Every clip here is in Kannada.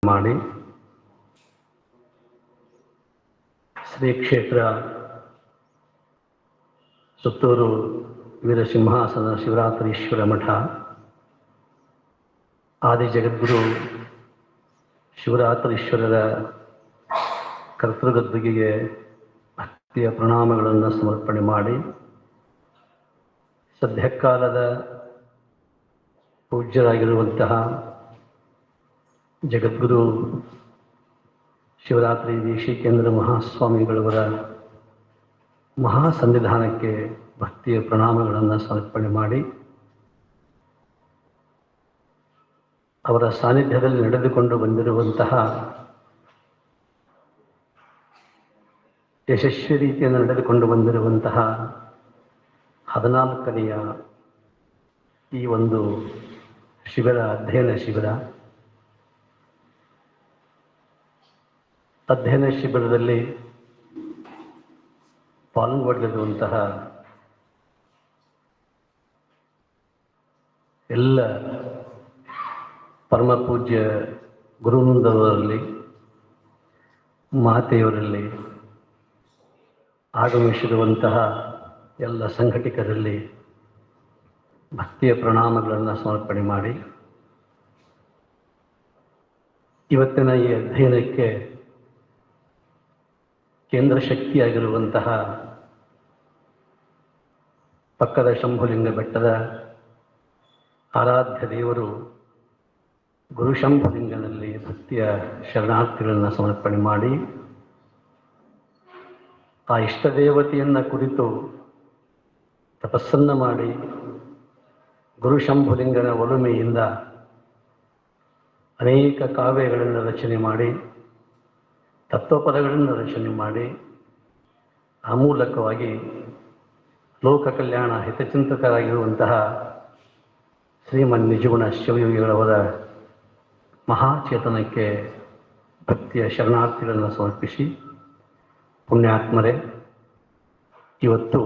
ಮಾಡಿ ಶ್ರೀ ಕ್ಷೇತ್ರ ಸುತ್ತೂರು ವೀರಸಿಂಹಾಸನ ಶಿವರಾತ್ರೀಶ್ವರ ಮಠ ಆದಿ ಜಗದ್ಗುರು ಶಿವರಾತ್ರೀಶ್ವರರ ಕರ್ತೃಗದ್ದುಗೆಗೆ ಭಕ್ತಿಯ ಪ್ರಣಾಮಗಳನ್ನು ಸಮರ್ಪಣೆ ಮಾಡಿ ಸದ್ಯಕಾಲದ ಪೂಜ್ಯರಾಗಿರುವಂತಹ ಜಗದ್ಗುರು ಶಿವರಾತ್ರಿ ದೇಶಿಕೇಂದ್ರ ಮಹಾಸ್ವಾಮಿಗಳವರ ಮಹಾಸನ್ನಿಧಾನಕ್ಕೆ ಭಕ್ತಿಯ ಪ್ರಣಾಮಗಳನ್ನು ಸಮರ್ಪಣೆ ಮಾಡಿ ಅವರ ಸಾನ್ನಿಧ್ಯದಲ್ಲಿ ನಡೆದುಕೊಂಡು ಬಂದಿರುವಂತಹ ಯಶಸ್ವಿ ರೀತಿಯನ್ನು ನಡೆದುಕೊಂಡು ಬಂದಿರುವಂತಹ 14ನೆಯ ಈ ಒಂದು ಶಿಬಿರ, ಅಧ್ಯಯನ ಶಿಬಿರ, ಅಧ್ಯಯನ ಶಿಬಿರದಲ್ಲಿ ಪಾಲ್ಗೊಂಡಿರುವಂತಹ ಎಲ್ಲ ಪರಮ ಪೂಜ್ಯ ಗುರುವೃಂದವರಲ್ಲಿ, ಮಾತೆಯವರಲ್ಲಿ, ಆಗಮಿಸಿರುವಂತಹ ಎಲ್ಲ ಸಂಘಟಕರಲ್ಲಿ ಭಕ್ತಿಯ ಪ್ರಣಾಮಗಳನ್ನು ಸಮರ್ಪಣೆ ಮಾಡಿ ಇವತ್ತಿನ ಈ ಅಧ್ಯಯನಕ್ಕೆ ಕೇಂದ್ರ ಶಕ್ತಿಯಾಗಿರುವಂತಹ ಪಕ್ಕದ ಶಂಭುಲಿಂಗ ಬೆಟ್ಟದ ಆರಾಧ್ಯ ದೇವರು ಗುರುಶಂಭುಲಿಂಗನಲ್ಲಿ ಭಕ್ತಿಯ ಶರಣಾರ್ಥಿಗಳನ್ನು ಸಮರ್ಪಣೆ ಮಾಡಿ ಆ ಇಷ್ಟದೇವತೆಯನ್ನು ಕುರಿತು ತಪಸ್ಸನ್ನು ಮಾಡಿ ಗುರುಶಂಭುಲಿಂಗನ ಒಲುಮೆಯಿಂದ ಅನೇಕ ಕಾವ್ಯಗಳನ್ನು ರಚನೆ ಮಾಡಿ ತತ್ವಪದಗಳನ್ನು ರಚನೆ ಮಾಡಿ ಆ ಮೂಲಕವಾಗಿ ಲೋಕ ಕಲ್ಯಾಣ ಹಿತಚಿಂತಕರಾಗಿರುವಂತಹ ಶ್ರೀಮನ್ ನಿಜಗುಣ ಶಿವಯೋಗಿಗಳವರ ಮಹಾಚೇತನಕ್ಕೆ ಭಕ್ತಿಯ ಶರಣಾರ್ಥಿಗಳನ್ನು ಸಮರ್ಪಿಸಿ, ಪುಣ್ಯಾತ್ಮರೇ, ಇವತ್ತು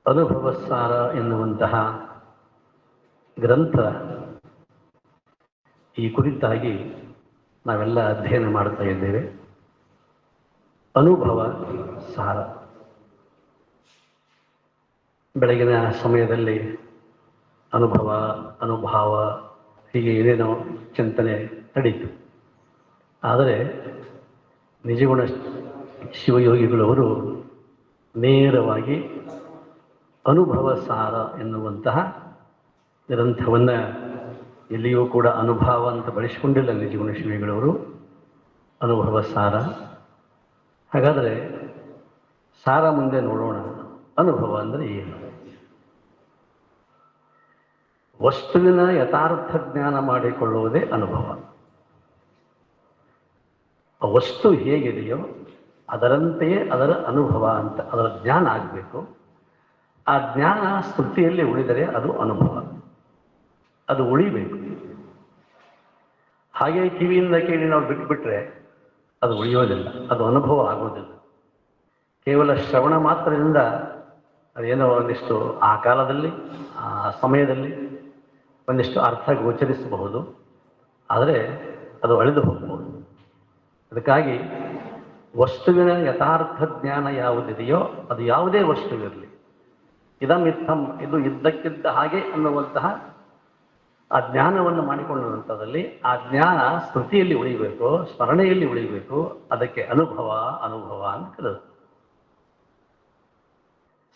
ಅನುಭವಸಾರ ಎನ್ನುವಂತಹ ಗ್ರಂಥ ಈ ಕುರಿತಾಗಿ ನಾವೆಲ್ಲ ಅಧ್ಯಯನ ಮಾಡ್ತಾ ಇದ್ದೇವೆ. ಅನುಭವ ಸಾರ. ಬೆಳಗಿನ ಸಮಯದಲ್ಲಿ ಅನುಭವ, ಅನುಭಾವ ಹೀಗೆ ಏನೇನೋ ಚಿಂತನೆ ನಡೀತು. ಆದರೆ ನಿಜಗುಣ ಶಿವಯೋಗಿಗಳವರು ನೇರವಾಗಿ ಅನುಭವ ಸಾರ ಎನ್ನುವಂತಹ ಗ್ರಂಥವನ್ನು ಎಲ್ಲಿಯೂ ಕೂಡ ಅನುಭವ ಅಂತ ಬಳಸಿಕೊಂಡಿಲ್ಲ ನಿಜಗುಣ ಶಿವಯೋಗಿಗಳವರು. ಅನುಭವ ಸಾರ. ಹಾಗಾದರೆ ಸಾರ ಮುಂದೆ ನೋಡೋಣ. ಅನುಭವ ಅಂದರೆ ಏನು? ವಸ್ತುವಿನ ಯಥಾರ್ಥ ಜ್ಞಾನ ಮಾಡಿಕೊಳ್ಳುವುದೇ ಅನುಭವ. ಆ ವಸ್ತು ಹೇಗಿದೆಯೋ ಅದರಂತೆಯೇ ಅದರ ಅನುಭವ ಅಂತ, ಅದರ ಜ್ಞಾನ ಆಗಬೇಕು. ಆ ಜ್ಞಾನ ಸ್ಮೃತಿಯಲ್ಲಿ ಉಳಿದರೆ ಅದು ಅನುಭವ, ಅದು ಉಳಿಬೇಕು. ಹಾಗೆ ಕಿವಿಯಿಂದ ಕೇಳಿ ನಾವು ಬಿಟ್ಟುಬಿಟ್ರೆ ಅದು ಉಳಿಯೋದಿಲ್ಲ, ಅದು ಅನುಭವ ಆಗೋದಿಲ್ಲ. ಕೇವಲ ಶ್ರವಣ ಮಾತ್ರದಿಂದ ಅದೇನೋ ಒಂದಿಷ್ಟು ಆ ಕಾಲದಲ್ಲಿ, ಆ ಸಮಯದಲ್ಲಿ ಒಂದಿಷ್ಟು ಅರ್ಥ ಗೋಚರಿಸಬಹುದು, ಆದರೆ ಅದು ಅಳಿದು ಹೋಗಬಹುದು. ಅದಕ್ಕಾಗಿ ವಸ್ತುವಿನ ಯಥಾರ್ಥ ಜ್ಞಾನ ಯಾವುದಿದೆಯೋ ಅದು ಯಾವುದೇ ವಸ್ತುವಿರಲಿ, ಇದಮಿತ್ತಂ, ಇದು ಇದ್ದಕ್ಕಿದ್ದ ಹಾಗೆ ಅನ್ನುವಂತಹ ಆ ಜ್ಞಾನವನ್ನು ಮಾಡಿಕೊಳ್ಳುವಂಥದ್ದಲ್ಲಿ ಆ ಜ್ಞಾನ ಸ್ಮೃತಿಯಲ್ಲಿ ಉಳಿಬೇಕು, ಸ್ಮರಣೆಯಲ್ಲಿ ಉಳಿಬೇಕು. ಅದಕ್ಕೆ ಅನುಭವ ಅನುಭವ ಅಂತ ಕರೆದು.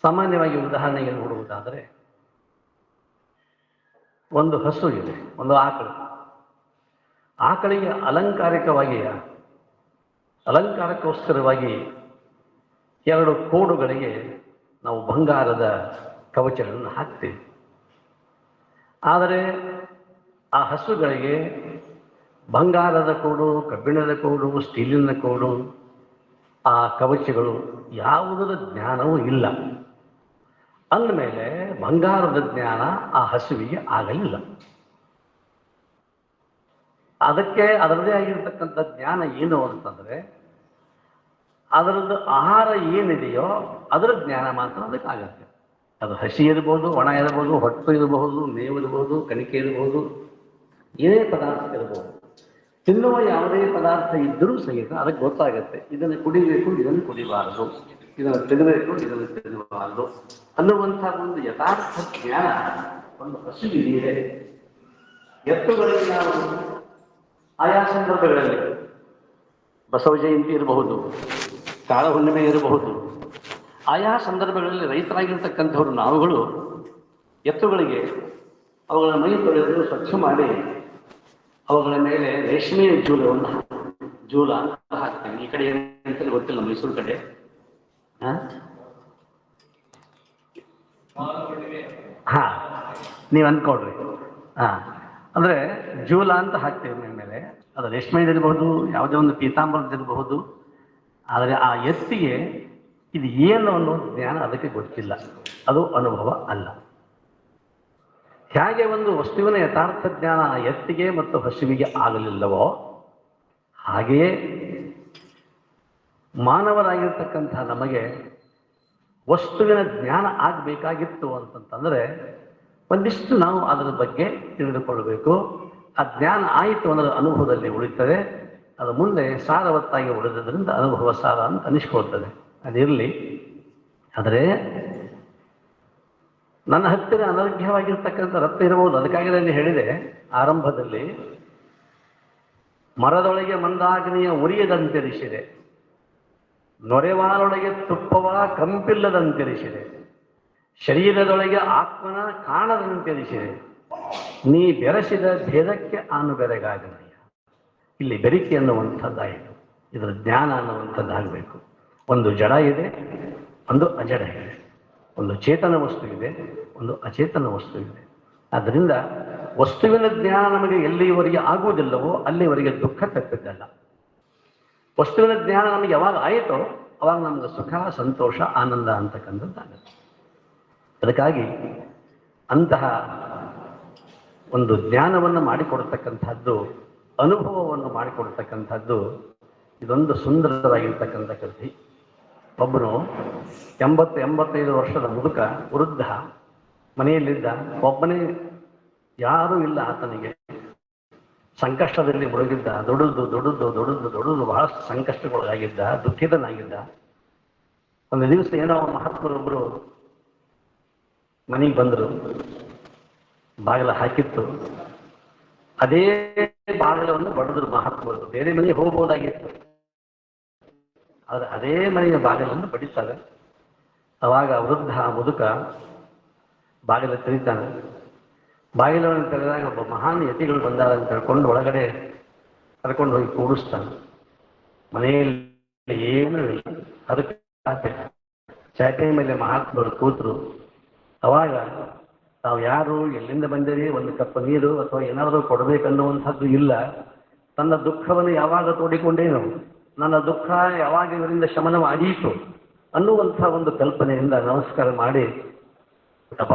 ಸಾಮಾನ್ಯವಾಗಿ ಉದಾಹರಣೆಗೆ ನೋಡುವುದಾದರೆ, ಒಂದು ಹಸು ಇದೆ, ಒಂದು ಆಕಳು. ಆಕಳಿಗೆ ಅಲಂಕಾರಕ್ಕೋಸ್ಕರವಾಗಿ 2 ಕೋಡುಗಳಿಗೆ ನಾವು ಬಂಗಾರದ ಕವಚಗಳನ್ನು ಹಾಕ್ತೀವಿ. ಆದರೆ ಆ ಹಸುಗಳಿಗೆ ಬಂಗಾರದ ಕೋಡು, ಕಬ್ಬಿಣದ ಕೋಡು, ಸ್ಟೀಲಿನ ಕೋಡು, ಆ ಕವಚಗಳು ಯಾವುದರ ಜ್ಞಾನವೂ ಇಲ್ಲ. ಅಂದಮೇಲೆ ಬಂಗಾರದ ಜ್ಞಾನ ಆ ಹಸುವಿಗೆ ಆಗಲಿಲ್ಲ. ಅದಕ್ಕೆ ಅದರದೇ ಆಗಿರ್ತಕ್ಕಂಥ ಜ್ಞಾನ ಏನು ಅಂತಂದರೆ, ಅದರದ್ದು ಆಹಾರ ಏನಿದೆಯೋ ಅದರ ಜ್ಞಾನ ಮಾತ್ರ ಅದಕ್ಕಾಗತ್ತೆ. ಅದು ಹಸಿ ಇರ್ಬೋದು, ಒಣ ಇರ್ಬೋದು, ಹೊಟ್ಟು ಇರಬಹುದು, ಮೇವು ಇರ್ಬೋದು, ಕಣಿಕೆ ಇರ್ಬೋದು, ಏನೇ ಪದಾರ್ಥ ಇರಬಹುದು, ತಿನ್ನುವ ಯಾವುದೇ ಪದಾರ್ಥ ಇದ್ದರೂ ಸಹಿತ ಅದಕ್ಕೆ ಗೊತ್ತಾಗುತ್ತೆ ಇದನ್ನು ಕುಡಿಬೇಕು, ಇದನ್ನು ಕುಡಿಬಾರದು, ಇದನ್ನು ತಿನ್ನಬೇಕು, ಇದನ್ನು ತಿನ್ನಬಾರದು ಅನ್ನುವಂಥ ಒಂದು ಯಥಾರ್ಥ ಜ್ಞಾನ ಒಂದು ಹಸಿವಿದೆ. ಎತ್ತುಗಳಿಗೆ ನಾವು ಆಯಾ ಸಂದರ್ಭಗಳಲ್ಲಿ ಬಸವ ಜಯಂತಿ ಇರಬಹುದು, ಕಾಳ ಹುಣ್ಣಿಮೆ ಇರಬಹುದು, ಆಯಾ ಸಂದರ್ಭಗಳಲ್ಲಿ ರೈತರಾಗಿರ್ತಕ್ಕಂಥವ್ರು ನಾವುಗಳು ಎತ್ತುಗಳಿಗೆ ಅವುಗಳ ಮೈ ತೊಳೆದು ಸ್ವಚ್ಛ ಮಾಡಿ ಅವುಗಳ ಮೇಲೆ ರೇಷ್ಮೆಯ ಜೂಲ ಹಾಕ್ತೀವಿ. ಈ ಕಡೆ ಏನಂತಲೇ ಗೊತ್ತಿಲ್ಲ, ಮೈಸೂರು ಕಡೆ ಹಾ ನೀವು ಅಂದ್ಕೊಡ್ರಿ. ಅಂದ್ರೆ ಜೂಲ ಅಂತ ಹಾಕ್ತೀವಿ ಮೈ ಮೇಲೆ. ಅದು ರೇಷ್ಮೆದಿರಬಹುದು, ಯಾವುದೇ ಒಂದು ಪೀತಾಂಬರದಿರಬಹುದು. ಆದರೆ ಆ ಎತ್ತಿಗೆ ಇದು ಏನು ಅನ್ನೋ ಜ್ಞಾನ ಅದಕ್ಕೆ ಗೊತ್ತಿಲ್ಲ, ಅದು ಅನುಭವ ಅಲ್ಲ. ಹೇಗೆ ಒಂದು ವಸ್ತುವಿನ ಯಥಾರ್ಥ ಜ್ಞಾನ ಎತ್ತಿಗೆ ಮತ್ತು ಹಸುವಿಗೆ ಆಗಲಿಲ್ಲವೋ ಹಾಗೆಯೇ ಮಾನವರಾಗಿರ್ತಕ್ಕಂಥ ನಮಗೆ ವಸ್ತುವಿನ ಜ್ಞಾನ ಆಗಬೇಕಾಗಿತ್ತು ಅಂತಂತಂದರೆ ಒಂದಿಷ್ಟು ನಾವು ಅದರ ಬಗ್ಗೆ ತಿಳಿದುಕೊಳ್ಳಬೇಕು. ಆ ಜ್ಞಾನ ಆಯಿತು ಅನ್ನೋದು ಅನುಭವದಲ್ಲಿ ಉಳಿತದೆ. ಅದು ಮುಂದೆ ಸಾರವತ್ತಾಗಿ ಉಳಿದ್ರಿಂದ ಅನುಭವ ಸಾರ ಅಂತ ಅನಿಸ್ಕೊಳ್ತದೆ. ಅದಿರಲಿ. ಆದರೆ ನನ್ನ ಹತ್ತಿರ ಅನರ್ಘ್ಯವಾಗಿರ್ತಕ್ಕಂಥ ರತ್ನ ಇರಬಹುದು. ಅದಕ್ಕಾಗಿ ನಾನು ಹೇಳಿದೆ ಆರಂಭದಲ್ಲಿ, ಮರದೊಳಗೆ ಮಂದಾಗ್ನಿಯ ಉರಿಯದಂತೆರಿಸಿದೆ, ನೊರೆವಾಲೊಳಗೆ ತುಪ್ಪವ ಕಂಪಿಲ್ಲದಂತೆರಿಸಿದೆ, ಶರೀರದೊಳಗೆ ಆತ್ಮನ ಕಾಣದಂತೆರಿಸಿದೆ, ನೀ ಬೆರೆಸಿದ ಭೇದಕ್ಕೆ ಆನು ಬೆರೆಗಾಗನಯ್ಯ. ಇಲ್ಲಿ ಬೆರಿಕೆ ಅನ್ನುವಂಥದ್ದಾಯಿತು. ಇದರ ಜ್ಞಾನ ಅನ್ನುವಂಥದ್ದಾಗಬೇಕು. ಒಂದು ಜಡ ಇದೆ, ಒಂದು ಅಜಡ ಇದೆ. ಒಂದು ಚೇತನ ವಸ್ತು ಇದೆ, ಒಂದು ಅಚೇತನ ವಸ್ತು ಇದೆ. ಆದ್ದರಿಂದ ವಸ್ತುವಿನ ಜ್ಞಾನ ನಮಗೆ ಎಲ್ಲಿಯವರೆಗೆ ಆಗುವುದಿಲ್ಲವೋ ಅಲ್ಲಿವರೆಗೆ ದುಃಖ ತಪ್ಪಿದ್ದಲ್ಲ. ವಸ್ತುವಿನ ಜ್ಞಾನ ನಮಗೆ ಯಾವಾಗ ಆಯಿತೋ ಅವಾಗ ನಮ್ಗೆ ಸುಖ, ಸಂತೋಷ, ಆನಂದ ಅಂತಕ್ಕಂಥದ್ದಾಗುತ್ತೆ. ಅದಕ್ಕಾಗಿ ಅಂತಹ ಒಂದು ಜ್ಞಾನವನ್ನು ಮಾಡಿಕೊಡ್ತಕ್ಕಂಥದ್ದು, ಅನುಭವವನ್ನು ಮಾಡಿಕೊಡ್ತಕ್ಕಂಥದ್ದು ಇದೊಂದು ಸುಂದರವಾಗಿರ್ತಕ್ಕಂಥ ಕೃತಿ. ಒಬ್ಬನು 85 ವರ್ಷದ ಮುದುಕ, ವೃದ್ಧ, ಮನೆಯಲ್ಲಿದ್ದ, ಒಬ್ಬನೇ, ಯಾರೂ ಇಲ್ಲ ಆತನಿಗೆ. ಸಂಕಷ್ಟದಲ್ಲಿ ಮುಳುಗಿದ್ದ, ದುಡಿದು ಬಹಳಷ್ಟು ಸಂಕಷ್ಟಗೊಳಗಾಗಿದ್ದ, ದುಃಖಿತನಾಗಿದ್ದ. ಒಂದು ದಿವಸ ಏನೋ ಮಹಾತ್ಮರೊಬ್ಬರು ಮನೆಗೆ ಬಂದರು, ಬಾಗಿಲ ಹಾಕಿತ್ತು. ಅದೇ ಬಾಗಿಲವನ್ನು ಬಡಿದ್ರು ಮಹಾತ್ಮರು. ಬೇರೆ ಮನೆಗೆ ಹೋಗ್ಬೋದಾಗಿತ್ತು, ಆದರೆ ಅದೇ ಮನೆಯ ಬಾಗಿಲನ್ನು ಬಡಿತಾರೆ. ಅವಾಗ ವೃದ್ಧ ಮುದುಕ ಬಾಗಿಲ ತೆರೀತಾನೆ. ಬಾಗಿಲನ್ನು ತೆರೆದಾಗ ಒಬ್ಬ ಮಹಾನ್ ಯತಿಗಳು ಬಂದಾರ ಅಂತ ಹೇಳ್ಕೊಂಡು ಒಳಗಡೆ ಕರ್ಕೊಂಡು ಹೋಗಿ ಕೂಡಿಸ್ತಾನೆ. ಮನೆಯಲ್ಲಿ ಏನೂ ಇಲ್ಲ, ಅದಕ್ಕೆ ಚಾಪೆ ಮೇಲೆ ಮಹಾತ್ಮರು ಕೂತರು. ಅವಾಗ ತಾವು ಯಾರು, ಎಲ್ಲಿಂದ ಬಂದಿರಿ, ಒಂದು ಕಪ್ ನೀರು ಅಥವಾ ಏನಾದರೂ ಕೊಡಬೇಕನ್ನುವಂಥದ್ದು ಇಲ್ಲ. ತನ್ನ ದುಃಖವನ್ನು ಯಾವಾಗ ತೋಡಿಕೊಂಡೇನು, ನನ್ನ ದುಃಖ ಯಾವಾಗ ಇವರಿಂದ ಶಮನವಾದೀತು ಅನ್ನುವಂಥ ಒಂದು ಕಲ್ಪನೆಯಿಂದ ನಮಸ್ಕಾರ ಮಾಡಿ, ಅಪ್ಪ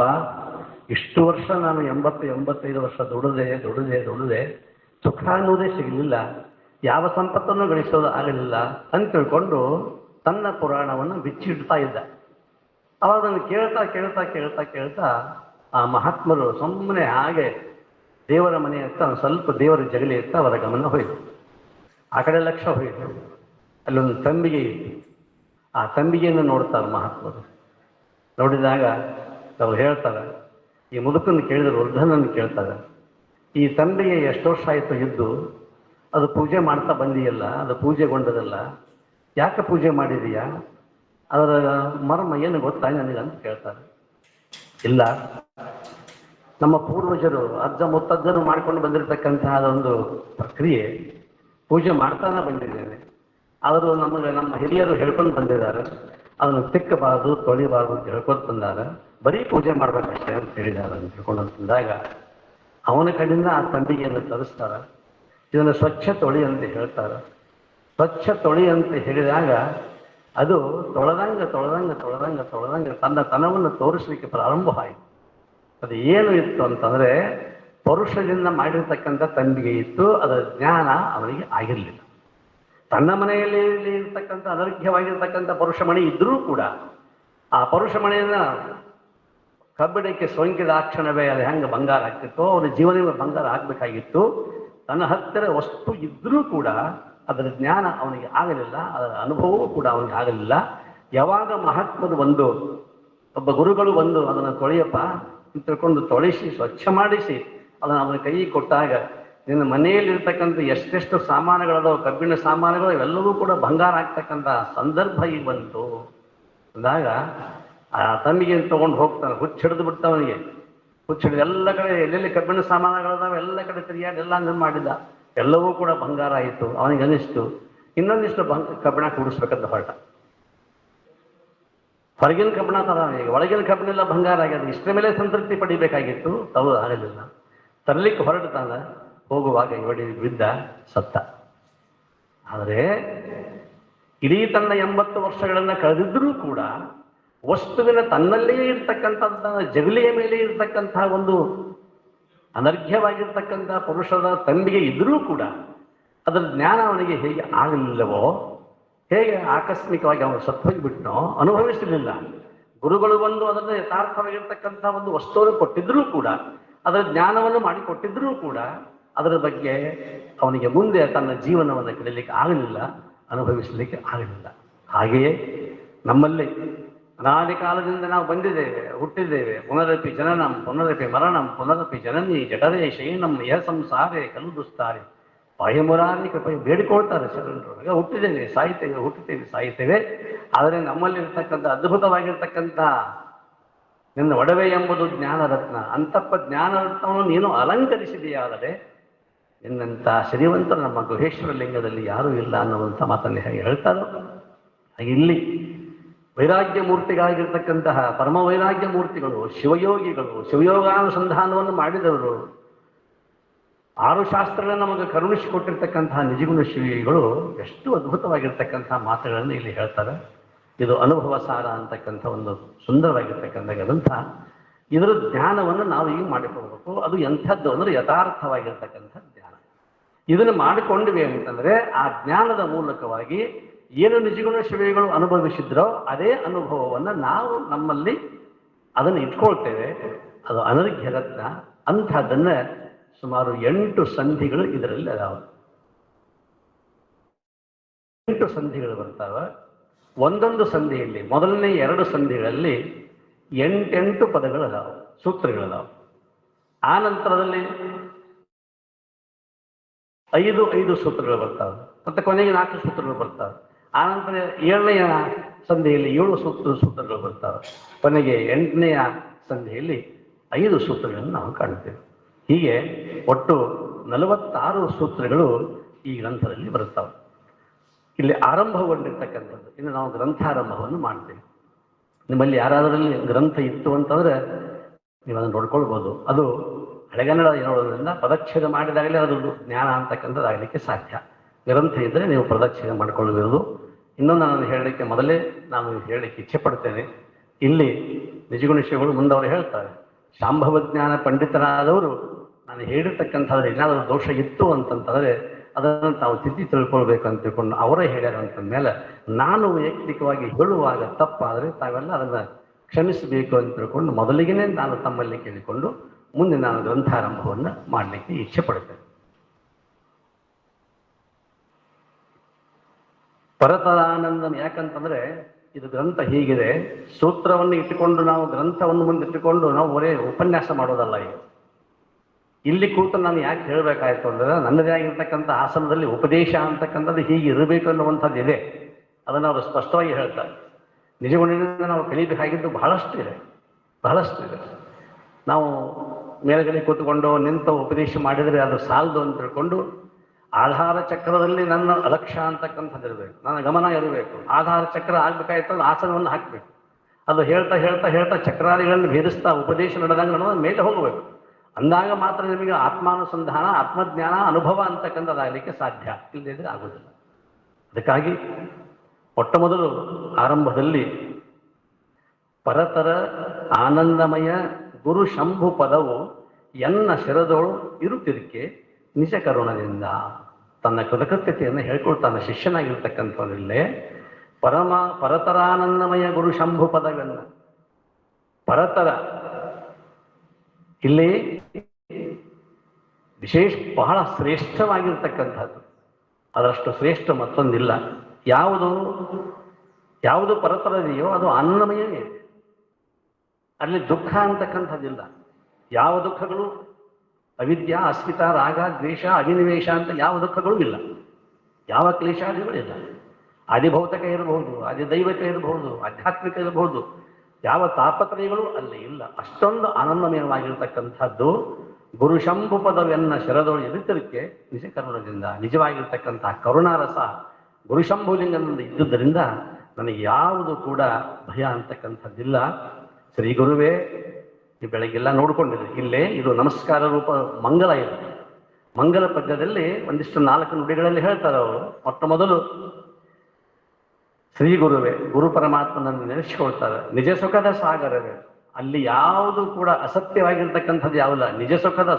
ಇಷ್ಟು ವರ್ಷ ನಾನು 85 ವರ್ಷ ದುಡಿದೆ ಸುಖ ಅನ್ನೋದೇ ಸಿಗಲಿಲ್ಲ, ಯಾವ ಸಂಪತ್ತನ್ನು ಗಳಿಸೋದು ಆಗಲಿಲ್ಲ ಅಂತ ತಿಳ್ಕೊಂಡು ತನ್ನ ಪುರಾಣವನ್ನು ಬಿಚ್ಚಿಡ್ತಾ ಇದ್ದ. ಅವಾಗ ನಾನು ಕೇಳ್ತಾ ಆ ಮಹಾತ್ಮರು ಸುಮ್ಮನೆ ಹಾಗೆ ದೇವರ ಮನೆ ಹತ್ತ ಸ್ವಲ್ಪ ದೇವರ ಜಗಲಿ ಹತ್ತ ಅವರ ಗಮನ ಹೋಯಿತು. ಆ ಕಡೆ ಲಕ್ಷ್ಯ ಹೋಯಿತು. ಅಲ್ಲೊಂದು ತಂಬಿಗೆ ಇತ್ತು. ಆ ತಂಬಿಗೆಯನ್ನು ನೋಡ್ತಾರೆ ಮಹಾತ್ಮರು. ನೋಡಿದಾಗ ಅವ್ರು ಹೇಳ್ತಾರೆ, ಈ ಮುದುಕನ್ನು ಕೇಳಿದ್ರು, ವೃದ್ಧನನ್ನು ಕೇಳ್ತಾರೆ, ಈ ತಂಬಿಗೆ ಎಷ್ಟು ವರ್ಷ ಆಯಿತು ಇದ್ದು, ಅದು ಪೂಜೆ ಮಾಡ್ತಾ ಬಂದಿಯಲ್ಲ, ಅದು ಪೂಜೆಗೊಂಡದಲ್ಲ, ಯಾಕೆ ಪೂಜೆ ಮಾಡಿದೀಯಾ, ಅದರ ಮರ್ಮ ಏನು ಗೊತ್ತಾ ನನಗೆ ಅಂತ ಕೇಳ್ತಾರೆ. ಇಲ್ಲ, ನಮ್ಮ ಪೂರ್ವಜರು ಅಜ್ಜ ಮುತ್ತಜ್ಜರು ಮಾಡ್ಕೊಂಡು ಬಂದಿರತಕ್ಕಂತಹ ಒಂದು ಪ್ರಕ್ರಿಯೆ ಪೂಜೆ ಮಾಡ್ತಾನೆ ಬಂದಿದ್ದೇನೆ. ಅವರು ನಮ್ಮ ಹಿರಿಯರು ಹೇಳ್ಕೊಂಡು ಬಂದಿದ್ದಾರೆ, ಅದನ್ನು ತಿಕ್ಕಬಾರ್ದು, ತೊಳಿಬಾರ್ದು ಅಂತ ಹೇಳ್ಕೊಂಡು ಬಂದಾರೆ, ಬರೀ ಪೂಜೆ ಮಾಡ್ಬೇಕಷ್ಟೇ ಅಂತ ಹೇಳಿದ್ದಾರೆ ಅಂತ ಹೇಳ್ಕೊಂಡು ಅಂತಂದಾಗ ಅವನ ಕಡೆಯಿಂದ ಆ ತಂಬಿಗೆಯನ್ನು ತರಿಸ್ತಾರೆ. ಇದನ್ನು ಸ್ವಚ್ಛ ತೊಳಿ ಅಂತ ಹೇಳ್ತಾರೆ. ಸ್ವಚ್ಛ ತೊಳಿ ಅಂತ ಹೇಳಿದಾಗ ಅದು ತೊಳೆದಂಗೆ ತನ್ನ ತನವನ್ನು ತೋರಿಸಲಿಕ್ಕೆ ಪ್ರಾರಂಭ ಆಯಿತು. ಅದು ಏನು ಇತ್ತು ಅಂತಂದರೆ ಪರುಷದಿಂದ ಮಾಡಿರ್ತಕ್ಕಂಥ ತಂಬಿಗೆ ಇತ್ತು. ಅದರ ಜ್ಞಾನ ಅವನಿಗೆ ಆಗಿರಲಿಲ್ಲ. ತನ್ನ ಮನೆಯಲ್ಲಿ ಇರ್ತಕ್ಕಂಥ ಅನರ್ಘ್ಯವಾಗಿರ್ತಕ್ಕಂಥ ಪರುಷಮಣಿ ಇದ್ದರೂ ಕೂಡ ಆ ಪರುಷಮಣಿಯನ್ನು ಕಬ್ಬಿಣಕ್ಕೆ ಸೋಂಕಿದ ಆ ಕ್ಷಣವೇ ಅದು ಹೆಂಗೆ ಬಂಗಾರ ಆಗ್ತಿತ್ತೋ ಅವನ ಜೀವನವೇ ಬಂಗಾರ ಆಗಬೇಕಾಗಿತ್ತು. ತನ್ನ ಹತ್ತಿರ ವಸ್ತು ಇದ್ದರೂ ಕೂಡ ಅದರ ಜ್ಞಾನ ಅವನಿಗೆ ಆಗಲಿಲ್ಲ, ಅದರ ಅನುಭವವೂ ಕೂಡ ಅವನಿಗೆ ಆಗಲಿಲ್ಲ. ಯಾವಾಗ ಮಹಾತ್ಮದ ಒಬ್ಬ ಗುರುಗಳು ಅದನ್ನು ತೊಳೆಯಪ್ಪ ತಿಳ್ಕೊಂಡು ತೊಳೆಸಿ ಸ್ವಚ್ಛ ಮಾಡಿಸಿ ಅದನ್ನು ಅವನ ಕೈ ಕೊಟ್ಟಾಗ, ನಿನ್ನ ಮನೆಯಲ್ಲಿರ್ತಕ್ಕಂಥ ಎಷ್ಟೆಷ್ಟು ಸಾಮಾನುಗಳದಾವ, ಕಬ್ಬಿಣ ಸಾಮಾನುಗಳು ಇವೆಲ್ಲವೂ ಕೂಡ ಬಂಗಾರ ಆಗ್ತಕ್ಕಂಥ ಸಂದರ್ಭ ಈಗ ಬಂತು ಅಂದಾಗ ಆ ತಮ್ಮಿಗೆ ತಗೊಂಡು ಹೋಗ್ತಾನೆ. ಹುಚ್ಚಿಡಿದು ಬಿಡ್ತಾವನಿಗೆ. ಹುಚ್ಚಿಡಿದು ಎಲ್ಲ ಕಡೆ ಎಲ್ಲೆಲ್ಲಿ ಕಬ್ಬಿಣ ಸಾಮಾನುಗಳದಾವ ಎಲ್ಲ ಕಡೆ ತಿರುಗಾಡಿ ಎಲ್ಲ ಮಾಡಿದ. ಎಲ್ಲವೂ ಕೂಡ ಬಂಗಾರ ಆಯಿತು. ಅವನಿಗೆ ಅನಿಸ್ತು ಇನ್ನೊಂದಿಷ್ಟು ಕಬ್ಬಿಣ ಕೂಡಿಸ್ಬೇಕಂತ ಹೊರಟ. ಹೊರಗಿನ ಕಬ್ಬಿಣ ತರ ಒಳಗಿನ ಕಬ್ಬಿಣ ಬಂಗಾರ ಆಗ್ಯದ. ಇಷ್ಟರ ಮೇಲೆ ಸಂತೃಪ್ತಿ ಪಡಿಬೇಕಾಗಿತ್ತು, ತವು ಆಗಲಿಲ್ಲ. ತರಲಿಕ್ಕೆ ಹೊರಡ್ತಾನ. ಹೋಗುವಾಗ ಇವಡಿ ಬಿದ್ದ, ಸತ್ತ. ಆದರೆ ಇಡೀ ತನ್ನ 80 ವರ್ಷಗಳನ್ನ ಕಳೆದಿದ್ರೂ ಕೂಡ ವಸ್ತುವಿನ ತನ್ನಲ್ಲೇ ಇರ್ತಕ್ಕಂಥದ್ದು ಜಗಲಿಯ ಮೇಲೆ ಇರ್ತಕ್ಕಂತಹ ಒಂದು ಅನರ್ಘ್ಯವಾಗಿರ್ತಕ್ಕಂಥ ಪುರುಷದ ತಂಬಿಗೆ ಇದ್ರೂ ಕೂಡ ಅದರ ಜ್ಞಾನ ಅವನಿಗೆ ಹೇಗೆ ಆಗಲಿಲ್ಲವೋ, ಹೇಗೆ ಆಕಸ್ಮಿಕವಾಗಿ ಅವನು ಸತ್ತೋಗಿಬಿಟ್ನೋ ಅನುಭವಿಸಲಿಲ್ಲ. ಗುರುಗಳು ಅದನ್ನು ಯಥಾರ್ಥವಾಗಿರ್ತಕ್ಕಂಥ ಒಂದು ವಸ್ತುವನ್ನು ಕೊಟ್ಟಿದ್ರೂ ಕೂಡ, ಅದರ ಜ್ಞಾನವನ್ನು ಮಾಡಿಕೊಟ್ಟಿದ್ರೂ ಕೂಡ ಅದರ ಬಗ್ಗೆ ಅವನಿಗೆ ಮುಂದೆ ತನ್ನ ಜೀವನವನ್ನು ಕಳೀಲಿಕ್ಕೆ ಆಗಲಿಲ್ಲ, ಅನುಭವಿಸಲಿಕ್ಕೆ ಆಗಲಿಲ್ಲ. ಹಾಗೆಯೇ ನಮ್ಮಲ್ಲಿ ಅನಾದಿ ಕಾಲದಿಂದ ನಾವು ಬಂದಿದ್ದೇವೆ, ಹುಟ್ಟಿದ್ದೇವೆ. ಪುನರಪಿ ಜನನಂ ಪುನರಪಿ ಮರಣಂ ಪುನರಪಿ ಜನನಿ ಜಠರೇ ಶಯನಂ ಯಹ ಸಂಸಾರೇ ಕಲು ದುಸ್ತಾರೆ ಪಾಯಮುರಾರಿ ಕೃಪೆ ಬೇಡಿಕೊಳ್ತಾರೆ ಶರಣರು. ಹುಟ್ಟಿದ್ದೇವೆ, ಸಾಯ್ತೇವೆ, ಹುಟ್ಟುತ್ತೇವೆ, ಸಾಯ್ತೇವೆ. ಆದರೆ ನಮ್ಮಲ್ಲಿರ್ತಕ್ಕಂಥ ಅದ್ಭುತವಾಗಿರ್ತಕ್ಕಂಥ ನಿನ್ನ ಒಡವೆ ಎಂಬುದು ಜ್ಞಾನರತ್ನ. ಅಂತಪ್ಪ ಜ್ಞಾನರತ್ನವನ್ನು ನೀನು ಅಲಂಕರಿಸಿದೆಯಾದರೆ ನಿನ್ನಂಥ ಶ್ರೀವಂತರು ನಮ್ಮ ಗುಹೇಶ್ವರ ಲಿಂಗದಲ್ಲಿ ಯಾರೂ ಇಲ್ಲ ಅನ್ನುವಂಥ ಮಾತನ್ನು ಹೇಳ್ತಾರೆ. ಇಲ್ಲಿ ವೈರಾಗ್ಯ ಮೂರ್ತಿಗಳಾಗಿರ್ತಕ್ಕಂತಹ ಪರಮ ವೈರಾಗ್ಯ ಮೂರ್ತಿಗಳು, ಶಿವಯೋಗಿಗಳು, ಶಿವಯೋಗಾನುಸಂಧಾನವನ್ನು ಮಾಡಿದವರು, 6 ಶಾಸ್ತ್ರಗಳನ್ನು ನಮಗೆ ಕರುಣಿಸಿಕೊಟ್ಟಿರ್ತಕ್ಕಂತಹ ನಿಜಗುಣ ಶಿವಿಗಳು ಎಷ್ಟು ಅದ್ಭುತವಾಗಿರ್ತಕ್ಕಂತಹ ಮಾತುಗಳನ್ನು ಇಲ್ಲಿ ಹೇಳ್ತಾರೆ. ಇದು ಅನುಭವ ಸಾರ ಅಂತಕ್ಕಂಥ ಒಂದು ಸುಂದರವಾಗಿರ್ತಕ್ಕಂಥ ಗ್ರಂಥ. ಇದರ ಜ್ಞಾನವನ್ನು ನಾವು ಈಗ ಮಾಡಿಕೊಳ್ಬೇಕು. ಅದು ಎಂಥದ್ದು ಅಂದರೆ ಯಥಾರ್ಥವಾಗಿರ್ತಕ್ಕಂಥ ಜ್ಞಾನ. ಇದನ್ನು ಮಾಡಿಕೊಂಡ್ವಿ ಅಂತಂದರೆ ಆ ಜ್ಞಾನದ ಮೂಲಕವಾಗಿ ಏನು ನಿಜಗುಣ ಶಿವಿಗಳು ಅನುಭವಿಸಿದ್ರೋ ಅದೇ ಅನುಭವವನ್ನು ನಾವು ನಮ್ಮಲ್ಲಿ ಅದನ್ನು ಇಟ್ಕೊಳ್ತೇವೆ. ಅದು ಅನರ್ಘ್ಯ ರತ್ನ. ಅಂಥದ್ದನ್ನು ಸುಮಾರು 8 ಸಂಧಿಗಳು ಇದರಲ್ಲಿ ಅದಾವೆ. 8 ಸಂಧಿಗಳು ಬರ್ತಾವೆ. ಒಂದೊಂದು ಸಂಧಿಯಲ್ಲಿ ಮೊದಲನೇ 2 ಸಂಧಿಗಳಲ್ಲಿ 8 ಪದಗಳದಾವೆ, ಸೂತ್ರಗಳದಾವೆ. ಆ ನಂತರದಲ್ಲಿ 5 ಸೂತ್ರಗಳು ಬರ್ತಾವೆ. ಮತ್ತೆ ಕೊನೆಗೆ 4 ಸೂತ್ರಗಳು ಬರ್ತಾವೆ. ಆ ನಂತರ 7ನೇ ಸಂಧಿಯಲ್ಲಿ 7 ಸೂತ್ರಗಳು ಬರ್ತಾವೆ. ಕೊನೆಗೆ 8ನೇ ಸಂಧಿಯಲ್ಲಿ 5 ಸೂತ್ರಗಳನ್ನು ನಾವು ಕಾಣ್ತೇವೆ. ಹೀಗೆ ಒಟ್ಟು 46 ಸೂತ್ರಗಳು ಈ ಗ್ರಂಥದಲ್ಲಿ ಬರುತ್ತವೆ. ಇಲ್ಲಿ ಆರಂಭಗೊಂಡಿರ್ತಕ್ಕಂಥದ್ದು. ಇನ್ನು ನಾವು ಗ್ರಂಥಾರಂಭವನ್ನು ಮಾಡ್ತೇವೆ. ನಿಮ್ಮಲ್ಲಿ ಯಾರಾದರಲ್ಲಿ ಗ್ರಂಥ ಇತ್ತು ಅಂತಂದರೆ ನೀವು ಅದನ್ನು ನೋಡ್ಕೊಳ್ಬೋದು. ಅದು ಹಳೆಗನ್ನಡ ನೋಡೋದ್ರಿಂದ ಪದಚ್ಛೇದ ಮಾಡಿದಾಗಲೇ ಅದು ಜ್ಞಾನ ಅಂತಕ್ಕಂಥದ್ದು ಆಗಲಿಕ್ಕೆ ಸಾಧ್ಯ. ಗ್ರಂಥ ಇದ್ದರೆ ನೀವು ಪದಚ್ಛೇದ ಮಾಡಿಕೊಳ್ಳಬಹುದು. ಇನ್ನೊಂದು ನಾನು ಹೇಳಲಿಕ್ಕೆ ಮೊದಲೇ ನಾನು ಹೇಳಲಿಕ್ಕೆ ಇಚ್ಛೆ ಪಡ್ತೇನೆ. ಇಲ್ಲಿ ನಿಜಗುಣ ಶಿವಗಳು ಮುಂದವರು ಹೇಳ್ತಾರೆ, ಶಾಂಭವ ಜ್ಞಾನ ಪಂಡಿತರಾದವರು ನಾನು ಹೇಳಿರ್ತಕ್ಕಂಥದ್ದು ಏನಾದರೂ ದೋಷ ಇತ್ತು ಅಂತಂತಂದರೆ ಅದನ್ನು ತಾವು ತಿದ್ದಿ ತಿಳ್ಕೊಳ್ಬೇಕು ಅಂತ ತಿಳ್ಕೊಂಡು ಅವರೇ ಹೇಳ್ಯಾರ ಅಂತಂದಮೇಲೆ ನಾನು ವೈಯಕ್ತಿಕವಾಗಿ ಹೇಳುವಾಗ ತಪ್ಪಾದರೆ ತಾವೆಲ್ಲ ಅದನ್ನು ಕ್ಷಮಿಸಬೇಕು ಅಂತ ತಿಳ್ಕೊಂಡು ಮೊದಲಿಗೆ ನಾನು ತಮ್ಮಲ್ಲಿ ಕೇಳಿಕೊಂಡು ಮುಂದೆ ನಾನು ಗ್ರಂಥಾರಂಭವನ್ನು ಮಾಡಲಿಕ್ಕೆ ಇಚ್ಛೆ ಪಡ್ತೇನೆ. ಪರತರಾನಂದಂ ಯಾಕಂತಂದರೆ ಇದು ಗ್ರಂಥ ಹೀಗಿದೆ. ಸೂತ್ರವನ್ನು ಇಟ್ಟುಕೊಂಡು ನಾವು ಗ್ರಂಥವನ್ನು ಮುಂದಿಟ್ಟುಕೊಂಡು ನಾವು ಒರೇ ಉಪನ್ಯಾಸ ಮಾಡೋದಲ್ಲ. ಇಲ್ಲಿ ಕೂತು ನಾನು ಯಾಕೆ ಹೇಳಬೇಕಾಯ್ತು ಅಂದರೆ ನನ್ನದೇ ಆಗಿರ್ತಕ್ಕಂಥ ಆಸನದಲ್ಲಿ ಉಪದೇಶ ಅಂತಕ್ಕಂಥದ್ದು ಹೀಗೆ ಇರಬೇಕು ಅನ್ನುವಂಥದ್ದು ಇದೆ. ಅದನ್ನು ಅವರು ಸ್ಪಷ್ಟವಾಗಿ ಹೇಳ್ತಾರೆ. ನಿಜಗುಣದಿಂದ ನಾವು ಕಲಿಬೇಕಾಗಿದ್ದು ಬಹಳಷ್ಟು ಇದೆ. ನಾವು ಮೇಲ್ಗಡೆ ಕೂತ್ಕೊಂಡು ನಿಂತ ಉಪದೇಶ ಮಾಡಿದರೆ ಅದು ಸಾಲದು ಅಂತ ತಿಳ್ಕೊಂಡು ಆಧಾರ ಚಕ್ರದಲ್ಲಿ ನನ್ನ ಲಕ್ಷ್ಯ ಅಂತಕ್ಕಂಥದ್ದು ಇರಬೇಕು, ನನ್ನ ಗಮನ ಇರಬೇಕು. ಆಧಾರ ಚಕ್ರ ಆಗ್ಬೇಕಾಯ್ತು ಅಂದ್ರೆ ಆಸನವನ್ನು ಹಾಕಬೇಕು. ಅದು ಹೇಳ್ತಾ ಹೇಳ್ತಾ ಹೇಳ್ತಾ ಚಕ್ರಾದಿಗಳನ್ನು ಭೇದಿಸ್ತಾ ಉಪದೇಶ ನಡೆದಾಗ ಮೇಲೆ ಹೋಗಬೇಕು. ಅಂದಾಗ ಮಾತ್ರ ನಿಮಗೆ ಆತ್ಮಾನುಸಂಧಾನ, ಆತ್ಮಜ್ಞಾನ, ಅನುಭವ ಅಂತಕ್ಕಂಥದ್ದಾಗಲಿಕ್ಕೆ ಸಾಧ್ಯ. ಇಲ್ಲದಿದ್ದರೆ ಆಗೋದಿಲ್ಲ. ಅದಕ್ಕಾಗಿ ಮೊಟ್ಟ ಮೊದಲು ಆರಂಭದಲ್ಲಿ ಪರತರ ಆನಂದಮಯ ಗುರು ಶಂಭು ಪದವು ಎನ್ನ ಶಿರದೋಳು ಇರುತ್ತಿದ್ದಕ್ಕೆ ನಿಜ ಕರುಣದಿಂದ ತನ್ನ ಕೃತಕೃತ್ಯತೆಯನ್ನು ಹೇಳ್ಕೊಳ್ತಾನೆ ಶಿಷ್ಯನಾಗಿರ್ತಕ್ಕಂಥವರಲ್ಲೇ. ಪರತರಾನಂದಮಯ ಗುರು ಶಂಭು ಪದವನ್ನು ಪರತರ ಇಲ್ಲಿ ವಿಶೇಷ ಬಹಳ ಶ್ರೇಷ್ಠವಾಗಿರ್ತಕ್ಕಂಥದ್ದು, ಅದರಷ್ಟು ಶ್ರೇಷ್ಠ ಮತ್ತೊಂದಿಲ್ಲ. ಯಾವುದು ಪರತರದೆಯೋ ಅದು ಅನ್ನಮಯವೇ. ಅಲ್ಲಿ ದುಃಖ ಅಂತಕ್ಕಂಥದ್ದಿಲ್ಲ. ಯಾವ ದುಃಖಗಳು, ಅವಿದ್ಯಾ, ಅಸ್ಮಿತ, ರಾಗ, ದ್ವೇಷ, ಅಭಿನಿವೇಶ ಅಂತ ಯಾವ ದುಃಖಗಳು ಇಲ್ಲ, ಯಾವ ಕ್ಲೇಶಾದಿಗಳಿಲ್ಲ. ಆದಿಭೌತಿಕ ಇರಬಹುದು, ಆದಿದೈವಿಕ ಇರಬಹುದು, ಆಧ್ಯಾತ್ಮಿಕ ಇರಬಹುದು, ಯಾವ ತಾಪತ್ರಯಗಳು ಅಲ್ಲಿ ಇಲ್ಲ. ಅಷ್ಟೊಂದು ಆನಂದಮಯವಾಗಿರ್ತಕ್ಕಂಥದ್ದು ಗುರು ಶಂಭು ಪದವೆನ್ನ ಶರದೊಳು ಎದುರಿಕೆ ನಿಜ ಕರುಣದಿಂದ. ನಿಜವಾಗಿರ್ತಕ್ಕಂತಹ ಕರುಣಾರಸ ಗುರುಶಂಭುಲಿಂಗನಿಂದ ಇದ್ದುದರಿಂದ ನನಗೆ ಯಾವುದು ಕೂಡ ಭಯ ಅಂತಕ್ಕಂಥದ್ದಿಲ್ಲ. ಶ್ರೀ ಗುರುವೇ, ಈ ಬೆಳಗ್ಗೆಲ್ಲ ನೋಡ್ಕೊಂಡಿದ್ರಿ. ಇಲ್ಲೇ ಇದು ನಮಸ್ಕಾರ ರೂಪ ಮಂಗಲ ಇದೆ. ಮಂಗಲ ಪದ್ಯದಲ್ಲಿ ಒಂದಿಷ್ಟು 4 ನುಡಿಗಳಲ್ಲಿ ಹೇಳ್ತಾರೆ ಅವರು. ಮೊಟ್ಟ ಮೊದಲು ಶ್ರೀ ಗುರುವೇ, ಗುರು ಪರಮಾತ್ಮನನ್ನು ನೆನೆಸಿಕೊಳ್ತಾರೆ. ನಿಜ ಸುಖದ ಸಾಗರವೇ, ಅಲ್ಲಿ ಯಾವುದು ಕೂಡ ಅಸತ್ಯವಾಗಿರ್ತಕ್ಕಂಥದ್ದು ಯಾವುದಿಲ್ಲ. ನಿಜ ಸುಖದ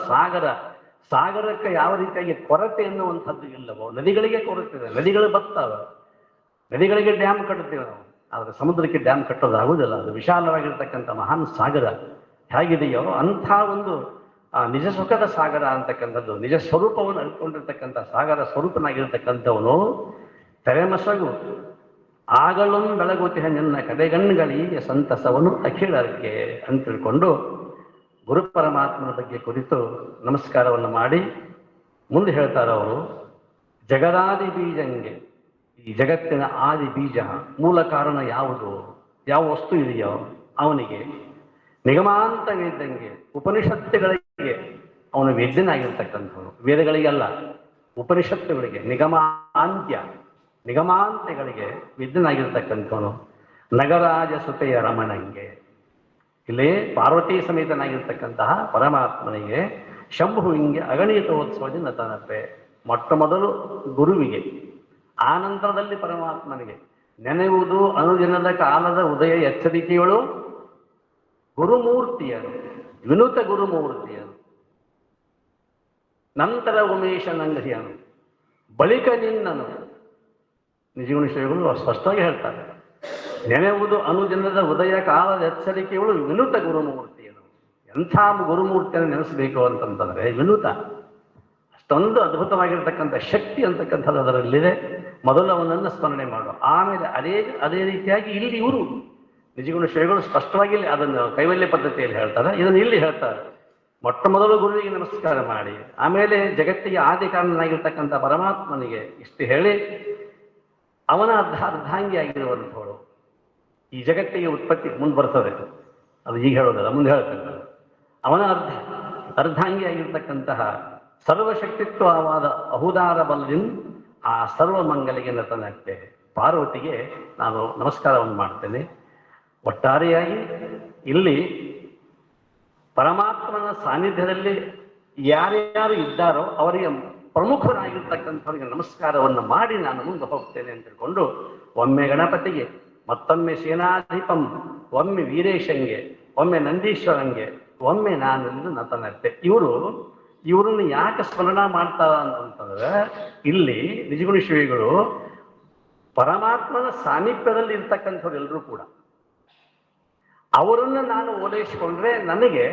ಸಾಗರಕ್ಕೆ ಯಾವ ರೀತಿಯಾಗಿ ಕೊರತೆ ಎನ್ನುವಂಥದ್ದು ಇಲ್ಲವೋ, ನದಿಗಳಿಗೆ ಕೊರತೆ ಇದೆ, ನದಿಗಳು ಬರ್ತಾವೆ, ನದಿಗಳಿಗೆ ಡ್ಯಾಮ್ ಕಟ್ಟುತ್ತೇವೆ ನಾವು, ಆದರೆ ಸಮುದ್ರಕ್ಕೆ ಡ್ಯಾಮ್ ಕಟ್ಟೋದಾಗುವುದಿಲ್ಲ. ಅದು ವಿಶಾಲವಾಗಿರ್ತಕ್ಕಂಥ ಮಹಾನ್ ಸಾಗರ ಹೇಗಿದೆಯೋ ಅಂಥ ಒಂದು ನಿಜ ಸುಖದ ಸಾಗರ ಅಂತಕ್ಕಂಥದ್ದು, ನಿಜ ಸ್ವರೂಪವನ್ನು ಅರಿತುಕೊಂಡಿರ್ತಕ್ಕಂಥ ಸಾಗರ ಸ್ವರೂಪನಾಗಿರ್ತಕ್ಕಂಥವನು ತೆರೆಮಸಗು ಆಗಲೂ ಬೆಳಗುತ್ತಿಹ ನಿನ್ನ ಕಡೆಗಣ್ಣುಗಳಿಗೆ ಸಂತಸವನು ಅಖಿಳಕ್ಕೆ ಅಂತ ತಿಳ್ಕೊಂಡು ಗುರು ಪರಮಾತ್ಮನ ಬಗ್ಗೆ ಕುರಿತು ನಮಸ್ಕಾರವನ್ನು ಮಾಡಿ ಮುಂದೆ ಹೇಳ್ತಾರೆ ಅವರು. ಜಗದಾದಿ ಬೀಜಂಗೆ, ಈ ಜಗತ್ತಿನ ಆದಿ ಬೀಜ ಮೂಲ ಕಾರಣ ಯಾವುದು, ಯಾವ ವಸ್ತು ಇದೆಯೋ ಅವನಿಗೆ ನಿಗಮಾಂತ ವೇದ್ಯಂಗೆ, ಉಪನಿಷತ್ತುಗಳಿಗೆ ಅವನು ವೇದ್ಯನಾಗಿರ್ತಕ್ಕಂಥವನು. ವೇದಗಳಿಗೆಲ್ಲ, ಉಪನಿಷತ್ತುಗಳಿಗೆ, ನಿಗಮಾಂತಗಳಿಗೆ ವೇದ್ಯನಾಗಿರ್ತಕ್ಕಂಥವನು. ನಗರಾಜ ಸುತೆಯ ರಮಣಂಗೆ, ಇಲ್ಲೇ ಪಾರ್ವತಿ ಸಮೇತನಾಗಿರ್ತಕ್ಕಂತಹ ಪರಮಾತ್ಮನಿಗೆ ಶಂಭುವಿಂಗೆ ಅಗಣಿತೋತ್ಸವದಿಂದ ತನಪೆ. ಮೊಟ್ಟ ಮೊದಲು ಗುರುವಿಗೆ, ಆನಂತರದಲ್ಲಿ ಪರಮಾತ್ಮನಿಗೆ ನೆನೆಯುವುದು ಅನುದಿನದ ಕಾಲದ ಉದಯ ಎಚ್ಚರಿಕೆಯಳು ಗುರುಮೂರ್ತಿಯರು, ವಿನುತ ಗುರುಮೂರ್ತಿಯರು. ನಂತರ ಉಮೇಶನಂಗ್ರಿಯನು, ಬಳಿಕ ನಿನ್ನನು. ನಿಜಗುಣ ಶ್ರೀಗಳು ಸ್ಪಷ್ಟವಾಗಿ ಹೇಳ್ತಾರೆ, ನೆನೆಯುವುದು ಅನುದಿನದ ಉದಯ ಕಾಲದ ಎಚ್ಚರಿಕೆಗಳು ವಿನುತ ಗುರುಮೂರ್ತಿಯರು. ಎಂಥ ಗುರುಮೂರ್ತಿಯನ್ನು ನೆನೆಸಬೇಕು ಅಂತಂತಂದ್ರೆ ವಿನುತ, ಅಷ್ಟೊಂದು ಅದ್ಭುತವಾಗಿರ್ತಕ್ಕಂಥ ಶಕ್ತಿ ಅಂತಕ್ಕಂಥದ್ದು ಅದರಲ್ಲಿದೆ. ಮೊದಲು ಅವನನ್ನು ಸ್ಮರಣೆ ಮಾಡು, ಆಮೇಲೆ ಅದೇ ರೀತಿಯಾಗಿ ಇಲ್ಲಿ ಇವರು ನಿಜಗುಣ ಶ್ರೀಗಳು ಸ್ಪಷ್ಟವಾಗಿ ಇಲ್ಲಿ ಅದನ್ನು ಕೈವಲ್ಯ ಪದ್ಧತಿಯಲ್ಲಿ ಹೇಳ್ತಾರೆ. ಇದನ್ನು ಇಲ್ಲಿ ಹೇಳ್ತಾರೆ, ಮೊಟ್ಟ ಮೊದಲು ಗುರುವಿಗೆ ನಮಸ್ಕಾರ ಮಾಡಿ, ಆಮೇಲೆ ಜಗತ್ತಿಗೆ ಆದಿ ಕಾರಣನಾಗಿರ್ತಕ್ಕಂಥ ಪರಮಾತ್ಮನಿಗೆ ಇಷ್ಟು ಹೇಳಿ ಅವನ ಅರ್ಧಾಂಗಿಯಾಗಿರುವಂಥವಳು. ಈ ಜಗತ್ತಿಗೆ ಉತ್ಪತ್ತಿ ಮುಂದೆ ಬರ್ತದೆ, ಅದು ಈಗ ಹೇಳೋದಲ್ಲ, ಮುಂದೆ ಹೇಳ್ತಕ್ಕಂಥ ಅವನ ಅರ್ಧಾಂಗಿಯಾಗಿರ್ತಕ್ಕಂತಹ ಸರ್ವಶಕ್ತಿತ್ವವಾದ ಅಹುದಾರ ಬಲದಿಂದ ಆ ಸರ್ವಮಂಗಲಿಗೆ ನತನಕ್ಕೆ ಪಾರ್ವತಿಗೆ ನಾನು ನಮಸ್ಕಾರವನ್ನು ಮಾಡ್ತೇನೆ. ಒಟ್ಟಾರೆಯಾಗಿ ಇಲ್ಲಿ ಪರಮಾತ್ಮನ ಸಾನ್ನಿಧ್ಯದಲ್ಲಿ ಯಾರ್ಯಾರು ಇದ್ದಾರೋ ಅವರಿಗೆ ಪ್ರಮುಖರಾಗಿರ್ತಕ್ಕಂಥವರಿಗೆ ನಮಸ್ಕಾರವನ್ನು ಮಾಡಿ ನಾನು ಮುಂದೆ ಹೋಗ್ತೇನೆ ಅಂತ ತಿಳ್ಕೊಂಡು ಒಮ್ಮೆ ಗಣಪತಿಗೆ, ಮತ್ತೊಮ್ಮೆ ಸೇನಾಧಿಪಂ, ಒಮ್ಮೆ ವೀರೇಶಂಗೆ, ಒಮ್ಮೆ ನಂದೀಶ್ವರಂಗೆ, ಒಮ್ಮೆ ನಾನು ನತನತ್ತೆ. ಇವ್ರನ್ನ ಯಾಕೆ ಸ್ಮರಣ ಮಾಡ್ತಾರ ಅಂತಂದ್ರೆ ಇಲ್ಲಿ ನಿಜಗುಣ ಶ್ರೀಗಳು ಪರಮಾತ್ಮನ ಸಾಮೀಪ್ಯದಲ್ಲಿ ಇರ್ತಕ್ಕಂಥವ್ರು ಎಲ್ಲರೂ ಕೂಡ ಅವರನ್ನು ನಾನು ಓಲೈಸಿಕೊಂಡ್ರೆ ನನಗೆ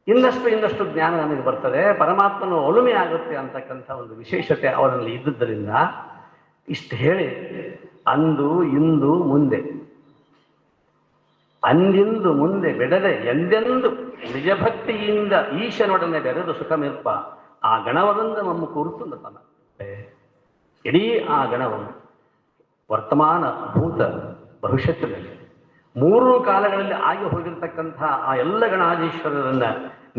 ಇನ್ನಷ್ಟು ಜ್ಞಾನ ನನಗೆ ಬರ್ತದೆ, ಪರಮಾತ್ಮನ ಒಲುಮೆ ಆಗುತ್ತೆ ಅಂತಕ್ಕಂಥ ಒಂದು ವಿಶೇಷತೆ ಅವರಲ್ಲಿ ಇದ್ದುದರಿಂದ ಇಷ್ಟು ಹೇಳಿ ಅಂದು ಇಂದು ಮುಂದೆ ಅಂದಿಂದು ಮುಂದೆ ಬೆಳೆದೆ ಎಂದೆಂದು ನಿಜಭಕ್ತಿಯಿಂದ ಈಶನೊಡನೆ ಬೆರೆದು ಸುಖಮಿರ್ಪ ಆ ಗಣವರಿಂದ ನಮ್ಮ ಕುರಿತು ನತನ. ಇಡೀ ಆ ಗಣವನ್ನು ವರ್ತಮಾನ, ಭೂತ, ಭವಿಷ್ಯತ್ತಿನಲ್ಲಿ 3 ಕಾಲಗಳಲ್ಲಿ ಆಗಿ ಹೋಗಿರ್ತಕ್ಕಂತಹ ಆ ಎಲ್ಲ ಗಣಾಧೀಶ್ವರರನ್ನ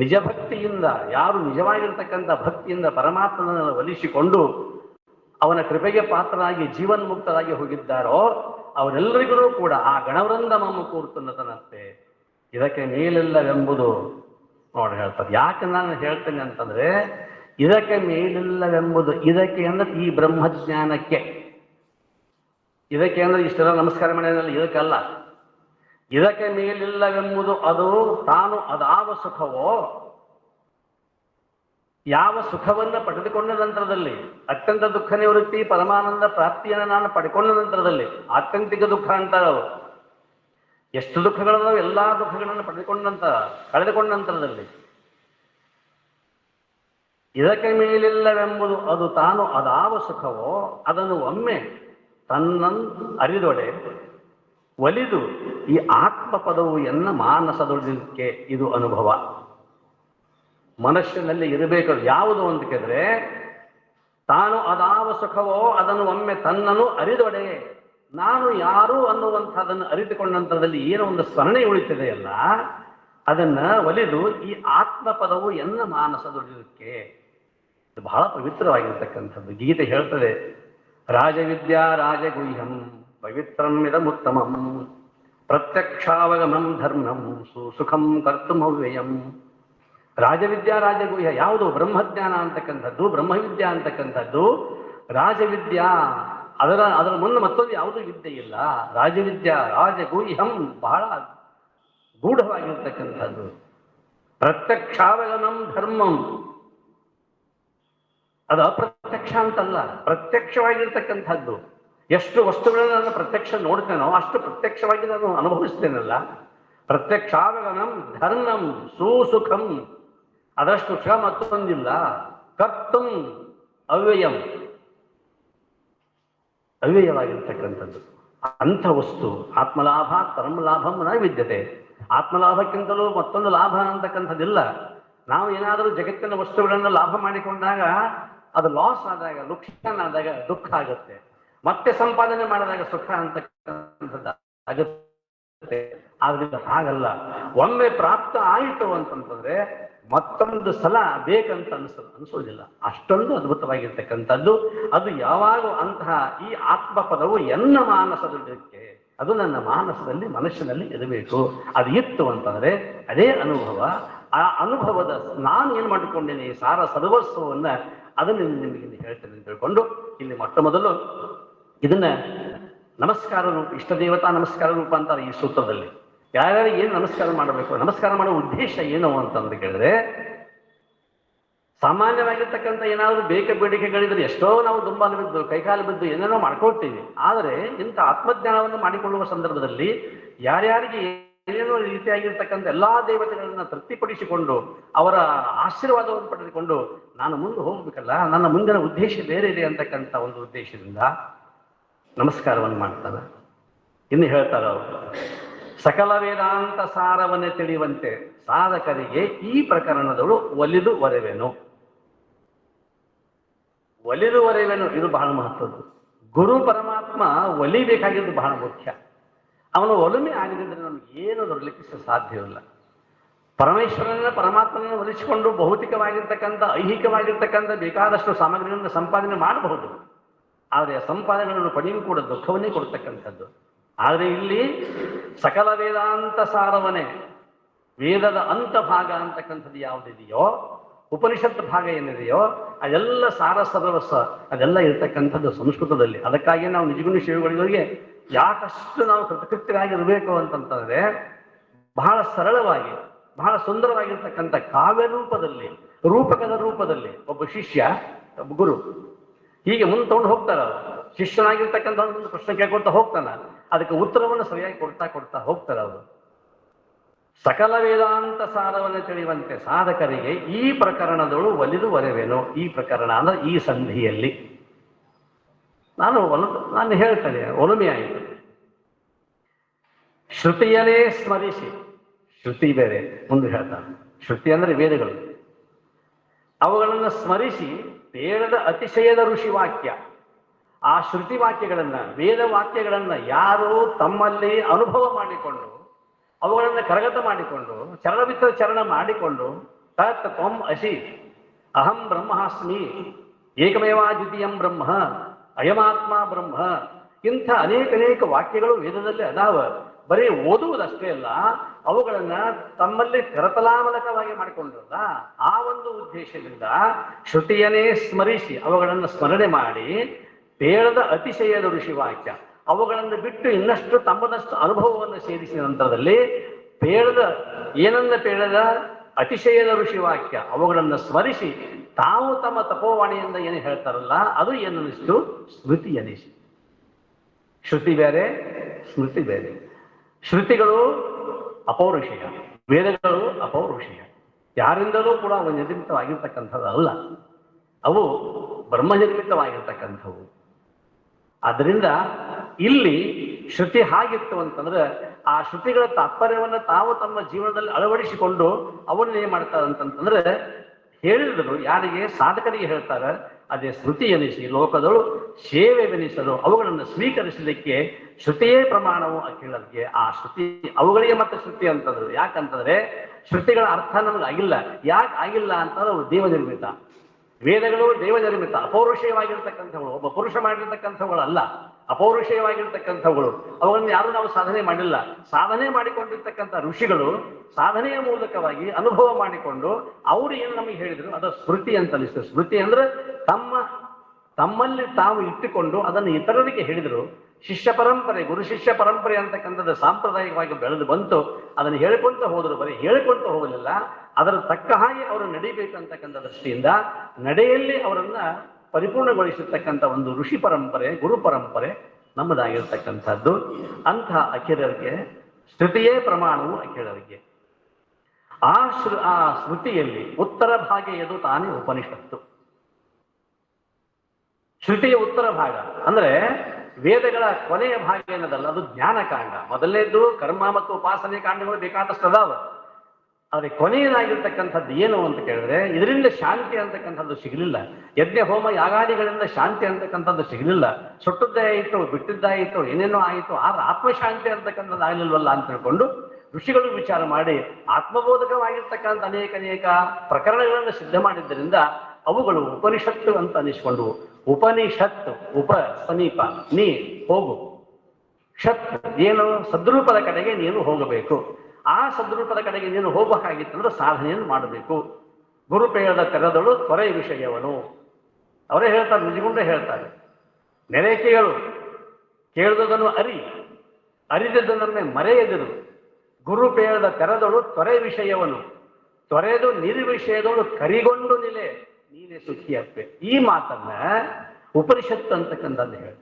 ನಿಜಭಕ್ತಿಯಿಂದ, ಯಾರು ನಿಜವಾಗಿರ್ತಕ್ಕಂಥ ಭಕ್ತಿಯಿಂದ ಪರಮಾತ್ಮನನ್ನು ಒಲಿಸಿಕೊಂಡು ಅವನ ಕೃಪೆಗೆ ಪಾತ್ರರಾಗಿ ಜೀವನ್ಮುಕ್ತರಾಗಿ ಹೋಗಿದ್ದಾರೋ ಅವರೆಲ್ಲರಿಗೂ ಕೂಡ ಆ ಗಣವೃಂದ ಮಮ್ಮ ಕೂರ್ತನತೆ. ಇದಕ್ಕೆ ಮೇಲಿಲ್ಲವೆಂಬುದು ನೋಡಿ ಹೇಳ್ತಾರೆ. ಯಾಕೆ ನಾನು ಹೇಳ್ತೇನೆ ಅಂತಂದ್ರೆ ಇದಕ್ಕೆ ಮೇಲಿಲ್ಲವೆಂಬುದು, ಇದಕ್ಕೆ ಅಂದ್ರೆ ಈ ಬ್ರಹ್ಮಜ್ಞಾನಕ್ಕೆ, ಇದಕ್ಕೆ ಅಂದ್ರೆ ಇಷ್ಟೆಲ್ಲ ನಮಸ್ಕಾರ ಮಾಡಿದಲ್ಲಿ ಇದಕ್ಕಲ್ಲ. ಇದಕ್ಕೆ ಮೇಲಿಲ್ಲವೆಂಬುದು ಅದು ತಾನು ಅದಾವ ಸುಖವೋ, ಯಾವ ಸುಖವನ್ನು ಪಡೆದುಕೊಂಡ ನಂತರದಲ್ಲಿ ಅತ್ಯಂತ ದುಃಖ ನಿವೃತ್ತಿ ಪರಮಾನಂದ ಪ್ರಾಪ್ತಿಯನ್ನು ನಾನು ಪಡ್ಕೊಂಡ ನಂತರದಲ್ಲಿ ಆತ್ಯಂತಿಕ ದುಃಖ ಅಂತಾರೆ ಅವರು. ಎಷ್ಟು ದುಃಖಗಳದಾವ ಎಲ್ಲಾ ದುಃಖಗಳನ್ನು ಕಳೆದುಕೊಂಡ ನಂತರದಲ್ಲಿ ಇದಕ್ಕೆ ಮೇಲಿಲ್ಲವೆಂಬುದು ಅದು ತಾನು ಅದಾವ ಸುಖವೋ ಅದನ್ನು ಒಮ್ಮೆ ತನ್ನನ್ನು ಅರಿದೊಡೆ ಒಲಿದು ಈ ಆತ್ಮಪದವು ಎನ್ನ ಮಾನಸದೊಳಕ್ಕೆ ಇದು ಅನುಭವ. ಮನುಷ್ಯನಲ್ಲಿ ಇರಬೇಕು ಯಾವುದು ಅಂತ ಕೇಳಿದ್ರೆ, ತಾನು ಅದಾವ ಸುಖವೋ ಅದನ್ನು ಒಮ್ಮೆ ತನ್ನನ್ನು ಅರಿದೊಡೆ, ನಾನು ಯಾರು ಅನ್ನುವಂಥದ್ದನ್ನು ಅರಿತುಕೊಂಡ ನಂತರದಲ್ಲಿ ಏನೋ ಒಂದು ಸ್ಮರಣೆ ಉಳಿತಿದೆಯಲ್ಲ, ಅದನ್ನ ಒಲಿದು ಈ ಆತ್ಮಪದವು ಎನ್ನ ಮಾನಸದೊಳಕ್ಕೆ. ಇದು ಬಹಳ ಪವಿತ್ರವಾಗಿರ್ತಕ್ಕಂಥದ್ದು. ಗೀತೆ ಹೇಳ್ತದೆ, ರಾಜವಿದ್ಯಾ ರಾಜಗುಹ್ಯಂ ಪವಿತ್ರಂ ಇದಮುತ್ತಮಂ ಪ್ರತ್ಯಕ್ಷಾವಗಮಂ ಧರ್ಮಂ ಸುಖಂ ಕರ್ತುಮವ್ಯಯಂ. ರಾಜವಿದ್ಯಾ ರಾಜಗುಹ್ಯ ಯಾವುದು? ಬ್ರಹ್ಮಜ್ಞಾನ ಅಂತಕ್ಕಂಥದ್ದು, ಬ್ರಹ್ಮವಿದ್ಯಾ ಅಂತಕ್ಕಂಥದ್ದು. ರಾಜವಿದ್ಯಾ ಅದರ ಮುನ್ನ ಮತ್ತೊಂದು ಯಾವುದೂ ವಿದ್ಯೆ ಇಲ್ಲ. ರಾಜವಿದ್ಯಾ ರಾಜಗುಹ್ಯಂ ಬಹಳ ಗೂಢವಾಗಿರ್ತಕ್ಕಂಥದ್ದು. ಪ್ರತ್ಯಕ್ಷಾವಗಮಂ ಧರ್ಮಂ ಅದು ಅಪ್ರತ್ಯಕ್ಷ ಅಂತಲ್ಲ, ಪ್ರತ್ಯಕ್ಷವಾಗಿರ್ತಕ್ಕಂಥದ್ದು. ಎಷ್ಟು ವಸ್ತುಗಳನ್ನು ನಾನು ಪ್ರತ್ಯಕ್ಷ ನೋಡ್ತೇನೋ ಅಷ್ಟು ಪ್ರತ್ಯಕ್ಷವಾಗಿ ನಾನು ಅನುಭವಿಸ್ತೇನಲ್ಲ. ಪ್ರತ್ಯಕ್ಷಾವಗಮಂ ಧರ್ಮಂ ಸುಸುಖಂ, ಅದಷ್ಟು ಸುಖ ಮತ್ತೊಂದಿಲ್ಲ. ಕರ್ತುಂ ಅವ್ಯಯಂ, ಅವ್ಯಯವಾಗಿರ್ತಕ್ಕಂಥದ್ದು ಅಂಥ ವಸ್ತು. ಆತ್ಮಲಾಭ ಪರಮಲಾಭಂ ನ ವಿದ್ಯತೆ. ಆತ್ಮಲಾಭಕ್ಕಿಂತಲೂ ಮತ್ತೊಂದು ಲಾಭ ಅಂತಕ್ಕಂಥದ್ದಿಲ್ಲ. ನಾವು ಏನಾದರೂ ಜಗತ್ತಿನ ವಸ್ತುಗಳನ್ನು ಲಾಭ ಮಾಡಿಕೊಂಡಾಗ ಅದು ಲಾಸ್ ಆದಾಗ, ಲುಕ್ಷನ್ ಆದಾಗ ದುಃಖ ಆಗುತ್ತೆ. ಮತ್ತೆ ಸಂಪಾದನೆ ಮಾಡಿದಾಗ ಸುಖ ಅಂತಕ್ಕಂಥದ್ದು ಆಗುತ್ತೆ. ಆದ್ರಿಂದ ಹಾಗಲ್ಲ, ಒಮ್ಮೆ ಪ್ರಾಪ್ತ ಆಯಿತು ಅಂತಂತಂದ್ರೆ ಮತ್ತೊಂದು ಸಲ ಬೇಕಂತ ಅನಿಸೋದಿಲ್ಲ. ಅಷ್ಟೊಂದು ಅದ್ಭುತವಾಗಿರ್ತಕ್ಕಂಥದ್ದು ಅದು. ಯಾವಾಗ ಅಂತಹ ಈ ಆತ್ಮಪದವು ಎನ್ನ ಮಾನಸದಕ್ಕೆ, ಅದು ನನ್ನ ಮಾನಸದಲ್ಲಿ ಮನುಷ್ಯನಲ್ಲಿ ಇರಬೇಕು. ಅದು ಇತ್ತು ಅಂತಂದ್ರೆ ಅದೇ ಅನುಭವ. ಆ ಅನುಭವದ ನಾನು ಏನ್ ಮಾಡಿಕೊಂಡಿನಿ ಸಾರ ಸರ್ವಸ್ವವನ್ನ ಅದನ್ನು ನಿಮಗೆ ಹೇಳ್ತೇನೆ ಅಂತ ತಿಳ್ಕೊಂಡು, ಇಲ್ಲಿ ಮೊಟ್ಟ ಮೊದಲು ಇದನ್ನ ನಮಸ್ಕಾರ ರೂಪ, ಇಷ್ಟ ದೇವತಾ ನಮಸ್ಕಾರ ರೂಪ ಅಂತಾರೆ ಈ ಸೂತ್ರದಲ್ಲಿ. ಯಾರ್ಯಾರಿಗೆ ಏನು ನಮಸ್ಕಾರ ಮಾಡಬೇಕು, ನಮಸ್ಕಾರ ಮಾಡೋ ಉದ್ದೇಶ ಏನು ಅಂತಂದು ಕೇಳಿದ್ರೆ, ಸಾಮಾನ್ಯವಾಗಿರ್ತಕ್ಕಂಥ ಏನಾದರೂ ಬೇಡಿಕೆಗಳಿದ್ರೆ ಎಷ್ಟೋ ನಾವು ದುಂಬಾಲು ಬಿದ್ದು ಕೈಕಾಲು ಬಿದ್ದು ಏನೇನೋ ಮಾಡ್ಕೊಳ್ತೀವಿ. ಆದರೆ ಇಂಥ ಆತ್ಮಜ್ಞಾನವನ್ನು ಮಾಡಿಕೊಳ್ಳುವ ಸಂದರ್ಭದಲ್ಲಿ ಯಾರ್ಯಾರಿಗೆ ಏನೇನೋ ರೀತಿಯಾಗಿರ್ತಕ್ಕಂಥ ಎಲ್ಲಾ ದೇವತೆಗಳನ್ನ ತೃಪ್ತಿಪಡಿಸಿಕೊಂಡು ಅವರ ಆಶೀರ್ವಾದವನ್ನು ಪಡೆದುಕೊಂಡು ನಾನು ಮುಂದೆ ಹೋಗ್ಬೇಕಲ್ಲ, ನನ್ನ ಮುಂದಿನ ಉದ್ದೇಶ ಬೇರೆ ಇದೆ ಅಂತಕ್ಕಂಥ ಒಂದು ಉದ್ದೇಶದಿಂದ ನಮಸ್ಕಾರವನ್ನು ಮಾಡ್ತಾರೆ. ಇನ್ನು ಹೇಳ್ತಾರೆ ಅವರು, ಸಕಲ ವೇದಾಂತ ಸಾರವನ್ನೇ ತಿಳಿಯುವಂತೆ ಸಾಧಕರಿಗೆ ಈ ಪ್ರಕರಣದವರು ಒಲಿದು ವರೆವೆನು. ಒಲಿದು ವರೆವೆನು ಇದು ಬಹಳ ಮಹತ್ವದ್ದು. ಗುರು ಪರಮಾತ್ಮ ಒಲಿಬೇಕಾಗಿದ್ದು ಬಹಳ ಮುಖ್ಯ. ಅವನು ಒಲುಮೆ ಆಗದಿದ್ರೆ ನಮ್ಗೆ ಏನು ದೊರಲಿಕ್ಕೆ ಸಾಧ್ಯವಿಲ್ಲ. ಪರಮೇಶ್ವರನ ಪರಮಾತ್ಮನನ್ನು ಒಲಿಸಿಕೊಂಡು ಭೌತಿಕವಾಗಿರ್ತಕ್ಕಂಥ ಐಹಿಕವಾಗಿರ್ತಕ್ಕಂಥ ಬೇಕಾದಷ್ಟು ಸಾಮಗ್ರಿಗಳನ್ನು ಸಂಪಾದನೆ ಮಾಡಬಹುದು. ಆದರೆ ಆ ಸಂಪಾದನೆಗಳನ್ನು ಪಡೆಯಲು ಕೂಡ ದುಃಖವನ್ನೇ ಕೊಡ್ತಕ್ಕಂಥದ್ದು. ಆದರೆ ಇಲ್ಲಿ ಸಕಲ ವೇದಾಂತ ಸಾರವನೇ, ವೇದದ ಅಂತ ಭಾಗ ಅಂತಕ್ಕಂಥದ್ದು ಯಾವುದಿದೆಯೋ, ಉಪನಿಷತ್ ಭಾಗ ಏನಿದೆಯೋ ಅದೆಲ್ಲ ಸಾರ ಸರ್ವಸ್ವ ಅದೆಲ್ಲ ಇರ್ತಕ್ಕಂಥದ್ದು ಸಂಸ್ಕೃತದಲ್ಲಿ. ಅದಕ್ಕಾಗಿ ನಾವು ನಿಜಗುಣ ಶಿವಗಳಿಗೆ ಯಾಕಷ್ಟು ನಾವು ಕೃತಕೃತ್ಯರಾಗಿರಬೇಕು ಅಂತಂತಂದ್ರೆ, ಬಹಳ ಸರಳವಾಗಿ ಬಹಳ ಸುಂದರವಾಗಿರ್ತಕ್ಕಂಥ ಕಾವ್ಯ ರೂಪದಲ್ಲಿ, ರೂಪಕದ ರೂಪದಲ್ಲಿ ಒಬ್ಬ ಶಿಷ್ಯ ಒಬ್ಬ ಗುರು ಹೀಗೆ ಮುಂದೆ ತಗೊಂಡು ಹೋಗ್ತಾರ. ಶಿಷ್ಯನಾಗಿರ್ತಕ್ಕಂಥ ಒಂದು ಪ್ರಶ್ನೆ ಕೇಳ್ಕೊಳ್ತಾ ಹೋಗ್ತಾನ, ಅದಕ್ಕೆ ಉತ್ತರವನ್ನು ಸರಿಯಾಗಿ ಕೊಡ್ತಾ ಹೋಗ್ತಾರ ಅವರು. ಸಕಲ ವೇದಾಂತ ಸಾರವನ್ನು ತಿಳಿಯುವಂತೆ ಸಾಧಕರಿಗೆ ಈ ಪ್ರಕರಣದಳು ಒಲಿದು ವರೆವೇನು. ಈ ಪ್ರಕರಣ ಅಂದ್ರೆ ಈ ಸಂಧಿಯಲ್ಲಿ ನಾನು ಹೇಳ್ತೇನೆ, ಒಲುಮೆ ಆಯಿತು. ಶ್ರುತಿಯನ್ನೇ ಸ್ಮರಿಸಿ, ಶ್ರುತಿ ಬೇರೆ ಮುಂದೆ ಹೇಳ್ತಾನೆ. ಶ್ರುತಿ ಅಂದ್ರೆ ವೇದಗಳು, ಅವುಗಳನ್ನು ಸ್ಮರಿಸಿ ಬೇಡದ ಅತಿಶಯದ ಋಷಿ ವಾಕ್ಯ. ಆ ಶ್ರುತಿ ವಾಕ್ಯಗಳನ್ನ, ವೇದ ವಾಕ್ಯಗಳನ್ನ ಯಾರು ತಮ್ಮಲ್ಲಿ ಅನುಭವ ಮಾಡಿಕೊಂಡು ಅವುಗಳನ್ನು ಕರಗತ ಮಾಡಿಕೊಂಡು ಚರಣವಿತ್ತ ಚರಣ ಮಾಡಿಕೊಂಡು ತತ್ ತ್ವಂ ಅಸಿ ಅಹಂ ಬ್ರಹ್ಮಾಸ್ಮಿ ಏಕಮೇವಾ ದ್ವಿತೀಯಂ ಬ್ರಹ್ಮ ಅಯಮಾತ್ಮ ಬ್ರಹ್ಮ, ಇಂಥ ಅನೇಕ ವಾಕ್ಯಗಳು ವೇದದಲ್ಲಿ ಅದಾವ. ಬರೀ ಓದುವುದಷ್ಟೇ ಅಲ್ಲ, ಅವುಗಳನ್ನ ತಮ್ಮಲ್ಲಿ ಕರತಲಾಮಲಕವಾಗಿ ಮಾಡಿಕೊಂಡ್ರಲ್ಲ, ಆ ಒಂದು ಉದ್ದೇಶದಿಂದ ಶ್ರುತಿಯನ್ನೇ ಸ್ಮರಿಸಿ ಅವುಗಳನ್ನು ಸ್ಮರಣೆ ಮಾಡಿ ಬೇಡದ ಅತಿಶಯದ ಋಷಿ ವಾಕ್ಯ, ಅವುಗಳನ್ನು ಬಿಟ್ಟು ಇನ್ನಷ್ಟು ತಮ್ಮದಷ್ಟು ಅನುಭವವನ್ನು ಸೇರಿಸಿದ ನಂತರದಲ್ಲಿ ಬೇಡದ ಅತಿಶಯದ ಋಷಿ ವಾಕ್ಯ ಅವುಗಳನ್ನು ಸ್ಮರಿಸಿ ತಾವು ತಮ್ಮ ತಪೋವಾಣಿಯಿಂದ ಏನು ಹೇಳ್ತಾರಲ್ಲ ಅದು ಏನನ್ನಿಸ್ತು? ಸ್ಮೃತಿ ಅನಿಸಿ. ಶ್ರುತಿ ಬೇರೆ, ಸ್ಮೃತಿ ಬೇರೆ. ಶ್ರುತಿಗಳು ಅಪೌರುಷೇಯ, ವೇದಗಳು ಅಪೌರುಷೇಯ, ಯಾರಿಂದಲೂ ಕೂಡ ಅವು ನಿರ್ಮಿತವಾಗಿರ್ತಕ್ಕಂಥದ್ದು ಅಲ್ಲ, ಅವು ಬ್ರಹ್ಮನಿರ್ಮಿತವಾಗಿರ್ತಕ್ಕಂಥವು. ಆದ್ದರಿಂದ ಇಲ್ಲಿ ಶ್ರುತಿ ಹಾಗಿತ್ತು ಅಂತಂದ್ರೆ ಆ ಶ್ರುತಿಗಳ ತಾತ್ಪರ್ಯವನ್ನು ತಾವು ತಮ್ಮ ಜೀವನದಲ್ಲಿ ಅಳವಡಿಸಿಕೊಂಡು ಅವನ್ನ ಏನ್ ಮಾಡ್ತಾರೆ ಅಂತಂತಂದ್ರೆ ಹೇಳಿದ್ರು. ಯಾರಿಗೆ? ಸಾಧಕರಿಗೆ ಹೇಳ್ತಾರೆ. ಅದೇ ಶ್ರುತಿ ಎನಿಸಿ ಲೋಕದಳು ಸೇವೆವೆನಿಸಲು ಅವುಗಳನ್ನು ಸ್ವೀಕರಿಸಲಿಕ್ಕೆ ಶ್ರುತಿಯೇ ಪ್ರಮಾಣವು ಅಖಿಲರಿಗೆ. ಆ ಶ್ರುತಿ ಅವುಗಳಿಗೆ ಮತ್ತೆ ಶ್ರುತಿ ಅಂತಂದ್ರು. ಯಾಕಂತಂದ್ರೆ ಶ್ರುತಿಗಳ ಅರ್ಥ ನಮ್ಗೆ ಆಗಿಲ್ಲ. ಯಾಕೆ ಆಗಿಲ್ಲ ಅಂತಂದ್ರೆ ಅವು ದೇವನಿರ್ಮಿತ, ವೇದಗಳು ದೇವನಿರ್ಮಿತ, ಅಪೌರುಷೇಯವಾಗಿರ್ತಕ್ಕಂಥವುಗಳು, ಒಬ್ಬ ಪುರುಷ ಮಾಡಿರ್ತಕ್ಕಂಥವುಗಳಲ್ಲ, ಅಪೌರುಷೇಯವಾಗಿರ್ತಕ್ಕಂಥವುಗಳು. ಅವುಗಳನ್ನು ಯಾರು ನಾವು ಸಾಧನೆ ಮಾಡಿಲ್ಲ. ಸಾಧನೆ ಮಾಡಿಕೊಂಡಿರ್ತಕ್ಕಂಥ ಋಷಿಗಳು ಸಾಧನೆಯ ಮೂಲಕವಾಗಿ ಅನುಭವ ಮಾಡಿಕೊಂಡು ಅವರು ಏನು ನಮಗೆ ಹೇಳಿದ್ರು ಅದು ಸ್ಮೃತಿ ಅಂತ ಅನಿಸ್ತದೆ. ಸ್ಮೃತಿ ಅಂದ್ರೆ ತಮ್ಮಲ್ಲಿ ತಾವು ಇಟ್ಟುಕೊಂಡು ಅದನ್ನು ಇತರರಿಗೆ ಹೇಳಿದರು. ಶಿಷ್ಯ ಪರಂಪರೆ, ಗುರು ಶಿಷ್ಯ ಪರಂಪರೆ ಅಂತಕ್ಕಂಥದ್ದು ಸಾಂಪ್ರದಾಯಿಕವಾಗಿ ಬೆಳೆದು ಬಂತು. ಅದನ್ನು ಹೇಳಿಕೊಂತ ಹೋದರು, ಬರೀ ಹೇಳಿಕೊಂತ ಹೋಗಲಿಲ್ಲ, ಅದರ ತಕ್ಕ ಹಾಗೆ ಅವರು ನಡೀಬೇಕಂತಕ್ಕಂಥ ದೃಷ್ಟಿಯಿಂದ ನಡೆಯಲ್ಲಿ ಅವರನ್ನ ಪರಿಪೂರ್ಣಗೊಳಿಸಿರ್ತಕ್ಕಂಥ ಒಂದು ಋಷಿ ಪರಂಪರೆ, ಗುರು ಪರಂಪರೆ ನಮ್ಮದಾಗಿರ್ತಕ್ಕಂಥದ್ದು. ಅಂಥ ಅಖಿಲರಿಗೆ ಶ್ರುತಿಯೇ ಪ್ರಮಾಣವು ಅಖಿಲರಿಗೆ. ಆ ಸ್ಮೃತಿಯಲ್ಲಿ ಉತ್ತರ ಭಾಗ ಎದು ತಾನೇ ಉಪನಿಷತ್ತು. ಶ್ರುತಿಯ ಉತ್ತರ ಭಾಗ ಅಂದ್ರೆ ವೇದಗಳ ಕೊನೆಯ ಭಾಗ ಏನದಲ್ಲ, ಅದು ಜ್ಞಾನಕಾಂಡ. ಮೊದಲನೇದ್ದು ಕರ್ಮ ಮತ್ತು ಉಪಾಸನೆ ಕಾಂಡಗಳು ಬೇಕಾದಷ್ಟು ಅದಾವ. ಆದರೆ ಕೊನೆಯದಾಗಿರ್ತಕ್ಕಂಥದ್ದು ಏನು ಅಂತ ಕೇಳಿದ್ರೆ ಇದರಿಂದ ಶಾಂತಿ ಅಂತಕ್ಕಂಥದ್ದು ಸಿಗಲಿಲ್ಲ. ಯಜ್ಞ ಹೋಮ ಯಾಗಾದಿಗಳಿಂದ ಶಾಂತಿ ಅಂತಕ್ಕಂಥದ್ದು ಸಿಗಲಿಲ್ಲ. ಸುಟ್ಟದ್ದಾಯಿತು, ಬಿಟ್ಟಿದ್ದಾಯಿತು, ಏನೇನೋ ಆಯಿತು, ಆದ್ರೆ ಆತ್ಮಶಾಂತಿ ಅಂತಕ್ಕಂಥದ್ದು ಆಗಲಿಲ್ವಲ್ಲ ಅಂತ ತಿಳ್ಕೊಂಡು ಋಷಿಗಳು ವಿಚಾರ ಮಾಡಿ ಆತ್ಮಬೋಧಕವಾಗಿರ್ತಕ್ಕಂಥ ಅನೇಕ ಪ್ರಕರಣಗಳನ್ನು ಸಿದ್ಧ ಮಾಡಿದ್ದರಿಂದ ಅವುಗಳು ಉಪನಿಷತ್ತು ಅಂತ ಅನಿಸ್ಕೊಂಡ್ವು. ಉಪನಿಷತ್ತು, ಉಪ ಸಮೀಪ, ನೀ ಹೋಗು, ಷತ್ ಏನು ಸದ್ರೂಪದ ಕಡೆಗೆ ನೀನು ಹೋಗಬೇಕು. ಆ ಸದ್ರೂಪದ ಕಡೆಗೆ ನೀನು ಹೋಗಬೇಕಾಗಿತ್ತಂದ್ರೆ ಸಾಧನೆಯನ್ನು ಮಾಡಬೇಕು. ಗುರುಪೇಯದ ತೆರೆದಳು ತೊರೆ ವಿಷಯವನು. ಅವರೇ ಹೇಳ್ತಾರೆ, ನಿಜಗುಂಡ ಹೇಳ್ತಾರೆ, ನೆರೆಕೆಗಳು ಕೇಳಿದುದನ್ನು ಅರಿದದನ್ನೇ ಮರೆಯದಿರು. ಗುರುಪೇಯದ ತೆರೆದಳು ತೊರೆ ವಿಷಯವನು, ತೊರೆದು ನಿರ್ವಿಷಯದಳು ಕರಿಗೊಂಡು ನೀನೇ ಸುಖಿಯಪ್ಪೆ. ಈ ಮಾತನ್ನ ಉಪನಿಷತ್ತು ಅಂತಕ್ಕಂಥದ್ದು ಹೇಳಿ.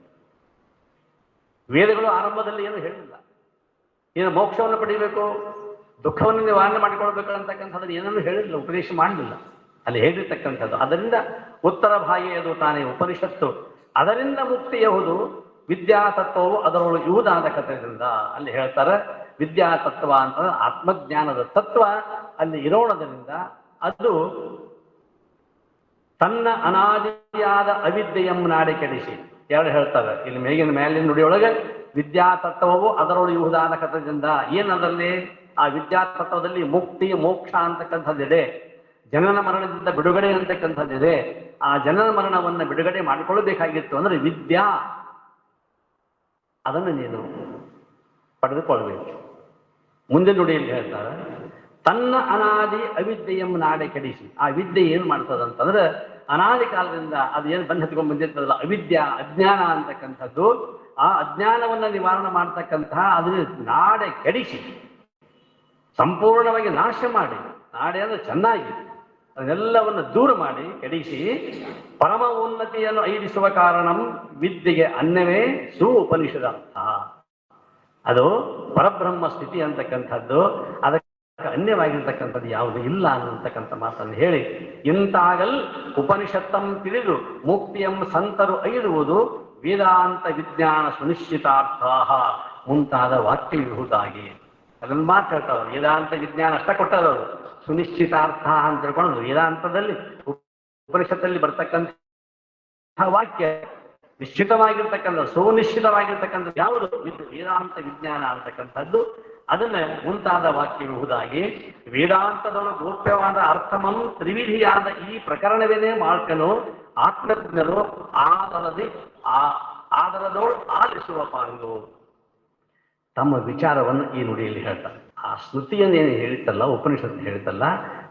ವೇದಗಳು ಆರಂಭದಲ್ಲಿ ಏನು ಹೇಳಿಲ್ಲ. ಏನು ಮೋಕ್ಷವನ್ನು ಪಡಿಬೇಕು, ದುಃಖವನ್ನು ನಿವಾರಣೆ ಮಾಡಿಕೊಳ್ಬೇಕು ಅಂತಕ್ಕಂಥದ್ದು ಏನನ್ನು ಹೇಳಿಲ್ಲ, ಉಪದೇಶ ಮಾಡಲಿಲ್ಲ, ಅಲ್ಲಿ ಹೇಳಿರ್ತಕ್ಕಂಥದ್ದು. ಅದರಿಂದ ಉತ್ತರ ಭಾಗೆಯದು ತಾನೇ ಉಪನಿಷತ್ತು. ಅದರಿಂದ ಮುಕ್ತಿಯಹುದು ವಿದ್ಯಾತತ್ವವು ಅದರೊಳಗೆ ಇವುದಾದ ಕಥೆಯಿಂದ ಅಲ್ಲಿ ಹೇಳ್ತಾರೆ. ವಿದ್ಯಾತತ್ವ ಅಂತಂದ್ರೆ ಆತ್ಮಜ್ಞಾನದ ತತ್ವ ಅಲ್ಲಿ ಇರೋಣದಿಂದ ಅದು ತನ್ನ ಅನಾದಿಯಾದ ಅವಿದ್ಯೆಯಂ ನಾಡೆ ಕೆಡಿಸಿ. ಎರಡು ಹೇಳ್ತಾರೆ ಇಲ್ಲಿ ಮೇಲಿನ ನುಡಿಯೊಳಗೆ. ವಿದ್ಯಾತತ್ವವು ಅದರೊಳಗೆ ಇಹುದಾದ ಕಥೆಯಿಂದ ಏನದರಲ್ಲಿ ಆ ವಿದ್ಯಾತತ್ವದಲ್ಲಿ ಮುಕ್ತಿ ಮೋಕ್ಷ ಅಂತಕ್ಕಂಥದ್ದಿದೆ, ಜನನ ಮರಣದಿಂದ ಬಿಡುಗಡೆ ಅಂತಕ್ಕಂಥದ್ದಿದೆ. ಆ ಜನನ ಮರಣವನ್ನು ಬಿಡುಗಡೆ ಮಾಡಿಕೊಳ್ಳಬೇಕಾಗಿತ್ತು ಅಂದ್ರೆ ವಿದ್ಯಾ, ಅದನ್ನು ನೀನು ಪಡೆದುಕೊಳ್ಬೇಕು. ಮುಂದೆ ನುಡಿಯಲ್ಲಿ ಹೇಳ್ತಾರೆ, ತನ್ನ ಅನಾದಿ ಅವಿದ್ಯೆಯಂ ನಾಡೆ ಕೆಡಿಸಿ. ಆ ವಿದ್ಯೆ ಏನ್ ಮಾಡ್ತದಂತಂದ್ರೆ ಅನಾದಿ ಕಾಲದಿಂದ ಅದು ಏನು ಬಂದು ಹತ್ಕೊಂಡು ಬಂದಿರ್ತದಲ್ಲ ಅವಿದ್ಯಾ, ಅಜ್ಞಾನ ಅಂತಕ್ಕಂಥದ್ದು, ಆ ಅಜ್ಞಾನವನ್ನ ನಿವಾರಣೆ ಮಾಡ್ತಕ್ಕಂತಹ ಅದನ್ನ ನಾಡೆ ಕೆಡಿಸಿ ಸಂಪೂರ್ಣವಾಗಿ ನಾಶ ಮಾಡಿ, ನಾಡೆ ಅಂದ್ರೆ ಚೆನ್ನಾಗಿ ಅದನ್ನೆಲ್ಲವನ್ನು ದೂರ ಮಾಡಿ ಕೆಡಿಸಿ ಪರಮ ಉನ್ನತಿಯನ್ನು ಐದಿಸುವ ಕಾರಣಂ ವಿದ್ಯೆಗೆ ಅನ್ಯವೇ ಉಪನಿಷದರ್ಥ. ಅದು ಪರಬ್ರಹ್ಮ ಸ್ಥಿತಿ ಅಂತಕ್ಕಂಥದ್ದು, ಅದಕ್ಕೆ ಅನ್ಯವಾಗಿರ್ತಕ್ಕಂಥದ್ದು ಯಾವುದು ಇಲ್ಲ ಅನ್ನತಕ್ಕಂಥ ಮಾತನ್ನು ಹೇಳಿ, ಇಂತಾಗಲ್ ಉಪನಿಷತ್ತಂ ತಿಳಿದು ಮುಕ್ತಿಯಂ ಸಂತರು ಐದುವುದು ವೇದಾಂತ ವಿಜ್ಞಾನ ಸುನಿಶ್ಚಿತಾರ್ಥ ಮುಂತಾದ ವಾಕ್ಯವಿರುವುದಾಗಿ ಅದನ್ನು ಮಾತಾಡ್ತಾರೆ. ವೇದಾಂತ ವಿಜ್ಞಾನ ಅಷ್ಟ ಕೊಟ್ಟರು, ಸುನಿಶ್ಚಿತಾರ್ಥ ಅಂತ ತಿಳ್ಕೊಂಡು ವೇದಾಂತದಲ್ಲಿ ಉಪನಿಷತ್ತಲ್ಲಿ ಬರ್ತಕ್ಕಂಥ ವಾಕ್ಯ ನಿಶ್ಚಿತವಾಗಿರ್ತಕ್ಕಂಥ ಸುನಿಶ್ಚಿತವಾಗಿರ್ತಕ್ಕಂಥದ್ದು ಯಾವುದು ವೇದಾಂತ ವಿಜ್ಞಾನ ಅಂತಕ್ಕಂಥದ್ದು. ಅದನ್ನ ಮುಂತಾದ ವಾಕ್ಯವಿರುವುದಾಗಿ ವೇದಾಂತದೊಳು ಗೋಪ್ಯವಾದ ಅರ್ಥಮಂ ತ್ರಿವಿಧಿಯಾದ ಈ ಪ್ರಕರಣವೇನೇ ಮಾಡ್ಕನು ಆತ್ಮಜ್ಞರು ಆದರದೋಳು ಆಲಿಸುವ ಪಾಂಗು. ತಮ್ಮ ವಿಚಾರವನ್ನು ಈ ನುಡಿಯಲ್ಲಿ ಹೇಳ್ತಾರೆ. ಆ ಸ್ಮೃತಿಯನ್ನೇನು ಹೇಳಿತ್ತಲ್ಲ, ಉಪನಿಷತ್ತು ಹೇಳಿತ್ತಲ್ಲ,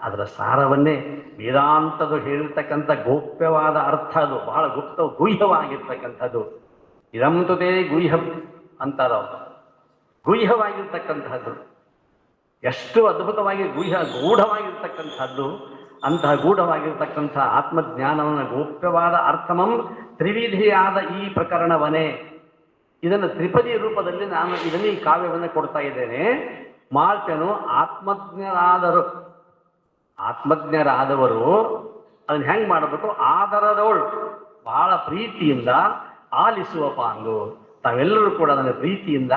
ಅದರ ಸಾರವನ್ನೇ ವೇದಾಂತದ ಹೇಳಿರ್ತಕ್ಕಂಥ ಗೋಪ್ಯವಾದ ಅರ್ಥ, ಅದು ಬಹಳ ಗುಪ್ತ ಗುಹ್ಯವಾಗಿರ್ತಕ್ಕಂಥದ್ದು. ಇದಂತುದೇ ಗುಹ್ಯಂ ಅಂತಾರ, ಗುಹ್ಯವಾಗಿರ್ತಕ್ಕಂಥದ್ದು. ಎಷ್ಟು ಅದ್ಭುತವಾಗಿ ಗೂಢವಾಗಿರ್ತಕ್ಕಂಥದ್ದು. ಅಂತಹ ಗೂಢವಾಗಿರ್ತಕ್ಕಂಥ ಆತ್ಮಜ್ಞಾನವನ್ನು ಗೋಪ್ಯವಾದ ಅರ್ಥಮಂ ತ್ರಿವಿಧಿಯಾದ ಈ ಪ್ರಕರಣವನ್ನೇ, ಇದನ್ನು ತ್ರಿಪದಿ ರೂಪದಲ್ಲಿ ನಾನು ಇದನ್ನು ಈ ಕಾವ್ಯವನ್ನು ಕೊಡ್ತಾ ಇದ್ದೇನೆ. ಮಾಳ್ಪೆನು ಆತ್ಮಜ್ಞರಾದವರು ಅದನ್ನ ಹೆಂಗ್ ಮಾಡಬೇಕು, ಆದರದವಳು ಬಹಳ ಪ್ರೀತಿಯಿಂದ ಆಲಿಸುವ ಪಾಂಗು, ತಾವೆಲ್ಲರೂ ಕೂಡ ಅದನ್ನ ಪ್ರೀತಿಯಿಂದ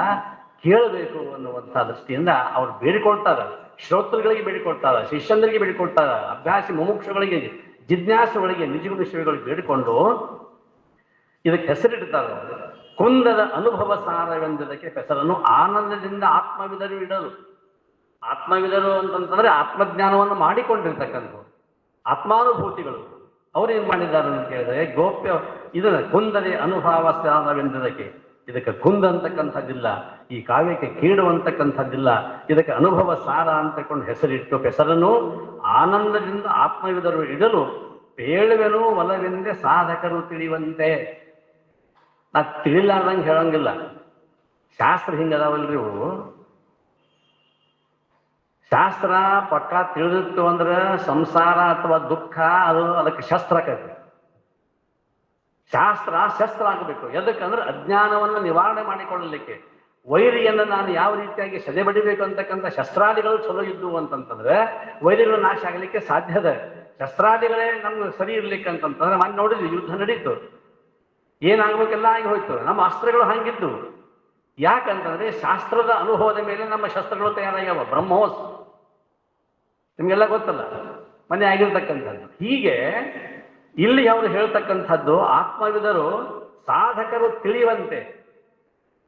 ಕೇಳಬೇಕು ಅನ್ನುವಂಥ ದೃಷ್ಟಿಯಿಂದ ಅವ್ರು ಬೇಡಿಕೊಳ್ತಾರೆ. ಶ್ರೋತೃಗಳಿಗೆ ಬೇಡಿಕೊಳ್ತಾರೆ, ಶಿಷ್ಯಂದರಿಗೆ ಬೇಡಿಕೊಳ್ತಾರೆ, ಅಭ್ಯಾಸಿ ಮುಮುಕ್ಷುಗಳಿಗೆ, ಜಿಜ್ಞಾಸುಗಳಿಗೆ, ನಿಜಗುಣ ಶಿವಗಳಿಗೆ ಬೇಡಿಕೊಂಡು ಇದಕ್ಕೆ ಹೆಸರಿಡ್ತಾರೆ. ಕುಂದದ ಅನುಭವ ಸಾರವೆಂದದಕ್ಕೆ ಹೆಸರನ್ನು ಆನಂದದಿಂದ ಆತ್ಮವಿದರು ಇಡಲು. ಆತ್ಮವಿದರು ಅಂತಂತಂದ್ರೆ ಆತ್ಮಜ್ಞಾನವನ್ನು ಮಾಡಿಕೊಂಡಿರ್ತಕ್ಕಂಥವ್ರು, ಆತ್ಮಾನುಭೂತಿಗಳು. ಅವ್ರು ಏನ್ ಮಾಡಿದ್ದಾರೆ ಅಂತ ಕೇಳಿದ್ರೆ, ಗೋಪ್ಯ ಇದನ್ನ ಕುಂದದೆ ಅನುಭವ ಸಾರವೆಂದದಕ್ಕೆ, ಇದಕ್ಕೆ ಕುಂದ ಅಂತಕ್ಕಂಥದ್ದಿಲ್ಲ, ಈ ಕಾವ್ಯಕ್ಕೆ ಕೀಡು ಅಂತಕ್ಕಂಥದ್ದಿಲ್ಲ, ಇದಕ್ಕೆ ಅನುಭವ ಸಾರ ಅಂತಕೊಂಡು ಹೆಸರಿಟ್ಟು ಹೆಸರನ್ನು ಆನಂದದಿಂದ ಆತ್ಮವಿದರು ಇಡಲು ಪೇಳುವೆನು ಒಲವೆಂದೇ ಸಾಧಕರು ತಿಳಿಯುವಂತೆ. ನಾ ತಿಳಿಲಾರ್ದಂಗೆ ಹೇಳಂಗಿಲ್ಲ. ಶಾಸ್ತ್ರ ಹಿಂಗದಾವಲ್ರಿ ಇವು. ಶಾಸ್ತ್ರ ಪಕ್ಕ ತಿಳಿದಿತ್ತು ಅಂದ್ರೆ ಸಂಸಾರ ಅಥವಾ ದುಃಖ ಅದು ಅದಕ್ಕೆ ಶಸ್ತ್ರ ಆಕೈತಿ. ಶಾಸ್ತ್ರ ಶಸ್ತ್ರ ಆಗಬೇಕು. ಎದಕ್ಕಂದ್ರೆ ಅಜ್ಞಾನವನ್ನು ನಿವಾರಣೆ ಮಾಡಿಕೊಳ್ಳಲಿಕ್ಕೆ. ವೈರಿಯನ್ನು ನಾನು ಯಾವ ರೀತಿಯಾಗಿ ಸದೆ ಬಡಿಬೇಕು ಅಂತಕ್ಕಂಥ ಶಸ್ತ್ರಾದಿಗಳು ಚಲೋ ಇದ್ವು ಅಂತಂತಂದ್ರೆ ವೈರಿಗಳು ನಾಶ ಆಗಲಿಕ್ಕೆ ಸಾಧ್ಯದ. ಶಸ್ತ್ರಾದಿಗಳೇ ನಮ್ಗೆ ಸರಿ ಇರ್ಲಿಕ್ಕೆ ಅಂತಂತಂದ್ರೆ ಮನೆ ನೋಡಿದ್ವಿ, ಯುದ್ಧ ನಡೀತು, ಏನಾಗ್ಬೇಕೆಲ್ಲ ಆಗಿ ಹೋಯ್ತು. ನಮ್ಮ ಅಸ್ತ್ರಗಳು ಹಂಗಿದ್ದು. ಯಾಕಂತಂದ್ರೆ ಶಾಸ್ತ್ರದ ಅನುಭವದ ಮೇಲೆ ನಮ್ಮ ಶಸ್ತ್ರಗಳು ತಯಾರಾಗ್ಯಾವ. ಬ್ರಹ್ಮೋಸ್ ನಿಮ್ಗೆಲ್ಲ ಗೊತ್ತಲ್ಲ, ಮನೆ ಆಗಿರ್ತಕ್ಕಂಥದ್ದು. ಹೀಗೆ ಇಲ್ಲಿ ಅವರು ಹೇಳ್ತಕ್ಕಂಥದ್ದು ಆತ್ಮವಿದರು ಸಾಧಕರು ತಿಳಿಯುವಂತೆ.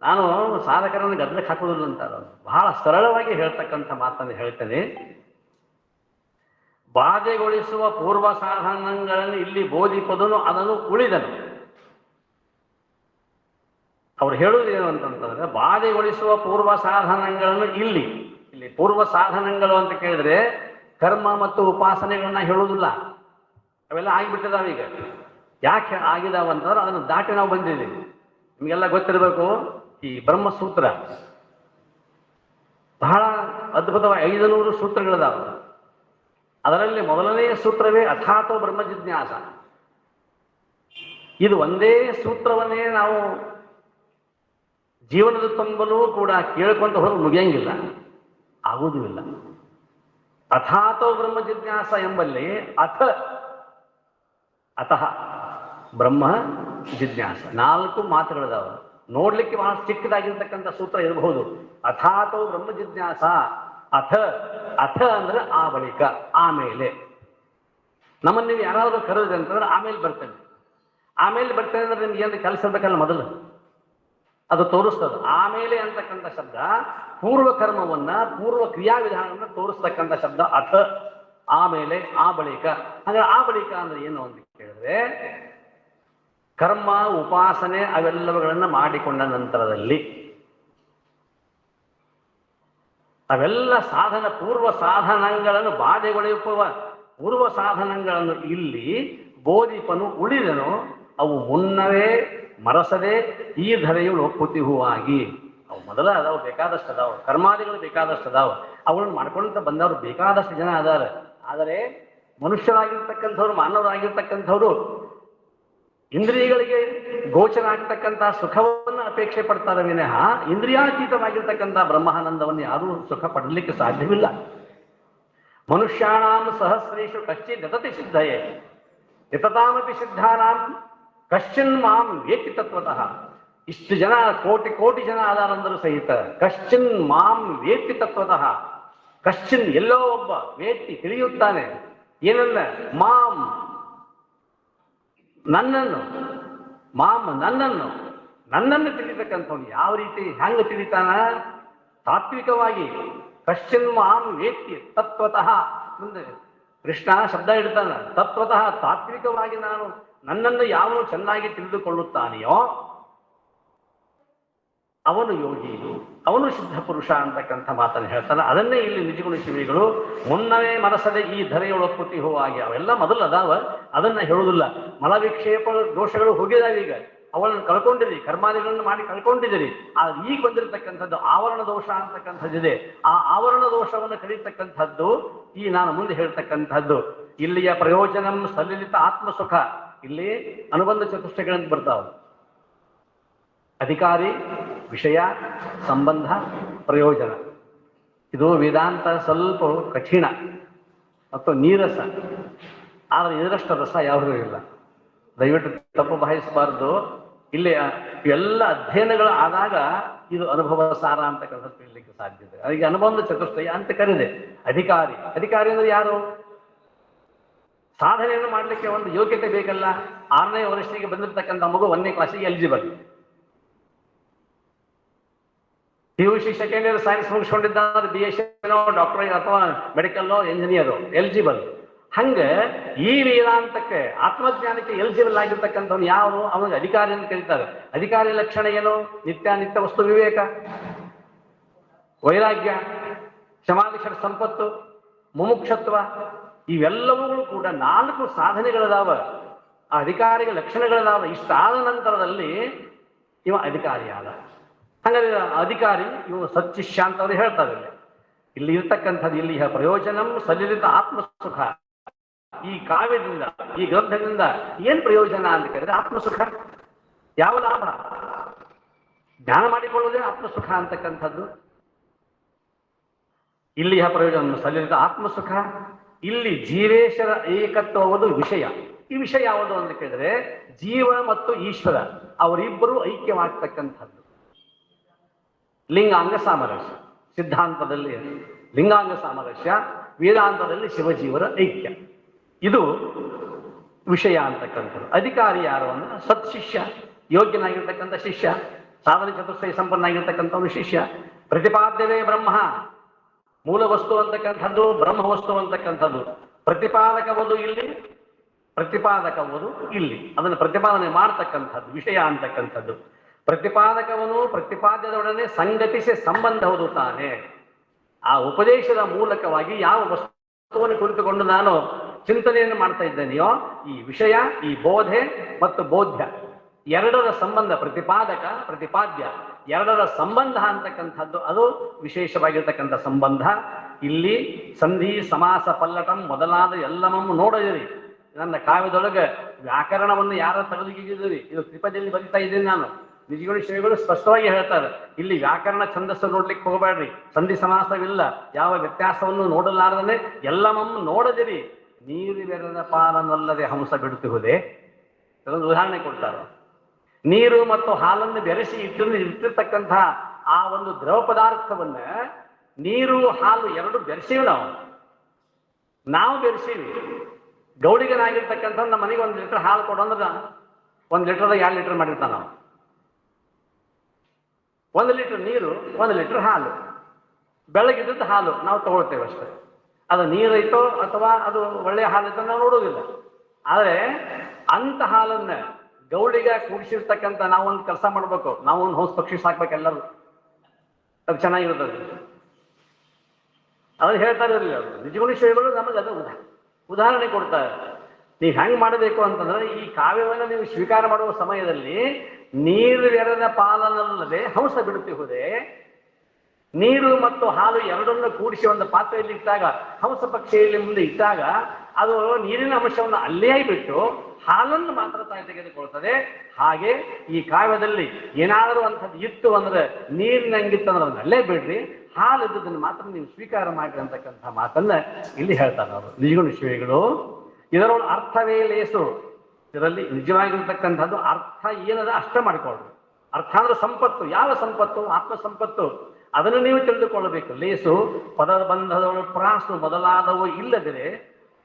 ನಾನು ಸಾಧಕರನ್ನು ಗದ್ದಲಕ್ಕೆ ಹಾಕುವುದಿಲ್ಲ ಅಂತ ಬಹಳ ಸರಳವಾಗಿ ಹೇಳ್ತಕ್ಕಂಥ ಮಾತನ್ನು ಹೇಳ್ತೇನೆ. ಬಾಧೆಗೊಳಿಸುವ ಪೂರ್ವ ಸಾಧನಗಳನ್ನು ಇಲ್ಲಿ ಬೋಧಿಪದನು ಅದನ್ನು ಉಳಿದನು. ಅವ್ರು ಹೇಳುವುದೇನು ಅಂತಂತಂದ್ರೆ, ಬಾಧೆಗೊಳಿಸುವ ಪೂರ್ವ ಸಾಧನಗಳನ್ನು ಇಲ್ಲಿ ಪೂರ್ವ ಸಾಧನಗಳು ಅಂತ ಕೇಳಿದ್ರೆ ಕರ್ಮ ಮತ್ತು ಉಪಾಸನೆಗಳನ್ನ ಹೇಳುವುದಿಲ್ಲ. ಅವೆಲ್ಲ ಆಗಿಬಿಟ್ಟಿದಾವ. ಈಗ ಯಾಕೆ ಆಗಿದಾವ ಅಂತಂದ್ರೆ ಅದನ್ನು ದಾಟಿ ನಾವು ಬಂದಿದ್ದೀವಿ. ನಿಮಗೆಲ್ಲ ಗೊತ್ತಿರಬೇಕು, ಈ ಬ್ರಹ್ಮಸೂತ್ರ ಬಹಳ ಅದ್ಭುತವಾಗಿ 500 ಸೂತ್ರಗಳಿದಾವ. ಅದರಲ್ಲಿ ಮೊದಲನೆಯ ಸೂತ್ರವೇ ಅಥಾತೋ ಬ್ರಹ್ಮ ಜಿಜ್ಞಾಸ. ಇದು ಒಂದೇ ಸೂತ್ರವನ್ನೇ ನಾವು ಜೀವನದ ತುಂಬಲೂ ಕೂಡ ಕೇಳ್ಕೊಂತ ಹೋದ್ರೆ ಮುಗಿಯಂಗಿಲ್ಲ, ಆಗುವುದೂ ಇಲ್ಲ. ಅಥಾತೋ ಬ್ರಹ್ಮ ಜಿಜ್ಞಾಸ ಎಂಬಲ್ಲಿ ಅತಃ ಬ್ರಹ್ಮ ಜಿಜ್ಞಾಸ 4 ಮಾತುಗಳಿದಾವ. ನೋಡ್ಲಿಕ್ಕೆ ಬಹಳ ಚಿಕ್ಕದಾಗಿರ್ತಕ್ಕಂಥ ಸೂತ್ರ ಇರಬಹುದು. ಅಥಾತೋ ಬ್ರಹ್ಮ ಜಿಜ್ಞಾಸ, ಅಥ ಅಂದ್ರೆ ಆ ಬಳಿಕ, ಆಮೇಲೆ. ನಮ್ಮನ್ನು ನೀವು ಯಾರಾದ್ರೂ ಕರೆದ್ರೆ ಅಂತಂದ್ರೆ ಆಮೇಲೆ ಬರ್ತೇನೆ ಅಂದ್ರೆ ನಿಮ್ಗೆ ಏನು ಕೆಲಸ ಇರ್ಬೇಕಲ್ಲ, ಮೊದಲು ಅದು ತೋರಿಸ್ತದೆ. ಆಮೇಲೆ ಅಂತಕ್ಕಂಥ ಶಬ್ದ ಪೂರ್ವ ಕರ್ಮವನ್ನ, ಪೂರ್ವ ಕ್ರಿಯಾವಿಧಾನವನ್ನ ತೋರಿಸ್ತಕ್ಕಂಥ ಶಬ್ದ ಅಥ. ಆಮೇಲೆ, ಆ ಬಳಿಕ. ಅಂದ್ರೆ ಆ ಬಳಿಕ ಅಂದ್ರೆ ಏನು ಅಂತ ಕೇಳಿದ್ರೆ, ಕರ್ಮ ಉಪಾಸನೆ ಅವೆಲ್ಲವುಗಳನ್ನ ಮಾಡಿಕೊಂಡ ನಂತರದಲ್ಲಿ ಅವೆಲ್ಲ ಸಾಧನ, ಪೂರ್ವ ಸಾಧನಗಳನ್ನು ಬಾಧೆಗೊಳಿಸುವ ಪೂರ್ವ ಸಾಧನಗಳನ್ನು ಇಲ್ಲಿ ಬೋಧಿಪನು ಉಳಿದನು. ಅವು ಮುನ್ನವೇ ಮರಸದೆ ಈ ಧರೆಯು ಒಪ್ಪುತಿ ಹೂವಾಗಿ. ಅವು ಮೊದಲ ಅದಾವ, ಬೇಕಾದಷ್ಟು ಅದಾವ, ಕರ್ಮಾದಿಗಳು ಬೇಕಾದಷ್ಟು ಅದಾವ, ಅವುಗಳನ್ನು ಮಾಡ್ಕೊಂತ ಬಂದವರು ಬೇಕಾದಷ್ಟು ಜನ ಅದಾರ. ಆದರೆ ಮನುಷ್ಯರಾಗಿರ್ತಕ್ಕಂಥವ್ರು, ಮಾನವರಾಗಿರ್ತಕ್ಕಂಥವ್ರು ಇಂದ್ರಿಯಗಳಿಗೆ ಗೋಚರ ಆಗ್ತಕ್ಕಂಥ ಸುಖವನ್ನು ಅಪೇಕ್ಷೆ ಪಡ್ತಾರೆ ವಿನಃ ಇಂದ್ರಿಯಾತೀತವಾಗಿರ್ತಕ್ಕಂಥ ಬ್ರಹ್ಮಾನಂದವನ್ನು ಯಾರೂ ಸುಖ ಪಡಲಿಕ್ಕೆ ಸಾಧ್ಯವಿಲ್ಲ. ಮನುಷ್ಯಾಣಾಂ ಸಹಸ್ರೇಶು ಕಶ್ಚಿತ್ ಗತತಿ ಸಿದ್ಧಯೇ ಯತತಾಮಪಿ ಸಿದ್ಧಾನಾಂ ಕಶ್ಚಿನ್ ಮಾಂ ವೇತಿ ತತ್ವತಃ. ಇಷ್ಟು ಜನ, ಕೋಟಿ ಜನ ಆದಾರಂದರೂ ಸಹಿತ ಕಶ್ಚಿನ್ ಮಾಂ ವೇತಿ ತತ್ವತಃ. ಕಶ್ಚಿನ್ ಎಲ್ಲೋ ಒಬ್ಬ ವೇತಿ ತಿಳಿಯುತ್ತಾನೆ. ಏನನ್ನ? ಮಾಂ ನನ್ನನ್ನು, ಮಾಂ ನನ್ನನ್ನು ತಿಳಿತಕ್ಕಂಥವ್ನು ಯಾವ ರೀತಿ ಹೆಂಗ ತಿಳಿತಾನ? ತಾತ್ವಿಕವಾಗಿ. ಕಶ್ಚಿನ್ ಮಾಂ ವೇತಿ ತತ್ವತಃ. ಮುಂದೆ ಕೃಷ್ಣ ಶಬ್ದ ಇಡ್ತಾನ. ತತ್ವತಃ ತಾತ್ವಿಕವಾಗಿ ನನ್ನನ್ನು ಯಾವನು ಚೆನ್ನಾಗಿ ತಿಳಿದುಕೊಳ್ಳುತ್ತಾನೆಯೋ ಅವನು ಯೋಗಿ, ಅವನು ಸಿದ್ಧ ಪುರುಷ ಅಂತಕ್ಕಂಥ ಮಾತನ್ನು ಹೇಳ್ತಾನೆ. ಅದನ್ನೇ ಇಲ್ಲಿ ನಿಜಗುಣ ಶಿವಿಗಳು ಮುನ್ನವೇ ಮನಸದೆ ಈ ಧರೆಯೊಳಪ್ಪುತಿ ಹೂವಾಗಿ, ಅವೆಲ್ಲ ಮೊದಲು ಅದಾವ, ಅದನ್ನ ಹೇಳುವುದಿಲ್ಲ. ಮಲವಿಕ್ಷೇಪ ದೋಷಗಳು ಹೋಗಿದಾವೆ. ಈಗ ಅವಳನ್ನು ಕಳ್ಕೊಂಡಿರಿ, ಕರ್ಮಾದಿಗಳನ್ನು ಮಾಡಿ ಕಳ್ಕೊಂಡಿದ್ದೀರಿ. ಈಗ ಬಂದಿರತಕ್ಕಂಥದ್ದು ಆವರಣ ದೋಷ ಅಂತಕ್ಕಂಥದ್ದಿದೆ. ಆ ಆವರಣ ದೋಷವನ್ನು ಕರೀತಕ್ಕಂಥದ್ದು ಈ ನಾನು ಮುಂದೆ ಹೇಳ್ತಕ್ಕಂಥದ್ದು. ಇಲ್ಲಿಯ ಪ್ರಯೋಜನಂ ಸಲ್ಲಿತ ಆತ್ಮಸುಖ. ಇಲ್ಲಿ ಅನುಬಂಧ ಚತುಷ್ಟಯಗಳಂತ ಬರ್ತಾವ. ಅಧಿಕಾರಿ, ವಿಷಯ, ಸಂಬಂಧ, ಪ್ರಯೋಜನ. ಇದು ವೇದಾಂತ ಸ್ವಲ್ಪ ಕಠಿಣ ಮತ್ತು ನೀರಸ, ಆದರೆ ಇದರಷ್ಟು ರಸ ಯಾವುದೂ ಇಲ್ಲ. ದಯವಿಟ್ಟು ತಪ್ಪು ಭಾವಿಸಬಾರ್ದು. ಇಲ್ಲಿ ಎಲ್ಲ ಅಧ್ಯಯನಗಳು ಆದಾಗ ಇದು ಅನುಭವ ಸಾರ ಅಂತ ತಿಳಿಲಿಕ್ಕೆ ಸಾಧ್ಯ ಇದೆ. ಅದಕ್ಕೆ ಅನುಬಂಧ ಚತುಷ್ಟಯ ಅಂತ ಕರೆದೆ. ಅಧಿಕಾರಿ, ಅಧಿಕಾರಿ ಅಂದ್ರೆ ಯಾರು? ಸಾಧನೆಯನ್ನು ಮಾಡಲಿಕ್ಕೆ ಒಂದು ಯೋಗ್ಯತೆ ಬೇಕಲ್ಲ. 6ನೇ ವರ್ಷಕ್ಕೆ ಬಂದಿರತಕ್ಕಂಥ ಮಗು 1ನೇ ಕ್ಲಾಸಿಗೆ eligible. PUC second year science ಮುಗಿಸ್ಕೊಂಡಿದ್ದಾರೆ, BSc ಡಾಕ್ಟರ್ ಅಥವಾ ಮೆಡಿಕಲ್ ಇಂಜಿನಿಯರ್ ಎಲಿಜಿಬಲ್. ಹಂಗೆ ಈ ವೇದಾಂತಕ್ಕೆ ಆತ್ಮಜ್ಞಾನಕ್ಕೆ ಎಲಿಜಿಬಲ್ ಆಗಿರ್ತಕ್ಕಂಥವ್ನು ಯಾವ, ಅವನಿಗೆ ಅಧಿಕಾರಿ ಅಂತ ಕರೀತಾರೆ. ಅಧಿಕಾರಿ ಲಕ್ಷಣ ಏನು? ನಿತ್ಯ ವಸ್ತು ವಿವೇಕ, ವೈರಾಗ್ಯ, ಕ್ಷಮಾಧಿಷಡ್ ಸಂಪತ್ತು, ಮುಮುಕ್ಷತ್ವ, ಇವೆಲ್ಲವುಗಳು ಕೂಡ 4 ಸಾಧನೆಗಳದಾವ. ಆ ಅಧಿಕಾರಿಗಳ ಲಕ್ಷಣಗಳದಾವ. ಇಷ್ಟಾದ ನಂತರದಲ್ಲಿ ಇವ ಅಧಿಕಾರಿ ಆದ. ಹಾಗಾದ್ರೆ ಅಧಿಕಾರಿ ಇವನು ಸಚ್ಚಿಷ್ಯ ಅಂತ ಅವರು ಹೇಳ್ತಾರೆ. ಇಲ್ಲಿ ಇರ್ತಕ್ಕಂಥದ್ದು ಇಲ್ಲಿ ಪ್ರಯೋಜನಂ ಸಲ್ಲಿತ ಆತ್ಮಸುಖ. ಈ ಕಾವ್ಯದಿಂದ, ಈ ಗ್ರಂಥದಿಂದ ಏನ್ ಪ್ರಯೋಜನ ಅಂತ ಕೇಳಿದ್ರೆ ಆತ್ಮಸುಖ. ಯಾವ ಲಾಭ? ಜ್ಞಾನ ಮಾಡಿಕೊಳ್ಳುವುದೇ ಆತ್ಮಸುಖ ಅಂತಕ್ಕಂಥದ್ದು. ಇಲ್ಲಿಯ ಪ್ರಯೋಜನ ಸಲ್ಲಿತ ಆತ್ಮಸುಖ. ಇಲ್ಲಿ ಜೀವೇಶ್ವರ ಏಕತ್ವವುದು ವಿಷಯ. ಈ ವಿಷಯ ಯಾವುದು ಅಂತ ಕೇಳಿದ್ರೆ ಜೀವ ಮತ್ತು ಈಶ್ವರ ಅವರಿಬ್ಬರು ಐಕ್ಯವಾಗ್ತಕ್ಕಂಥದ್ದು. ಲಿಂಗಾಂಗ ಸಾಮರಸ್ಯ, ಸಿದ್ಧಾಂತದಲ್ಲಿ ಲಿಂಗಾಂಗ ಸಾಮರಸ್ಯ, ವೇದಾಂತದಲ್ಲಿ ಶಿವಜೀವರ ಐಕ್ಯ. ಇದು ವಿಷಯ ಅಂತಕ್ಕಂಥದ್ದು. ಅಧಿಕಾರಿ ಯಾರು ಅಂದ್ರೆ ಸತ್ಶಿಷ್ಯ, ಯೋಗ್ಯನಾಗಿರ್ತಕ್ಕಂಥ ಶಿಷ್ಯ, ಸಾಧನ ಚತುಷ್ಟಯ ಸಂಪನ್ನಾಗಿರ್ತಕ್ಕಂಥವನು ಶಿಷ್ಯ. ಪ್ರತಿಪಾದ್ಯವೇ ಬ್ರಹ್ಮ, ಮೂಲ ವಸ್ತು ಅಂತಕ್ಕಂಥದ್ದು ಬ್ರಹ್ಮ ವಸ್ತು ಅಂತಕ್ಕಂಥದ್ದು. ಪ್ರತಿಪಾದಕವುದು ಇಲ್ಲಿ, ಪ್ರತಿಪಾದಕವುದು ಇಲ್ಲಿ. ಅದನ್ನು ಪ್ರತಿಪಾದನೆ ಮಾಡ್ತಕ್ಕಂಥದ್ದು ವಿಷಯ ಅಂತಕ್ಕಂಥದ್ದು. ಪ್ರತಿಪಾದಕವನು ಪ್ರತಿಪಾದ್ಯದೊಡನೆ ಸಂಗತಿಸಿ ಸಂಬಂಧ ಹೊಂದುತ್ತಾನೆ. ಆ ಉಪದೇಶದ ಮೂಲಕವಾಗಿ ಯಾವ ವಸ್ತುವನ್ನು ಕುರಿತುಕೊಂಡು ನಾನು ಚಿಂತನೆಯನ್ನು ಮಾಡ್ತಾ ಇದ್ದೇನೆಯೋ ಈ ವಿಷಯ, ಈ ಬೋಧೆ ಮತ್ತು ಬೋಧ್ಯ ಎರಡರ ಸಂಬಂಧ, ಪ್ರತಿಪಾದಕ ಪ್ರತಿಪಾದ್ಯ ಎರಡರ ಸಂಬಂಧ ಅಂತಕ್ಕಂಥದ್ದು ಅದು ವಿಶೇಷವಾಗಿರ್ತಕ್ಕಂಥ ಸಂಬಂಧ. ಇಲ್ಲಿ ಸಂಧಿ ಸಮಾಸ ಪಲ್ಲಟಂ ಮೊದಲಾದ ಎಲ್ಲವನ್ನೂ ನೋಡಿದಿರಿ. ನನ್ನ ಕಾವ್ಯದೊಳಗೆ ವ್ಯಾಕರಣವನ್ನು ಯಾರ ತೆಗೆದುಗಿದ್ದೀರಿ? ಇದು ತ್ರಿಪದಿಯಲ್ಲಿ ಬರೀತಾ ಇದ್ದೀನಿ ನಾನು. ನಿಜಗುಣ ಶ್ರೀಗಳು ಸ್ಪಷ್ಟವಾಗಿ ಹೇಳ್ತಾರೆ, ಇಲ್ಲಿ ವ್ಯಾಕರಣ ಛಂದಸ್ಸು ನೋಡ್ಲಿಕ್ಕೆ ಹೋಗಬೇಡ್ರಿ, ಸಂಧಿ ಸಮಾಸವಿಲ್ಲ, ಯಾವ ವ್ಯತ್ಯಾಸವನ್ನು ನೋಡಲಾರದನೆ ಎಲ್ಲವನ್ನೂ ನೋಡದಿರಿ. ನೀರು ಬೆರೆದ ಪಾಲನಲ್ಲದೆ ಹಂಸ ಬಿಡುತ್ತಿಹುದೇ. ಅದೊಂದು ಉದಾಹರಣೆ ಕೊಡ್ತಾರೆ. ನೀರು ಮತ್ತು ಹಾಲನ್ನು ಬೆರೆಸಿ ಇಟ್ಟಿರ್ತಕ್ಕಂಥ ಆ ಒಂದು ದ್ರವ ಪದಾರ್ಥವನ್ನ ನೀರು ಹಾಲು ಎರಡು ಬೆರೆಸೀವಿ. ನಾವು ಬೆರೆಸೀವಿ. ಗೌಡಿಗನಾಗಿರ್ತಕ್ಕಂಥ ನಮ್ಮ ಮನೆಗೆ 1 ಲೀಟರ್ ಹಾಲು ಕೊಡೋಂದ್ರೆ 1 ಲೀಟರ್ದಾಗ 2 ಲೀಟರ್ ಮಾಡಿರ್ತಾನ ನಾವು. 1 ಲೀಟರ್ ನೀರು 1 ಲೀಟರ್ ಹಾಲು, ಬೆಳಗಿದ್ದದ್ದು ಹಾಲು ನಾವು ತಗೊಳ್ತೇವೆ ಅಷ್ಟೇ. ಅದು ನೀರೈತೋ ಅಥವಾ ಅದು ಒಳ್ಳೆಯ ಹಾಲೈತೋ ನಾವು ನೋಡೋದಿಲ್ಲ. ಆದರೆ ಅಂತ ಹಾಲನ್ನ ಗೌಡಿಗ ಕೂಡಿಸಿರ್ತಕ್ಕಂಥ ನಾವೊಂದು ಕೆಲಸ ಮಾಡ್ಬೇಕು, ನಾವೊಂದು ಹೊಸ ಪಕ್ಷಿ ಸಾಕ್ಬೇಕು ಎಲ್ಲರೂ, ಅದು ಚೆನ್ನಾಗಿರ್ತದೆ. ಅದನ್ನು ಹೇಳ್ತಾ ಇರಲಿಲ್ಲ ಅವರು. ನಿಜಗುಣ ಶ್ರೀಗಳು ನಮಗೆ ಅದು ಉದಾಹರಣೆ ಕೊಡ್ತಾರೆ. ನೀವು ಹೆಂಗೆ ಮಾಡಬೇಕು ಅಂತಂದ್ರೆ ಈ ಕಾವ್ಯವನ್ನು ನೀವು ಸ್ವೀಕಾರ ಮಾಡುವ ಸಮಯದಲ್ಲಿ ನೀರು ಎರೆದ ಪಾಲನಲ್ಲದೆ ಹಂಸ ಬಿಡುತ್ತಿಹುದೇ. ನೀರು ಮತ್ತು ಹಾಲು ಎರಡನ್ನು ಕೂಡಿಸಿ ಒಂದು ಪಾತ್ರೆಯಲ್ಲಿ ಇಟ್ಟಾಗ, ಹಂಸ ಪಕ್ಷಿಯಲ್ಲಿ ಮುಂದೆ ಇಟ್ಟಾಗ ಅದು ನೀರಿನ ಅಂಶವನ್ನು ಅಲ್ಲೇ ಬಿಟ್ಟು ಹಾಲನ್ನು ಮಾತ್ರ ತಾಯಿ ತೆಗೆದುಕೊಳ್ತದೆ. ಹಾಗೆ ಈ ಕಾವ್ಯದಲ್ಲಿ ಏನಾದರೂ ಅಂಥದ್ದು ಇತ್ತು ಅಂದ್ರೆ ನೀರಿನಂಗಿತ್ತಂದ್ರೆ ಅದನ್ನ ಅಲ್ಲೇ ಬಿಡ್ರಿ, ಹಾಲು ಇದ್ದದನ್ನು ಮಾತ್ರ ನೀವು ಸ್ವೀಕಾರ ಮಾಡ್ರಿ ಅಂತಕ್ಕಂಥ ಮಾತನ್ನ ಇಲ್ಲಿ ಹೇಳ್ತಾರೆ ಅವರು ನಿಜಗುಣ ಶ್ರೀಗಳು. ಇದರೊಳಗೆ ಅರ್ಥವೇ ಲೇಸು. ಇದರಲ್ಲಿ ನಿಜವಾಗಿರ್ತಕ್ಕಂಥದ್ದು ಅರ್ಥ ಏನದ ಅಷ್ಟ ಮಾಡಿಕೊಳ್ಳ್ರಿ. ಅರ್ಥ ಅಂದ್ರೆ ಸಂಪತ್ತು. ಯಾವ ಸಂಪತ್ತು? ಆತ್ಮ ಸಂಪತ್ತು. ಅದನ್ನು ನೀವು ತಿಳಿದುಕೊಳ್ಳಬೇಕು. ಲೇಸು ಪದದ ಬಂಧದವಳು ಪ್ರಾಸು ಮೊದಲಾದವು ಇಲ್ಲದರೆ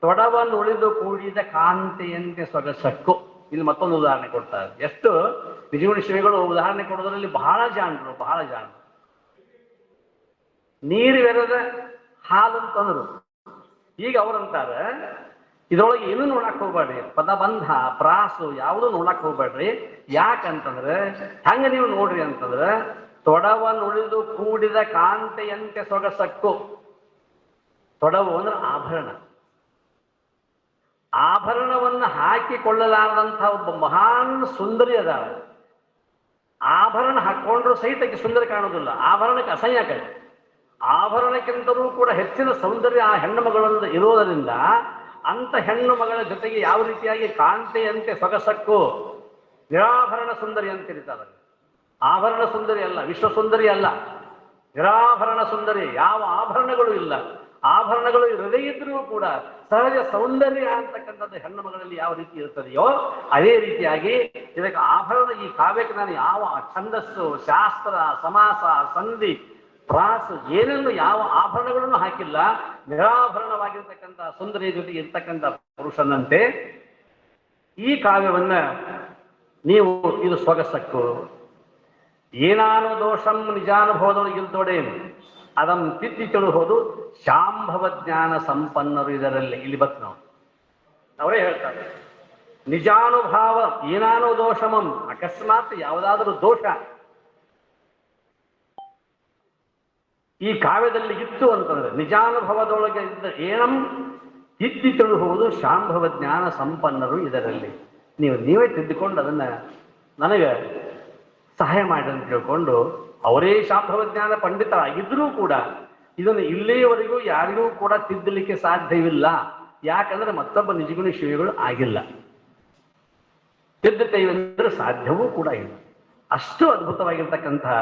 ತೊಡವನ್ನು ಉಳಿದು ಕೂಡಿದ ಕಾಂತೆಯಂತೆ ಸೊಗಸಕ್ಕು. ಇಲ್ಲಿ ಮತ್ತೊಂದು ಉದಾಹರಣೆ ಕೊಡ್ತಾರೆ. ಎಷ್ಟು ನಿಜಗುಣ ಶ್ರೀಗಳು ಉದಾಹರಣೆ ಕೊಡೋದ್ರಲ್ಲಿ ಬಹಳ ಜಾಣರು, ಬಹಳ ಜಾಣರು. ನೀರು ಬೆರೆದ ಹಾಲು ಅಂತಂದ್ರು. ಈಗ ಅವರಂತಾರೆ ಇದ್ರೊಳಗೆ ಏನು ನೋಡಕ್ ಹೋಗ್ಬೇಡ್ರಿ, ಪದಬಂಧ ಪ್ರಾಸು ಯಾವುದು ನೋಡಕ್ ಹೋಗ್ಬೇಡ್ರಿ. ಯಾಕಂತಂದ್ರೆ ಹೆಂಗ ನೀವು ನೋಡ್ರಿ ಅಂತಂದ್ರೆ ತೊಡವನ್ನುಳಿದು ಕೂಡಿದ ಕಾಂತೆಯಂತೆ ಸೊಗಸಕ್ಕು. ತೊಡವು ಅಂದ್ರೆ ಆಭರಣ. ಆಭರಣವನ್ನು ಹಾಕಿಕೊಳ್ಳಲಾರದಂಥ ಒಬ್ಬ ಮಹಾನ್ ಸುಂದರಿ ಅದಾಳ. ಆಭರಣ ಹಾಕೊಂಡ್ರು ಸಹಿತಕ್ಕೆ ಸುಂದರ ಕಾಣೋದಿಲ್ಲ, ಆಭರಣಕ್ಕೆ ಅಸಹ್ಯ ಕಡೆ. ಆಭರಣಕ್ಕಿಂತಲೂ ಕೂಡ ಹೆಚ್ಚಿನ ಸೌಂದರ್ಯ ಆ ಹೆಣ್ಣು ಮಗಳಲ್ಲಿ ಇರೋದರಿಂದ ಅಂತ ಹೆಣ್ಣು ಮಗಳ ಜೊತೆಗೆ ಯಾವ ರೀತಿಯಾಗಿ ಕಾಂತೆಯಂತೆ ಸೊಗಸಕ್ಕು ನಿರಾಭರಣ ಸುಂದರಿ ಅಂತ ಕರೀತಾರೆ. ಆಭರಣ ಸುಂದರಿ ಅಲ್ಲ, ವಿಶ್ವ ಸುಂದರಿ ಅಲ್ಲ, ನಿರಾಭರಣ ಸುಂದರಿ. ಯಾವ ಆಭರಣಗಳು ಇಲ್ಲ, ಆಭರಣಗಳು ಇರದೇ ಇದ್ರೂ ಕೂಡ ಸಹಜ ಸೌಂದರ್ಯ ಅಂತಕ್ಕಂಥದ್ದು ಹೆಣ್ಣು ಮಗಳಲ್ಲಿ ಯಾವ ರೀತಿ ಇರ್ತದೆಯೋ ಅದೇ ರೀತಿಯಾಗಿ ಇದಕ್ಕೆ ಆಭರಣ, ಈ ಕಾವ್ಯಕ್ಕೆ ನಾನು ಯಾವ ಛಂದಸ್ಸು, ಶಾಸ್ತ್ರ, ಸಮಾಸ, ಸಂಧಿ, ಪ್ರಾಸ ಏನೆಂದು ಯಾವ ಆಭರಣಗಳನ್ನು ಹಾಕಿಲ್ಲ. ನಿರಾಭರಣವಾಗಿರ್ತಕ್ಕಂಥ ಸುಂದರಿಯ ಜೊತೆಗೆ ಇರ್ತಕ್ಕಂಥ ಪುರುಷನಂತೆ ಈ ಕಾವ್ಯವನ್ನ ನೀವು ಇದು ಸೊಗಸಕ್ಕು ಏನಾನು ದೋಷಂ ನಿಜಾನುಭವದೊಳಗಿಲ್ತೋಡೇನು ಅದಂ ತಿದ್ದಿ ತಿಳುವುದು ಶಾಂಭವ ಜ್ಞಾನ ಸಂಪನ್ನರು ಇದರಲ್ಲಿ. ಇಲ್ಲಿ ಬತ್ ನಾವು ಅವರೇ ಹೇಳ್ತಾರೆ, ನಿಜಾನುಭಾವ ಏನಾನು ದೋಷಮಂ, ಅಕಸ್ಮಾತ್ ಯಾವುದಾದ್ರೂ ದೋಷ ಈ ಕಾವ್ಯದಲ್ಲಿ ಇತ್ತು ಅಂತಂದ್ರೆ ನಿಜಾನುಭವದೊಳಗೆ ಇದ್ದ ಏನಂ ತಿದ್ದಿ ತಿಳುವುದು ಶಾಂಭವ ಜ್ಞಾನ ಸಂಪನ್ನರು ಇದರಲ್ಲಿ. ನೀವೇ ತಿದ್ದುಕೊಂಡು ಅದನ್ನ ನನಗೆ ಸಹಾಯ ಮಾಡಿ ಅಂತ ತಿಳ್ಕೊಂಡು ಅವರೇ ಶಾಂಭವ ಜ್ಞಾನ ಪಂಡಿತರಾಗಿದ್ರೂ ಕೂಡ ಇದನ್ನು ಇಲ್ಲಿಯವರೆಗೂ ಯಾರಿಗೂ ಕೂಡ ತಿದ್ದಲಿಕ್ಕೆ ಸಾಧ್ಯವಿಲ್ಲ. ಯಾಕಂದ್ರೆ ಮತ್ತೊಬ್ಬ ನಿಜಗುಣಿ ಶಿವಿಗಳು ಆಗಿಲ್ಲ, ತಿದ್ದುತ್ತೇವೆ ಅಂದ್ರೆ ಸಾಧ್ಯವೂ ಕೂಡ ಇಲ್ಲ. ಅಷ್ಟು ಅದ್ಭುತವಾಗಿರ್ತಕ್ಕಂತಹ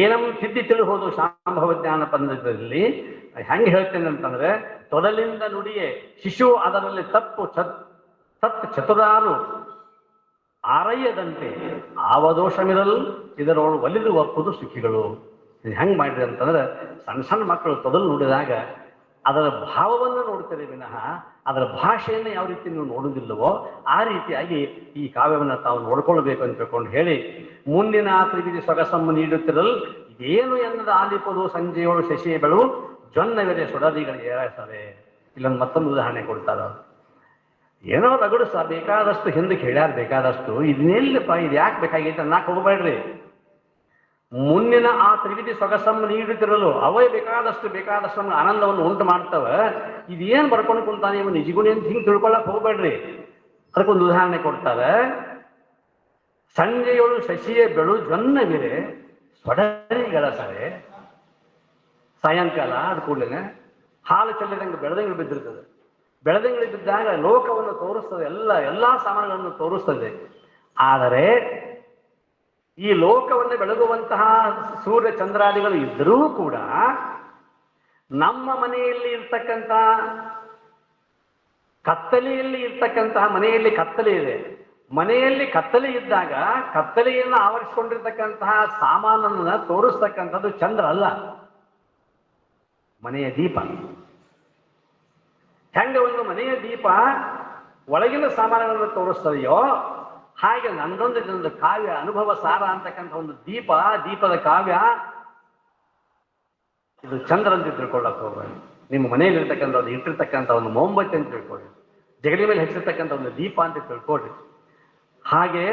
ಏನಂ ತಿದ್ದಿ ತಿಳಿಬಹುದು ಶಾಂಭವ ಜ್ಞಾನ ಪಂಡಿತರಲ್ಲಿ. ಹೆಂಗೆ ಹೇಳ್ತೇನೆ ಅಂತಂದ್ರೆ, ತೊದಲಿಂದ ನುಡಿಯೇ ಶಿಶು ಅದರಲ್ಲಿ ತಪ್ಪು ತತ್ ಚತುರಾರು ಆರಯ್ಯದಂತೆ ಆವದೋಷಮಿರಲು ಇದರೊಳು ಒಲಿದು ಒಪ್ಪುದು ಸುಖಿಗಳು. ಹೆಂಗೆ ಮಾಡಿದೆ ಅಂತಂದ್ರೆ, ಸಣ್ಣ ಸಣ್ಣ ಮಕ್ಕಳು ತೊದಲು ನುಡಿದಾಗ ಅದರ ಭಾವವನ್ನು ನೋಡ್ತಾರೆ ವಿನಃ ಅದರ ಭಾಷೆಯನ್ನು ಯಾವ ರೀತಿ ನೀವು ನೋಡುವುದಿಲ್ಲವೋ ಆ ರೀತಿಯಾಗಿ ಈ ಕಾವ್ಯವನ್ನು ತಾವು ನೋಡ್ಕೊಳ್ಬೇಕು ಅಂತ ತಿಳ್ಕೊಂಡು ಹೇಳಿ, ಮುಂದಿನ ತ್ರಿವಿಧಿ ಸೊಗಸನ್ನು ನೀಡುತ್ತಿರಲು ಏನು ಎನ್ನದ ಆಲಿಪದು ಸಂಜೆಯೋಳು ಶಶಿಯ ಬೆಳವು ಜೊನ್ನವೆರೆ ಸುಡದಿಗಳಿಗೆ ಏರಾಯ್ತವೆ. ಇಲ್ಲೊಂದು ಮತ್ತೊಂದು ಉದಾಹರಣೆ ಕೊಡ್ತಾರೆ. ಏನೋ ರಗಡು ಬೇಕಾದಷ್ಟು ಹಿಂದಕ್ಕೆ ಹೇಳ್ಯಾರ, ಬೇಕಾದಷ್ಟು ಇದನ್ನೆಲ್ಲಪ್ಪ ಇದು ಯಾಕೆ ಬೇಕಾಗೈತೆ ಅನ್ನಕ್ಕೆ ಹೋಗಬೇಡ್ರಿ. ಮುಂದಿನ ಆ ತ್ರಿವಿಧಿ ಸೊಗಸನ್ನು ನೀಡುತ್ತಿರಲು ಅವೇ ಬೇಕಾದಷ್ಟು ಆನಂದವನ್ನು ಉಂಟು ಮಾಡ್ತವ. ಇದೇನು ಬರ್ಕೊಂಡು ಕುಂತಾನೆ ಇವ ನಿಜಗುಣಿ ಅಂತ ಹಿಂಗೆ ತಿಳ್ಕೊಳ್ಳಕ್ ಹೋಗ್ಬೇಡ್ರಿ. ಅದಕ್ಕೊಂದು ಉದಾಹರಣೆ ಕೊಡ್ತಾರೆ. ಸಂಜೆಯೊಳು ಶಶಿಯ ಬೆಳು ಜೊನ್ನವಿರೆ ಸೊಡರಿಗಳ ಸರೆ. ಸಾಯಂಕಾಲ ಅದು ಕೂಡಲೇ ಹಾಲು ಚೆಲ್ಲಿದಂಗೆ ಬೆಳೆದಂಗಳು ಬಿದ್ದಿರ್ತದೆ. ಬೆಳೆದಂಗಳು ಬಿದ್ದಾಗ ಲೋಕವನ್ನು ತೋರಿಸ್ತದೆ, ಎಲ್ಲ ಸಾಮಾನುಗಳನ್ನು ತೋರಿಸ್ತದೆ. ಆದರೆ ಈ ಲೋಕವನ್ನು ಬೆಳಗುವಂತಹ ಸೂರ್ಯ ಚಂದ್ರಾದಿಗಳು ಇದ್ದರೂ ಕೂಡ ನಮ್ಮ ಮನೆಯಲ್ಲಿ ಇರ್ತಕ್ಕಂಥ ಕತ್ತಲೆಯಲ್ಲಿ ಇರ್ತಕ್ಕಂತಹ ಮನೆಯಲ್ಲಿ ಕತ್ತಲೆ ಇದೆ. ಮನೆಯಲ್ಲಿ ಕತ್ತಲೆ ಇದ್ದಾಗ ಕತ್ತಲೆಯನ್ನು ಆವರಿಸಿಕೊಂಡಿರ್ತಕ್ಕಂತಹ ಸಾಮಾನನ್ನ ತೋರಿಸ್ತಕ್ಕಂಥದ್ದು ಚಂದ್ರ ಅಲ್ಲ, ಮನೆಯ ದೀಪ. ಹೆಂಗ ಒಂದು ಮನೆಯ ದೀಪ ಒಳಗಿನ ಸಾಮಾನುಗಳನ್ನು ತೋರಿಸ್ತದೆಯೋ ಹಾಗೆ ನಂದೊಂದು ಕಾವ್ಯ ಅನುಭವ ಸಾರ ಅಂತಕ್ಕಂಥ ಒಂದು ದೀಪದ ಕಾವ್ಯ ಇದು ಚಂದ್ರ ಅಂತ ತಿಳ್ಕೊಳ್ಳಕ್ ಹೋಗ್ಬೇಡಿ. ನಿಮ್ಮ ಮನೆಯಲ್ಲಿ ಇರ್ತಕ್ಕಂಥ ಒಂದು ಇಟ್ಟಿರ್ತಕ್ಕಂಥ ಒಂದು ಮೊಂಬತ್ತಿ ಅಂತ ತಿಳ್ಕೊಳ್ಳಿ, ಜಗಲಿ ಮೇಲೆ ಹೆಚ್ಚಿರ್ತಕ್ಕಂಥ ಒಂದು ದೀಪ ಅಂತ ತಿಳ್ಕೊಳ್ರಿ. ಹಾಗೆ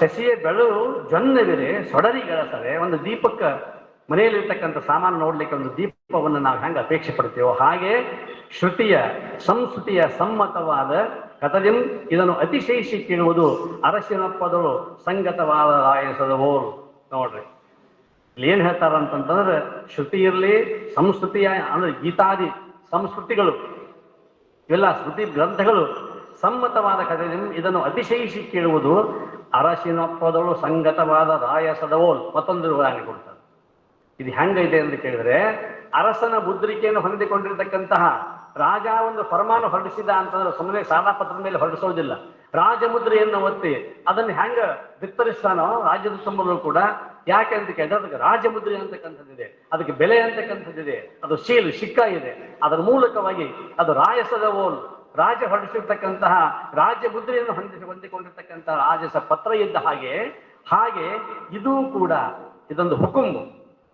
ಶಶಿಯ ಬೆಳು ಜೊನ್ನವಿರೆ ಸೊಡರಿಗಳ ಸರೆ. ಒಂದು ದೀಪಕ್ಕೆ ಮನೆಯಲ್ಲಿರ್ತಕ್ಕಂಥ ಸಾಮಾನು ನೋಡ್ಲಿಕ್ಕೆ ಒಂದು ದೀಪವನ್ನು ನಾವು ಹೆಂಗೆ ಅಪೇಕ್ಷೆ ಪಡ್ತೀವೋ ಹಾಗೆ ಸಂಸ್ಕೃತಿಯ ಸಮ್ಮತವಾದ ಕಥೆಯಂ ಇದನ್ನು ಅತಿಶಯಿಸಿ ಕೇಳುವುದು ಅರಸಿನಪ್ಪದಳು ಸಂಗತವಾದ ರಾಯಸದವೋರು. ನೋಡ್ರಿ ಇಲ್ಲಿ ಏನ್ ಹೇಳ್ತಾರಂತಂದ್ರೆ, ಶ್ರುತಿ ಇರಲಿ, ಸಂಸ್ಕೃತಿಯ ಅಂದ್ರೆ ಗೀತಾದಿ ಸಂಸ್ಕೃತಿಗಳು ಇವೆಲ್ಲ ಸ್ಮೃತಿ ಗ್ರಂಥಗಳು ಸಮ್ಮತವಾದ ಕಥೆಯಂ ಇದನ್ನು ಅತಿಶಯಿಸಿ ಕೇಳುವುದು ಅರಸಿನಪ್ಪದಳು ಸಂಗತವಾದ ರಾಯಸದವೋಲ್. ಮತ್ತೊಂದು ಉದಾಹರಣೆ ಕೊಡ್ತಾರೆ. ಇದು ಹೆಂಗೈತೆ ಅಂತ ಕೇಳಿದ್ರೆ, ಅರಸನ ಮುದ್ರಿಕೆಯನ್ನು ಹೊಂದಿಕೊಂಡಿರ್ತಕ್ಕಂತಹ ರಾಜ ಒಂದು ಫರ್ಮಾನು ಹೊರಡಿಸಿದ ಅಂತಂದ್ರೆ ಸುಮ್ಮನೆ ಸಾದಾ ಪತ್ರದ ಮೇಲೆ ಹೊರಡಿಸೋದಿಲ್ಲ. ರಾಜಮುದ್ರೆಯನ್ನು ಒತ್ತಿ ಅದನ್ನು ಹೆಂಗ ಬಿತ್ತರಿಸ್ತಾನೋ ರಾಜ್ಯದ ತುಂಬಲು ಕೂಡ. ಯಾಕೆ ಅಂತ ಕೇಳಿದ್ರೆ ಅದಕ್ಕೆ ರಾಜಮುದ್ರೆ ಅಂತಕ್ಕಂಥದ್ದಿದೆ, ಅದಕ್ಕೆ ಬೆಲೆ ಅಂತಕ್ಕಂಥದ್ದಿದೆ, ಅದು ಶಿಕ್ಕ ಇದೆ. ಅದರ ಮೂಲಕವಾಗಿ ಅದು ರಾಯಸದ ಓಲ್, ರಾಜ ಹೊರಡಿಸಿರ್ತಕ್ಕಂತಹ ರಾಜ್ಯ ಮುದ್ರೆಯನ್ನು ಹೊಂದಿಕೊಂಡಿರ್ತಕ್ಕಂತಹ ರಾಜಸ ಪತ್ರ ಇದ್ದ ಹಾಗೆ ಇದು ಕೂಡ ಇದೊಂದು ಹುಕುಂ.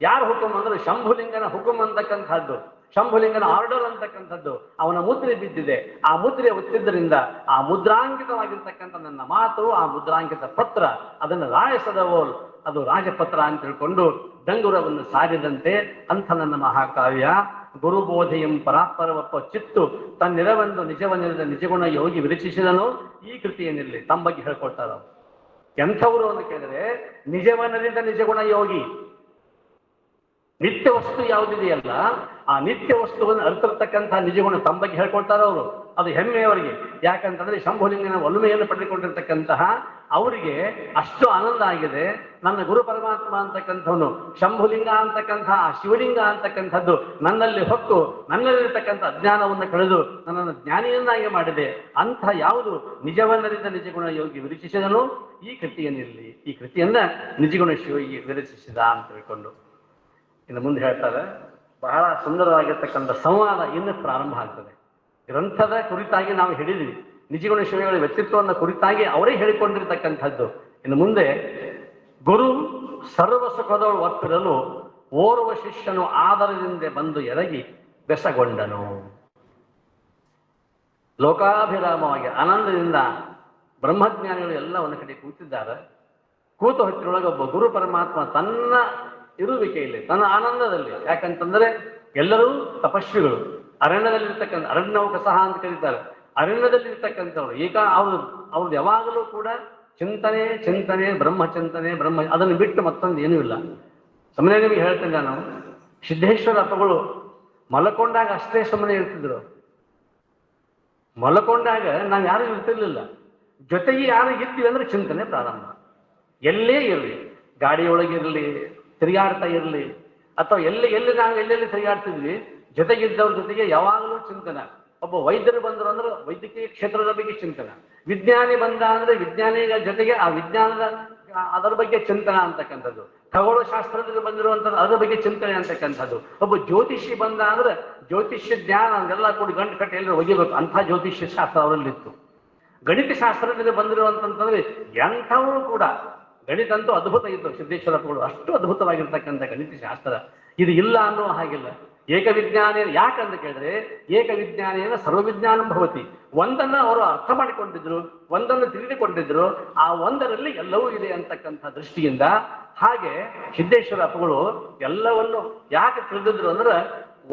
ಯಾರ ಹುಕುಂ ಅಂದ್ರೆ ಶಂಭುಲಿಂಗನ ಹುಕುಂ ಅಂತಕ್ಕಂಥದ್ದು, ಶಂಭುಲಿಂಗನ ಆರ್ಡರ್ ಅಂತಕ್ಕಂಥದ್ದು. ಅವನ ಮುದ್ರೆ ಬಿದ್ದಿದೆ, ಆ ಮುದ್ರೆ ಒತ್ತಿದ್ದರಿಂದ ಆ ಮುದ್ರಾಂಕಿತವಾಗಿರ್ತಕ್ಕಂಥ ನನ್ನ ಮಾತು, ಆ ಮುದ್ರಾಂಕಿತ ಪತ್ರ ಅದನ್ನು ರಾಯಸದ ಓಲ್, ಅದು ರಾಜಪತ್ರ ಅಂತ ತಿಳ್ಕೊಂಡು ಡಂಗುರವನ್ನು ಸಾರಿದಂತೆ ಅಂಥ ನನ್ನ ಮಹಾಕಾವ್ಯ ಗುರುಬೋಧೆಯಂ ಪರಾಪರವಪ್ಪ ಚಿತ್ತು ತನ್ನಿರವೆಂದು ನಿಜವನ್ನಿರದ ನಿಜಗುಣ ಯೋಗಿ ವಿರಚಿಸಿದನು. ಈ ಕೃತಿಯನ್ನಿರಲಿ ತಮ್ಮ ಬಗ್ಗೆ ಹೇಳ್ಕೊಡ್ತಾರ. ಎಂಥವರು ಅಂತ ಕೇಳಿದ್ರೆ ನಿಜವನ್ನರಿದ ನಿಜಗುಣ ಯೋಗಿ. ನಿತ್ಯ ವಸ್ತು ಯಾವುದಿದೆಯಲ್ಲ ಆ ನಿತ್ಯ ವಸ್ತುವನ್ನು ಅರಿತಿರ್ತಕ್ಕಂತಹ ನಿಜಗುಣ ತಮ್ಮ ಬಗ್ಗೆ ಹೇಳ್ಕೊಳ್ತಾರ ಅವರು. ಅದು ಹೆಮ್ಮೆಯವರಿಗೆ. ಯಾಕಂತಂದ್ರೆ ಶಂಭುಲಿಂಗನ ಒಲುಮೆಯನ್ನು ಪಡೆದುಕೊಂಡಿರ್ತಕ್ಕಂತಹ ಅವರಿಗೆ ಅಷ್ಟು ಆನಂದ ಆಗಿದೆ. ನನ್ನ ಗುರು ಪರಮಾತ್ಮ ಅಂತಕ್ಕಂಥವನು ಶಂಭುಲಿಂಗ ಅಂತಕ್ಕಂಥ ಆ ಶಿವಲಿಂಗ ಅಂತಕ್ಕಂಥದ್ದು ನನ್ನಲ್ಲಿ ಹೊಕ್ಕು ನನ್ನಲ್ಲಿರ್ತಕ್ಕಂಥ ಅಜ್ಞಾನವನ್ನು ಕಳೆದು ನನ್ನನ್ನು ಜ್ಞಾನಿಯನ್ನಾಗಿ ಮಾಡಿದೆ. ಅಂಥ ಯಾವುದು ನಿಜವನ್ನರಿದ ನಿಜಗುಣ ಯೋಗಿ ವಿರಚಿಸಿದನು ಈ ಕೃತಿಯನ್ನಿರಲಿ, ಈ ಕೃತಿಯನ್ನ ನಿಜಗುಣ ಶಿವಗಿ ವಿರಚಿಸಿದ ಅಂತ ತಿಳ್ಕೊಂಡು ಇನ್ನು ಮುಂದೆ ಹೇಳ್ತಾರೆ. ಬಹಳ ಸುಂದರವಾಗಿರ್ತಕ್ಕಂಥ ಸಂವಾದ ಇನ್ನು ಪ್ರಾರಂಭ ಆಗ್ತದೆ. ಗ್ರಂಥದ ಕುರಿತಾಗಿ ನಾವು ಹೇಳಿದ್ವಿ, ನಿಜಗುಣ ಶಿವಗಳ ವ್ಯಕ್ತಿತ್ವವನ್ನು ಕುರಿತಾಗಿ ಅವರೇ ಹೇಳಿಕೊಂಡಿರ್ತಕ್ಕಂಥದ್ದು. ಇನ್ನು ಮುಂದೆ ಗುರು ಸರ್ವ ಸುಖದೊಳು ಒಪ್ಪಿರಲು ಓರ್ವ ಶಿಷ್ಯನು ಆದರದಿಂದ ಬಂದು ಎರಗಿ ಬೆಸಗೊಂಡನು. ಲೋಕಾಭಿರಾಮವಾಗಿ ಆನಂದದಿಂದ ಬ್ರಹ್ಮಜ್ಞಾನಿಗಳು ಎಲ್ಲ ಒಂದು ಕಡೆ ಕೂತಿದ್ದಾರೆ. ಕೂತ ಹೊತ್ತಿನೊಳಗೆ ಒಬ್ಬ ಗುರು ಪರಮಾತ್ಮ ತನ್ನ ಇರುವಿಕೆಯಲ್ಲಿ ತನ್ನ ಆನಂದದಲ್ಲಿ, ಯಾಕಂತಂದ್ರೆ ಎಲ್ಲರೂ ತಪಸ್ವಿಗಳು, ಅರಣ್ಯದಲ್ಲಿರ್ತಕ್ಕಂಥ ಅರಣ್ಯೌಕಸಹ ಅಂತ ಕರೀತಾರೆ. ಅರಣ್ಯದಲ್ಲಿರ್ತಕ್ಕಂಥವ್ರು ಅವ್ರದ್ದು ಯಾವಾಗಲೂ ಕೂಡ ಚಿಂತನೆ ಚಿಂತನೆ ಬ್ರಹ್ಮಚಿಂತನೆ ಬ್ರಹ್ಮ, ಅದನ್ನು ಬಿಟ್ಟು ಮತ್ತೊಂದು ಏನೂ ಇಲ್ಲ. ಸುಮ್ಮನೆ ನಿಮಗೆ ಹೇಳ್ತೇನೆ, ನಾನು ಸಿದ್ದೇಶ್ವರ ಅಪ್ಪಗಳು ಮಲಕೊಂಡಾಗ ಅಷ್ಟೇ ಸುಮ್ಮನೆ ಇರ್ತಿದ್ರು. ಮಲಕೊಂಡಾಗ ನಾವು ಯಾರು ಇರ್ತಿರ್ಲಿಲ್ಲ, ಜೊತೆಗೆ ಯಾರು ಇರ್ತೀವಿ ಅಂದ್ರೆ ಚಿಂತನೆ ಪ್ರಾರಂಭ. ಎಲ್ಲೇ ಇರಲಿ, ಗಾಡಿಯೊಳಗಿರಲಿ, ತಿರುಗಾಡ್ತಾ ಇರಲಿ, ಅಥವಾ ಎಲ್ಲಿ ನಾವು ಎಲ್ಲೆಲ್ಲಿ ತಿರುಗಾಡ್ತಿದ್ವಿ, ಜೊತೆಗಿದ್ದವ್ರ ಜೊತೆಗೆ ಯಾವಾಗಲೂ ಚಿಂತನೆ. ಒಬ್ಬ ವೈದ್ಯರು ಬಂದರು ಅಂದ್ರೆ ವೈದ್ಯಕೀಯ ಕ್ಷೇತ್ರದ ಬಗ್ಗೆ ಚಿಂತನೆ, ವಿಜ್ಞಾನಿ ಬಂದ ಅಂದ್ರೆ ವಿಜ್ಞಾನಿಗಳ ಜೊತೆಗೆ ಆ ವಿಜ್ಞಾನದ ಅದರ ಬಗ್ಗೆ ಚಿಂತನೆ ಅಂತಕ್ಕಂಥದ್ದು, ಖಗೋಳ ಶಾಸ್ತ್ರದಲ್ಲಿ ಬಂದಿರುವಂಥದ್ದು ಅದರ ಬಗ್ಗೆ ಚಿಂತನೆ ಅಂತಕ್ಕಂಥದ್ದು. ಒಬ್ಬ ಜ್ಯೋತಿಷಿ ಬಂದ ಅಂದ್ರೆ ಜ್ಯೋತಿಷ್ಯ ಜ್ಞಾನ ಅದೆಲ್ಲ ಕೂಡಿ ಗಂಟು ಕಟ್ಟೆ ಎಲ್ಲರೂ ಒಗಿಬೇಕು, ಅಂಥ ಜ್ಯೋತಿಷ್ಯ ಶಾಸ್ತ್ರ ಅವರಲ್ಲಿತ್ತು. ಗಣಿತ ಶಾಸ್ತ್ರದಲ್ಲಿ ಬಂದಿರುವಂತಂದ್ರೆ ಎಂಥವರು ಕೂಡ, ಗಣಿತ ಅಂತೂ ಅದ್ಭುತ ಇತ್ತು ಸಿದ್ದೇಶ್ವರಪ್ಪಗಳು, ಅಷ್ಟು ಅದ್ಭುತವಾಗಿರ್ತಕ್ಕಂಥ ಗಣಿತ ಶಾಸ್ತ್ರ. ಇದು ಇಲ್ಲ ಅನ್ನೋ ಹಾಗಿಲ್ಲ. ಏಕವಿಜ್ಞಾನ ಯಾಕಂತ ಕೇಳಿದ್ರೆ ಏಕವಿಜ್ಞಾನೇನ ಸರ್ವವಿಜ್ಞಾನ ಭವತಿ. ಒಂದನ್ನು ಅವರು ಅರ್ಥ ಮಾಡಿಕೊಂಡಿದ್ರು, ಒಂದನ್ನು ತಿಳಿದುಕೊಂಡಿದ್ರು, ಆ ಒಂದರಲ್ಲಿ ಎಲ್ಲವೂ ಇದೆ ಅಂತಕ್ಕಂಥ ದೃಷ್ಟಿಯಿಂದ ಹಾಗೆ ಸಿದ್ದೇಶ್ವರಪ್ಪಗಳು ಎಲ್ಲವನ್ನು ಯಾಕೆ ತಿಳಿದಿದ್ರು ಅಂದ್ರೆ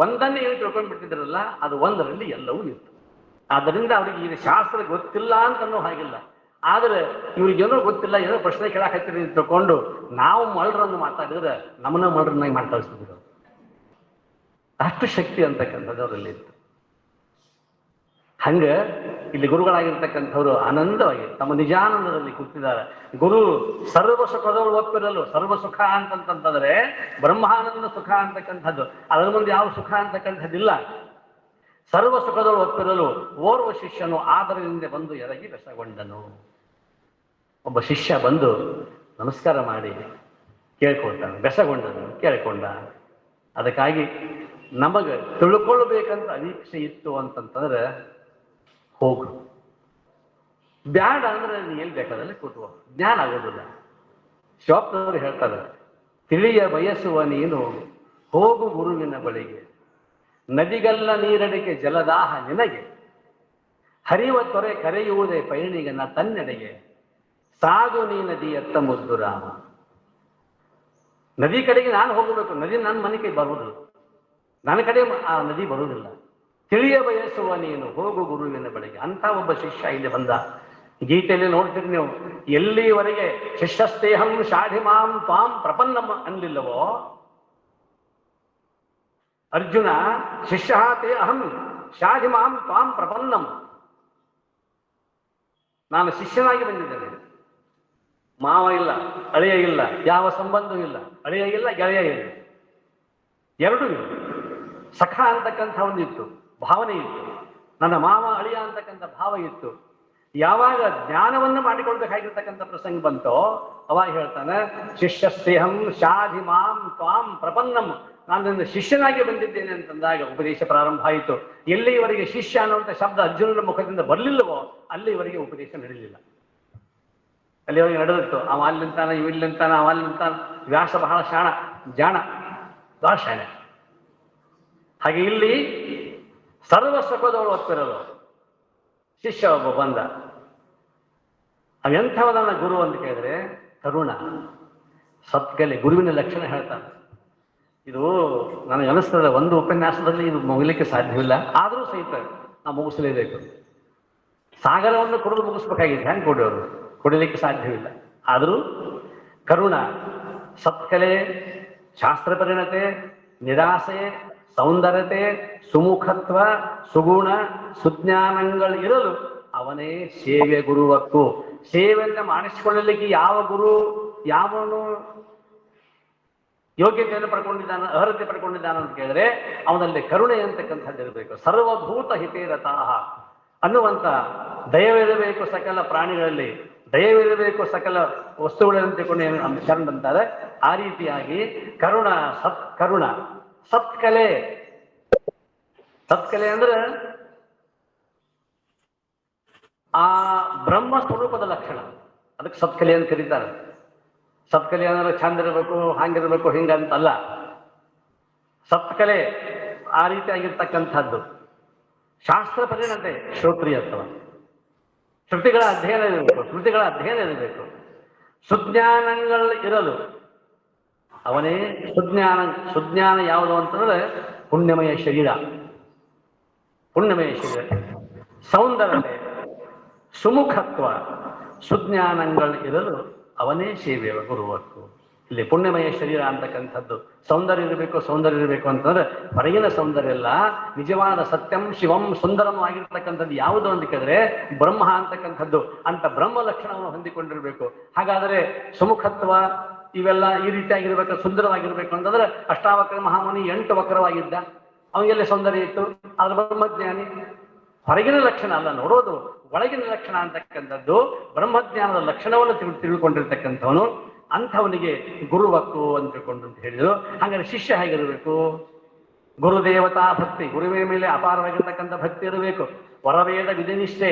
ಒಂದನ್ನೇ ಏನು ತಿಳ್ಕೊಂಡ್ಬಿಟ್ಟಿದ್ರಲ್ಲ, ಅದು ಒಂದರಲ್ಲಿ ಎಲ್ಲವೂ ಇತ್ತು. ಆದ್ದರಿಂದ ಅವ್ರಿಗೆ ಈ ಶಾಸ್ತ್ರ ಗೊತ್ತಿಲ್ಲ ಅಂತ ಅನ್ನೋ ಹಾಗಿಲ್ಲ. ಆದರೆ ಇವ್ರಿಗೇನೋ ಗೊತ್ತಿಲ್ಲ, ಏನೋ ಪ್ರಶ್ನೆ ಕೇಳಾಕತ್ತೀರಿ ತಿಳ್ಕೊಂಡು ನಾವು ಮಳ್ಳರನ್ನು ಮಾತಾಡಿದ್ರೆ ನಮ್ಮನ್ನ ಮಳ್ಳರನ್ನಾಗಿ ಮಾತಾಡಿಸ್ತಿದ್ರು. ಅಷ್ಟು ಶಕ್ತಿ ಅಂತಕ್ಕಂಥದ್ದು ಅವರಲ್ಲಿ ಇತ್ತು. ಹಂಗ ಇಲ್ಲಿ ಗುರುಗಳಾಗಿರ್ತಕ್ಕಂಥವ್ರು ಆನಂದವಾಗಿ ತಮ್ಮ ನಿಜಾನಂದದಲ್ಲಿ ಕೂತಿದ್ದಾರೆ. ಗುರು ಸರ್ವ ಸುಖದವರು ಒಪ್ಪಿರಲು, ಸರ್ವ ಸುಖ ಅಂತಂತಂದ್ರೆ ಬ್ರಹ್ಮಾನಂದ ಸುಖ ಅಂತಕ್ಕಂಥದ್ದು, ಅದರ ಮುಂದೆ ಯಾವ ಸುಖ ಅಂತಕ್ಕಂಥದ್ದಿಲ್ಲ. ಸರ್ವ ಸುಖದವರು ಒಪ್ಪಿರಲು ಓರ್ವ ಶಿಷ್ಯನು ಆದರದಿಂದ ಬಂದು ಎರಗಿ ಬೆಸಗೊಂಡನು. ಒಬ್ಬ ಶಿಷ್ಯ ಬಂದು ನಮಸ್ಕಾರ ಮಾಡಿ ಕೇಳ್ಕೊಳ್ತಾನೆ, ಬೆಸಗೊಂಡನು, ಕೇಳ್ಕೊಂಡ. ಅದಕ್ಕಾಗಿ ನಮಗೆ ತಿಳ್ಕೊಳ್ಬೇಕಂತ ಅನೀಕ್ಷೆ ಇತ್ತು ಅಂತಂತಂದ್ರೆ ಹೋಗು, ಬ್ಯಾಡ ಅಂದ್ರೆ ನೀನು ಎಲ್ಲಿ ಬೇಕಾದಲ್ಲಿ ಕೂತ್ಕೋ, ಜ್ಞಾನ ಆಗೋದಿಲ್ಲ. ಶಿವಪ್ಪನವರು ಹೇಳ್ತಾರೆ, ತಿಳಿಯ ಬಯಸುವ ನೀನು ಹೋಗು ಗುರುವಿನ ಬಳಿಗೆ, ನದಿಗಲ್ಲ ನೀರಡಿಕೆ ಜಲದಾಹ ನಿನಗೆ, ಹರಿವ ತೊರೆ ಕರೆಯುವುದೇ ಪಯಣಿಗನ ತನ್ನೆಡೆಗೆ, ಸಾಗು ನೀ ನದಿಯತ್ತ ಮುದ್ದು ರಾಮ. ನದಿ ಕಡೆಗೆ ನಾನು ಹೋಗಬೇಕು, ನದಿ ನನ್ನ ಮನೆ ಕೈ ಬರುವುದಿಲ್ಲ, ನನ್ನ ಕಡೆ ಆ ನದಿ ಬರುವುದಿಲ್ಲ. ತಿಳಿಯ ಬಯಸುವ ನೀನು ಹೋಗು ಗುರುವಿನ ಬಳಿಗೆ. ಅಂತ ಒಬ್ಬ ಶಿಷ್ಯ ಇಲ್ಲಿ ಬಂದ. ಗೀತೆಯಲ್ಲಿ ನೋಡ್ತೀರಿ ನೀವು, ಎಲ್ಲಿವರೆಗೆ ಶಿಷ್ಯಸ್ತೇಹಂ ಶಾಢಿಮಾಂ ತ್ವಾಂ ಪ್ರಪನ್ನಂ ಅನ್ಲಿಲ್ಲವೋ, ಅರ್ಜುನ ಶಿಷ್ಯ ತೇ ಅಹಂ ಶಾಧಿಮಾಂ ತ್ವಾಂ ಪ್ರಪನ್ನಂ, ನಾನು ಶಿಷ್ಯನಾಗಿ ಬಂದಿದ್ದೇನೆ. ಮಾವ ಇಲ್ಲ, ಅಳೆಯ ಇಲ್ಲ, ಯಾವ ಸಂಬಂಧವೂ ಇಲ್ಲ, ಅಳೆಯ ಇಲ್ಲ, ಗೆಳೆಯ ಇಲ್ಲ, ಎರಡೂ ಇಲ್ಲ. ಸಖ ಅಂತಕ್ಕಂಥ ಒಂದಿತ್ತು, ಭಾವನೆ ಇತ್ತು. ನನ್ನ ಮಾವ ಅಳಿಯ ಅಂತಕ್ಕಂಥ ಭಾವ ಇತ್ತು. ಯಾವಾಗ ಜ್ಞಾನವನ್ನು ಮಾಡಿಕೊಳ್ಬೇಕಾಗಿರ್ತಕ್ಕಂಥ ಪ್ರಸಂಗ ಬಂತೋ ಅವಾಗ ಹೇಳ್ತಾನೆ, ಶಿಷ್ಯಸ್ತೇಹಂ ಶಾಧಿಮಾಂ ತ್ವಾಂ ಪ್ರಪನ್ನಂ, ನಾನು ನನ್ನ ಶಿಷ್ಯನಾಗಿ ಬಂದಿದ್ದೇನೆ ಅಂತಂದಾಗ ಉಪದೇಶ ಪ್ರಾರಂಭ ಆಯಿತು. ಎಲ್ಲಿಯವರೆಗೆ ಶಿಷ್ಯ ಅನ್ನುವಂಥ ಶಬ್ದ ಅರ್ಜುನನ ಮುಖದಿಂದ ಬರಲಿಲ್ಲವೋ ಅಲ್ಲಿವರೆಗೆ ಉಪದೇಶ ನಡೆಯಲಿಲ್ಲ. ಅಲ್ಲಿವರೆಗೆ ನಡೆದಿತ್ತು, ಅವ ಅಲ್ಲಿ ನಿಂತಾನ, ಇವ್ ಇಲ್ಲಿ ನಿಂತಾನ, ಅವ ಅಲ್ಲಿ ನಿಂತಾನ. ವ್ಯಾಸ ಬಹಳ ಜಾಣ, ಬಹಳ ಶಾಣೆ. ಹಾಗೆ ಇಲ್ಲಿ ಸರ್ವ ಸುಖದವಳು ಒಪ್ಪಿರಲು ಶಿಷ್ಯ ಒಬ್ಬ ಬಂದ. ಅವೆಂಥವದನ್ನ ಗುರು ಅಂತ ಕೇಳಿದ್ರೆ ಕರುಣ, ಸತ್ಕಲೆ, ಗುರುವಿನ ಲಕ್ಷಣ ಹೇಳ್ತಾನೆ. ಇದು ನನಗೆ ಅನಿಸ್ತದೆ ಒಂದು ಉಪನ್ಯಾಸದಲ್ಲಿ ಇದು ಮುಗಿಲಿಕ್ಕೆ ಸಾಧ್ಯವಿಲ್ಲ, ಆದರೂ ಸಹಿತ ನಾವು ಮುಗಿಸಲೇಬೇಕು. ಸಾಗರವನ್ನು ಕುಡಿದು ಮುಗಿಸ್ಬೇಕಾಗಿದೆ, ಹೆಂಗೆ ಕೊಡೋರು, ಕುಡಿಲಿಕ್ಕೆ ಸಾಧ್ಯವಿಲ್ಲ. ಆದರೂ ಕರುಣ, ಸತ್ಕಲೆ, ಶಾಸ್ತ್ರ ಪರಿಣತೆ, ನಿರಾಸೆ, ಸೌಂದರ್ಯತೆ, ಸುಮುಖತ್ವ, ಸುಗುಣ, ಸುಜ್ಞಾನಗಳು ಇರಲು ಅವನೇ ಸೇವೆ ಗುರುವಕ್ಕು. ಸೇವೆಯನ್ನ ಮಾಡಿಸಿಕೊಳ್ಳಲಿಕ್ಕೆ ಯಾವ ಗುರು ಯಾವನು ಯೋಗ್ಯತೆಯನ್ನು ಪಡ್ಕೊಂಡಿದ್ದಾನ, ಅರ್ಹತೆ ಪಡ್ಕೊಂಡಿದ್ದಾನ ಅಂತ ಕೇಳಿದ್ರೆ ಅವನಲ್ಲಿ ಕರುಣೆ ಅಂತಕ್ಕಂಥದ್ದು ಇರಬೇಕು. ಸರ್ವಭೂತ ಹಿತೇರತಾಹ ಅನ್ನುವಂಥ ದಯವಿರಬೇಕು ಸಕಲ ಪ್ರಾಣಿಗಳಲ್ಲಿ, ದಯವಿರಬೇಕು ಸಕಲ ವಸ್ತುಗಳನ್ನು ತಿಳ್ಕೊಂಡು ಶರಣಂತಾರೆ. ಆ ರೀತಿಯಾಗಿ ಕರುಣ ಸತ್ಕಲೆ. ಸತ್ಕಲೆ ಅಂದ್ರೆ ಆ ಬ್ರಹ್ಮ ಸ್ವರೂಪದ ಲಕ್ಷಣ, ಅದಕ್ಕೆ ಸತ್ಕಲೆ ಅಂತ ಕರೀತಾರೆ. ಸತ್ಕಲೆ ಅಂದ್ರೆ ಚಂದ ಇರಬೇಕು, ಹಂಗಿರ್ಬೇಕು, ಹಿಂಗಂತಲ್ಲ. ಸತ್ಕಲೆ ಆ ರೀತಿಯಾಗಿರ್ತಕ್ಕಂಥದ್ದು. ಶಾಸ್ತ್ರ ಪರಿಣತೆ ಶ್ರೋತ್ರಿಯತ್ವ, ಶ್ರುತಿಗಳ ಅಧ್ಯಯನ ಇರಬೇಕು, ಕೃತಿಗಳ ಅಧ್ಯಯನ ಇರಬೇಕು. ಸುಜ್ಞಾನಗಳು ಇರಲು ಅವನೇ ಸುಜ್ಞಾನ. ಸುಜ್ಞಾನ ಯಾವುದು ಅಂತಂದ್ರೆ ಪುಣ್ಯಮಯ ಶರೀರ, ಪುಣ್ಯಮಯ ಶರೀರ. ಸೌಂದರ್ಯ, ಸುಮುಖತ್ವ, ಸುಜ್ಞಾನಗಳು ಇರಲು ಅವನೇ ಸೇವೆ ಗುರುವಕ್ಕು. ಇಲ್ಲಿ ಪುಣ್ಯಮಯ ಶರೀರ ಅಂತಕ್ಕಂಥದ್ದು ಸೌಂದರ್ಯ ಇರಬೇಕು. ಸೌಂದರ್ಯ ಇರಬೇಕು ಅಂತಂದ್ರೆ ಹೊರಗಿನ ಸೌಂದರ್ಯ ಎಲ್ಲ, ನಿಜವಾದ ಸತ್ಯಂ ಶಿವಂ ಸುಂದರಂ ಆಗಿರ್ತಕ್ಕಂಥದ್ದು ಯಾವುದು ಅಂತ ಕೇಳಿದ್ರೆ ಬ್ರಹ್ಮ ಅಂತಕ್ಕಂಥದ್ದು. ಅಂತ ಬ್ರಹ್ಮ ಲಕ್ಷಣವನ್ನು ಹೊಂದಿಕೊಂಡಿರ್ಬೇಕು. ಹಾಗಾದರೆ ಸುಮುಖತ್ವ ಇವೆಲ್ಲ ಈ ರೀತಿಯಾಗಿರ್ಬೇಕು, ಸುಂದರವಾಗಿರ್ಬೇಕು ಅಂತಂದ್ರೆ ಅಷ್ಟಾವಕ್ರ ಮಹಾಮುನಿ 8 ವಕ್ರವಾಗಿದ್ದ, ಅವನಿಗೆಲ್ಲ ಸೌಂದರ್ಯ ಇತ್ತು. ಆದ್ರೆ ಬ್ರಹ್ಮಜ್ಞಾನಿ. ಹೊರಗಿನ ಲಕ್ಷಣ ಅಲ್ಲ ನೋಡೋದು, ಒಳಗಿನ ಲಕ್ಷಣ ಅಂತಕ್ಕಂಥದ್ದು ಬ್ರಹ್ಮಜ್ಞಾನದ ಲಕ್ಷಣವನ್ನು ತಿಳ್ಕೊಂಡಿರ್ತಕ್ಕಂಥವನು. ಅಂಥವನಿಗೆ ಗುರುವಕ್ಕು ಅಂತ ತಿಳ್ಕೊಂಡು ಅಂತ ಹೇಳಿದ್ರು. ಹಾಗಾದ್ರೆ ಶಿಷ್ಯ ಹೇಗಿರಬೇಕು? ಗುರುದೇವತಾ ಭಕ್ತಿ, ಗುರುವಿನ ಮೇಲೆ ಅಪಾರವಾಗಿರ್ತಕ್ಕಂಥ ಭಕ್ತಿ ಇರಬೇಕು. ವರವೇದ ವಿಧಿನಿಷ್ಠೆ,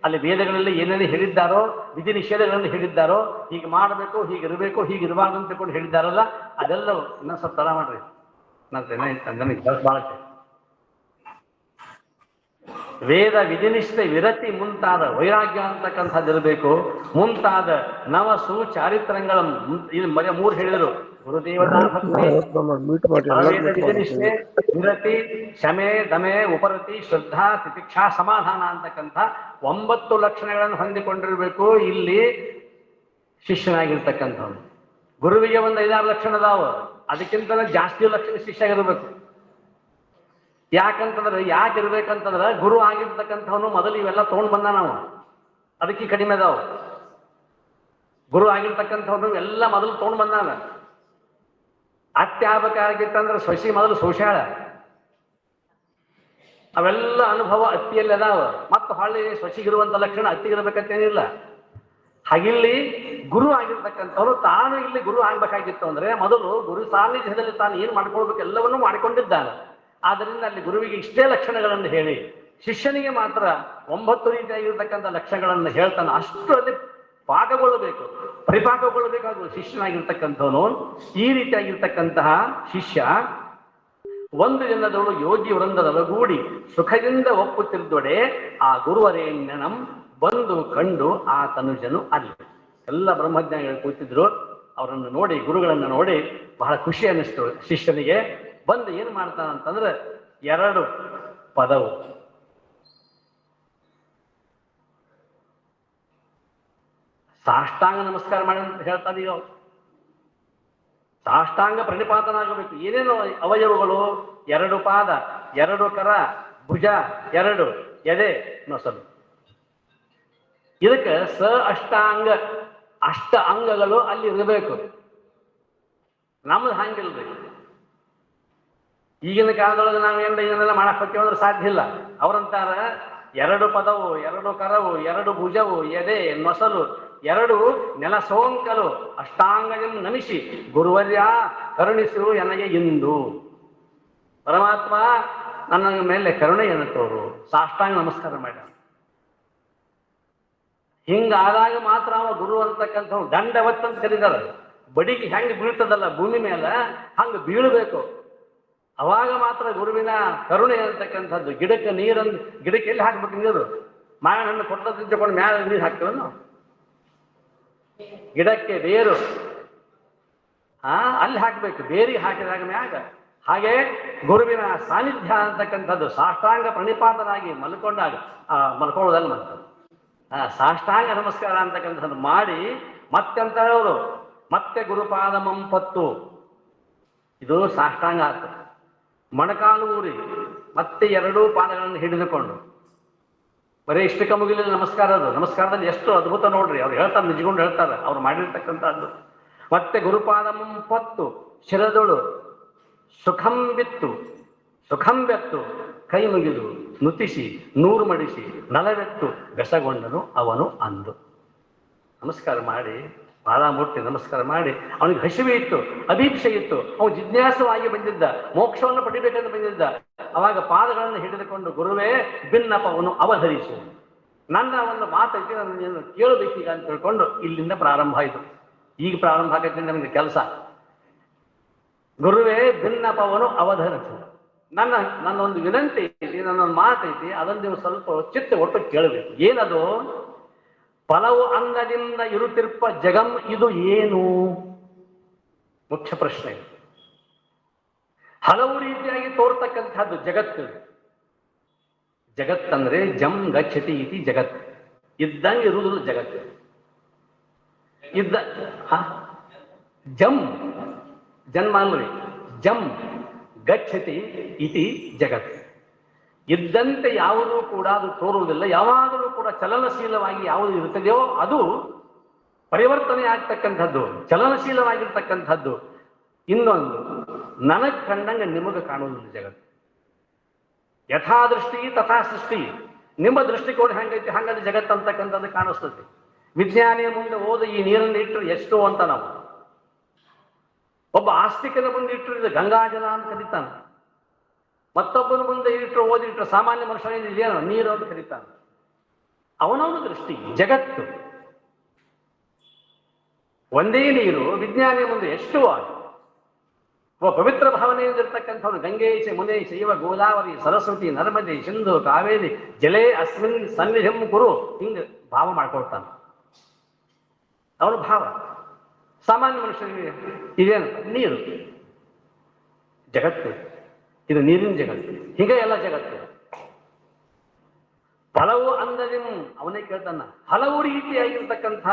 ಅಲ್ಲಿ ವೇದಗಳಲ್ಲಿ ಏನೇನು ಹೇಳಿದ್ದಾರೋ, ವಿಧಿ ನಿಷೇಧಗಳನ್ನು ಹೇಳಿದ್ದಾರೋ, ಹೀಗೆ ಮಾಡಬೇಕು, ಹೀಗಿರಬೇಕು, ಹೀಗಿರಬಾರ್ದು ಅಂತ ತಿಳ್ಕೊಂಡು ಹೇಳಿದ್ದಾರಲ್ಲ, ಅದೆಲ್ಲ ಇನ್ನೂ ಸ್ವಲ್ಪ ತರ ಮಾಡ್ರಿ. ನನಗೆ ಭಾಳ ವೇದ ವಿಧಿನಿಷ್ಠೆ ವಿರತಿ ಮುಂತಾದ ವೈರಾಗ್ಯ ಅಂತಕ್ಕಂಥದ್ದು ಇರಬೇಕು. ಮುಂತಾದ ನವ ಸುಚಾರಿತ್ರಗಳ 3 ಹೇಳಿದರು. ಗುರುದೇವತಾ ಭಕ್ತಿ, ವಿಧಿನಿಷ್ಠೆ, ವಿರತಿ, ಶಮೆ, ದಮೆ, ಉಪರತಿ, ಶ್ರದ್ಧಾ, ತಿತಿಕ್ಷಾ, ಸಮಾಧಾನ ಅಂತಕ್ಕಂಥ 9 ಲಕ್ಷಣಗಳನ್ನು ಹೊಂದಿಕೊಂಡಿರ್ಬೇಕು ಇಲ್ಲಿ ಶಿಷ್ಯನಾಗಿರ್ತಕ್ಕಂಥವ್ನು. ಗುರುವಿಗೆ ಒಂದು 5-6 ಲಕ್ಷಣ ಅದಾವ, ಅದಕ್ಕಿಂತ ಜಾಸ್ತಿ ಲಕ್ಷಣ ಶಿಷ್ಯ ಆಗಿರ್ಬೇಕು. ಯಾಕಂತಂದ್ರೆ ಯಾಕಿರ್ಬೇಕಂತಂದ್ರೆ ಗುರು ಆಗಿರ್ತಕ್ಕಂಥವನು ಮೊದಲು ಇವೆಲ್ಲ ತಗೊಂಡ್ ಬಂದ, ನಾವು ಅದಕ್ಕೆ ಕಡಿಮೆ ಅದಾವ. ಗುರು ಆಗಿರ್ತಕ್ಕಂಥವನು ಎಲ್ಲ ಮೊದಲು ತಗೊಂಡ್ ಬಂದಾನ. ಅತ್ಯಾಗಬೇಕಾಗಿತ್ತಂದ್ರೆ ಸೊಸಿ ಮೊದಲು ಸೋಷಾಳ, ಅವೆಲ್ಲ ಅನುಭವ ಅತ್ತಿಯಲ್ಲಿ ಅದಾವ. ಮತ್ತು ಹೊಳ್ಳಿ ಸೊಸಿಗಿರುವಂತ ಲಕ್ಷಣ ಅತ್ತಿಗಿರ್ಬೇಕಂತೇನಿಲ್ಲ. ಹಾಗಿಲ್ಲಿ ಗುರು ಆಗಿರ್ತಕ್ಕಂಥವ್ರು ತಾನು ಇಲ್ಲಿ ಗುರು ಆಗ್ಬೇಕಾಗಿತ್ತು ಅಂದ್ರೆ ಮೊದಲು ಗುರು ಸಾನ್ನಿಧ್ಯದಲ್ಲಿ ತಾನು ಏನ್ ಮಾಡ್ಕೊಳ್ಬೇಕು ಎಲ್ಲವನ್ನೂ ಮಾಡಿಕೊಂಡಿದ್ದಾನೆ. ಆದ್ದರಿಂದ ಅಲ್ಲಿ ಗುರುವಿಗೆ ಇಷ್ಟೇ ಲಕ್ಷಣಗಳನ್ನು ಹೇಳಿ ಶಿಷ್ಯನಿಗೆ ಮಾತ್ರ 9 ರೀತಿಯಾಗಿರ್ತಕ್ಕಂಥ ಲಕ್ಷಣಗಳನ್ನು ಹೇಳ್ತಾನೆ. ಅಷ್ಟು ಅಲ್ಲಿ ಪಾಕಗೊಳ್ಳಬೇಕು, ಪರಿಪಾಕಗೊಳ್ಳಬೇಕಾಗುವ ಶಿಷ್ಯನಾಗಿರ್ತಕ್ಕಂಥವನು. ಈ ರೀತಿಯಾಗಿರ್ತಕ್ಕಂತಹ ಶಿಷ್ಯ ಒಂದು ದಿನದವಳು ಯೋಗಿ ವೃಂದದೊಳಗೂಡಿ ಸುಖದಿಂದ ಒಪ್ಪುತ್ತಿದ್ದೊಡೆ ಆ ಗುರುವರೇಣ್ಯನಂ ಬಂದು ಕಂಡು ಆ ತನುಜನು ಅಲ್ಲಿ. ಎಲ್ಲ ಬ್ರಹ್ಮಜ್ಞಾನಿಗಳು ಕೂತಿದ್ರು. ಅವರನ್ನು ನೋಡಿ, ಗುರುಗಳನ್ನು ನೋಡಿ ಬಹಳ ಖುಷಿ ಅನ್ನಿಸ್ತು ಶಿಷ್ಯನಿಗೆ. ಬಂದು ಏನ್ ಮಾಡ್ತಾನಂತಂದ್ರೆ 2 ಪದವು ಸಾಷ್ಟಾಂಗ ನಮಸ್ಕಾರ ಮಾಡಿ ಅಂತ ಹೇಳ್ತಾನೀಗ. ಸಾಷ್ಟಾಂಗ ಪ್ರಣಿಪಾತನಾಗಬೇಕು. ಏನೇನು ಅವಯವಗಳು? 2 ಪಾದ, 2 ಕರ, ಭುಜ, 2 ಎದೆ, ನೊಸಲು. ಇದಕ್ಕೆ ಅಷ್ಟಾಂಗ, ಅಂಗಗಳು ಅಲ್ಲಿ ಇರಬೇಕು. ನಮ್ದು ಹಂಗಿಲ್ರಿ. ಈಗಿನ ಕಾಲದೊಳಗೆ ನಾವೇನು ಇದನ್ನೆಲ್ಲ ಮಾಡಕ್ ಹೋಗ್ತೀವಿ ಅಂದ್ರೆ ಸಾಧ್ಯ ಇಲ್ಲ. ಅವರಂತಾರ 2 ಪದವು, 2 ಕರವು, 2 ಭುಜವು, ಎದೆ, ನೊಸಲು, 2 ನೆಲ ಸೋಂಕಲು ಅಷ್ಟಾಂಗವನ್ನು ನಮಿಸಿ ಗುರುವರ್ಯ ಕರುಣಿಸು ನನಗೆ ಇಂದು. ಪರಮಾತ್ಮ ನನ್ನ ಮೇಲೆ ಕರುಣೆಯನ್ನು ತೋರು, ಸಾಷ್ಟಾಂಗ ನಮಸ್ಕಾರ ಮಾಡ. ಹಿಂಗಾದಾಗ ಮಾತ್ರ ಅವ ಗುರು ಅಂತಕ್ಕಂಥ ದಂಡವತ್ತಂತ ಕರೀತಾರೆ. ಬಡಿಗೆ ಹೆಂಗೆ ಬೀಳ್ತದಲ್ಲ ಭೂಮಿ ಮೇಲೆ ಹಂಗೆ ಬೀಳಬೇಕು. ಅವಾಗ ಮಾತ್ರ ಗುರುವಿನ ಕರುಣೆ ಅಂತಕ್ಕಂಥದ್ದು. ಗಿಡಕ್ಕೆ ನೀರನ್ನು, ಗಿಡಕ್ಕೆ ಎಲ್ಲಿ ಹಾಕ್ಬೇಕು ನೀರು? ಮಾವಿನ ಹಣ್ಣು ಕೊಟ್ಟಕೊಂಡು ಮ್ಯಾಲ ನೀರು ಹಾಕ್ತೀವ ನಾವು. ಗಿಡಕ್ಕೆ ಬೇರು ಅಲ್ಲಿ ಹಾಕ್ಬೇಕು, ಬೇರಿಗೆ ಹಾಕಿದಾಗ ಮ್ಯಾಗ. ಹಾಗೆ ಗುರುವಿನ ಸಾನ್ನಿಧ್ಯ ಅಂತಕ್ಕಂಥದ್ದು ಸಾಷ್ಟಾಂಗ ಪ್ರಣಿಪಾತನಾಗಿ ಮಲ್ಕೊಂಡಾಗ ಮಲ್ಕೊಳ್ಳೋದಲ್ಲ ಮಾಡ್ತಾರೆ. ಸಾಷ್ಟಾಂಗ ನಮಸ್ಕಾರ ಅಂತಕ್ಕಂಥದ್ದು ಮಾಡಿ ಮತ್ತೆಂತ ಹೇಳೋರು, ಮತ್ತೆ ಗುರುಪಾದ ಮಂಪತ್ತು, ಇದು ಸಾಷ್ಟಾಂಗ ಆಗ್ತದೆ. ಮೊಣಕಾಲು ಊರಿ ಮತ್ತೆ 2 ಪಾದಗಳನ್ನು ಹಿಡಿದುಕೊಂಡು ಬರೀ ಇಷ್ಟಕ್ಕೆ ಮುಗಿಲಿಲ್ಲ ನಮಸ್ಕಾರ. ಅದು ನಮಸ್ಕಾರದಲ್ಲಿ ಎಷ್ಟು ಅದ್ಭುತ ನೋಡ್ರಿ. ಅವ್ರು ಹೇಳ್ತಾರೆ, ನಿಜಗೊಂಡು ಹೇಳ್ತಾರೆ ಅವ್ರು ಮಾಡಿರ್ತಕ್ಕಂಥದ್ದು. ಮತ್ತೆ ಗುರುಪಾದಂ ಪೊತ್ತು ಶಿರದೊಳು ಸುಖಂ ಬಿತ್ತು ಸುಖಂ ಬೆತ್ತು ಕೈ ಮುಗಿದು ನುತಿಸಿ ನೂರು ಮಡಿಸಿ ನಲವೆತ್ತು ಬೆಸಗೊಂಡನು ಅವನು ಅಂದು. ನಮಸ್ಕಾರ ಮಾಡಿ, ಪಾದ ಮುಟ್ಟಿ ನಮಸ್ಕಾರ ಮಾಡಿ, ಅವನಿಗೆ ಹಸಿವೆ ಇತ್ತು, ಅಭೀಪ್ಸೆ ಇತ್ತು, ಅವನು ಜಿಜ್ಞಾಸವಾಗಿ ಬಂದಿದ್ದ, ಮೋಕ್ಷವನ್ನು ಪಡಿಬೇಕಂತ ಬಂದಿದ್ದ. ಅವಾಗ ಪಾದಗಳನ್ನು ಹಿಡಿದುಕೊಂಡು ಗುರುವೇ ಭಿನ್ನಪವನ್ನು ಅವಧರಿಸು, ನನ್ನ ಒಂದು ಮಾತೈತಿ, ನನ್ನ ಕೇಳಬೇಕೀಗ ಅಂತ ತಿಳ್ಕೊಂಡು ಇಲ್ಲಿಂದ ಪ್ರಾರಂಭ ಆಯಿತು. ಈಗ ಪ್ರಾರಂಭ ಆಗತ್ತೆ ನಮಗೆ ಕೆಲಸ. ಗುರುವೇ ಭಿನ್ನಪವನ್ನು ಅವಧರಿಸು, ನನ್ನೊಂದು ವಿನಂತಿ ಐತಿ, ನನ್ನೊಂದು ಮಾತೈತಿ, ಅದನ್ನು ನೀವು ಸ್ವಲ್ಪ ಚಿತ್ತ ಒಟ್ಟು ಕೇಳಬೇಕು. ಏನದು? ಫಲವು ಅಂಗದಿಂದ ಇರುತ್ತಿರ್ಪ ಜಗಂ ಇದು ಏನು? ಮುಖ್ಯ ಪ್ರಶ್ನೆ. ಹಲವು ರೀತಿಯಾಗಿ ತೋರ್ತಕ್ಕಂಥದ್ದು ಜಗತ್ತು. ಜಗತ್ತಂದ್ರೆ ಜಂ ಗಚ್ಚತಿ ಇತಿ ಜಗತ್, ಇದ್ದಂಗೆ ಇರುವುದಿಲ್ಲ ಜಗತ್ತು. ಜಂ ಜನ್ಮ ಅಲ್ರಿ, ಜಂ ಗಚ್ಚತಿ ಇತಿ ಜಗತ್. ಇದ್ದಂತೆ ಯಾವುದೂ ಕೂಡ ಅದು ತೋರುವುದಿಲ್ಲ. ಯಾವಾಗಲೂ ಕೂಡ ಚಲನಶೀಲವಾಗಿ ಯಾವುದು ಇರುತ್ತದೆಯೋ ಅದು ಪರಿವರ್ತನೆ ಆಗ್ತಕ್ಕಂಥದ್ದು, ಚಲನಶೀಲವಾಗಿರ್ತಕ್ಕಂಥದ್ದು. ಇನ್ನೊಂದು, ನನಗೆ ಕಂಡಂಗೆ ನಿಮಗೆ ಕಾಣುವುದಿಲ್ಲ ಜಗತ್ತು. ಯಥಾದೃಷ್ಟಿ ತಥಾ ಸೃಷ್ಟಿ. ನಿಮ್ಮ ದೃಷ್ಟಿಕೋನ ಹೆಂಗೈತಿ ಹಂಗದ ಜಗತ್ತು ಅಂತಕ್ಕಂಥದ್ದು ಕಾಣಿಸ್ತದೆ. ವಿಜ್ಞಾನಿಯ ಮುಂದೆ ಓದಿ ಈ ನೀರನ್ನು ಇಟ್ಟರು ಎಷ್ಟು ಅಂತ ನಾವು, ಒಬ್ಬ ಆಸ್ತಿಕನ ಮುಂದೆ ಇಟ್ಟರು ಇದು ಗಂಗಾಜಲ ಅಂತ ಕರೀತಾನೆ, ಮತ್ತೊಬ್ಬನ ಮುಂದೆ ಇಟ್ಟರು ಓದಿಟ್ರು ಸಾಮಾನ್ಯ ಮನುಷ್ಯನಿಂದ ಇದೇನು ನೀರು ಅಂತ ಕರೀತಾನೆ. ಅವನವನ ದೃಷ್ಟಿ. ಜಗತ್ತು ಒಂದೇ ನೀರು ವಿಜ್ಞಾನಿಯ ಮುಂದೆ ಎಷ್ಟು ಆಗ. ಒಬ್ಬ ಪವಿತ್ರ ಭಾವನೆಯಿಂದ ಇರ್ತಕ್ಕಂಥವ್ರು ಗಂಗೆ ಮುನೇ ಶೈವ ಗೋದಾವರಿ ಸರಸ್ವತಿ ನರ್ಮದೆ ಸಿಂಧು ಕಾವೇರಿ ಜಲೇ ಅಸ್ಮಿನ್ ಸನ್ನಿಧಿಂ ಕುರು, ಹಿಂಗೆ ಭಾವ ಮಾಡ್ಕೊಳ್ತಾನೆ. ಅವನ ಭಾವ. ಸಾಮಾನ್ಯ ಮನುಷ್ಯನಿಗೆ ಇದೇನು ನೀರು ಜಗತ್ತು, ಇದು ನೀರಿನ ಜಗತ್ತು. ಹೀಗೆ ಎಲ್ಲ ಜಗತ್ತು. ಫಲವು ಅಂದದಿಂ, ಅವನೇ ಕೇಳ್ತಾನ. ಹಲವು ರೀತಿಯಾಗಿರ್ತಕ್ಕಂಥ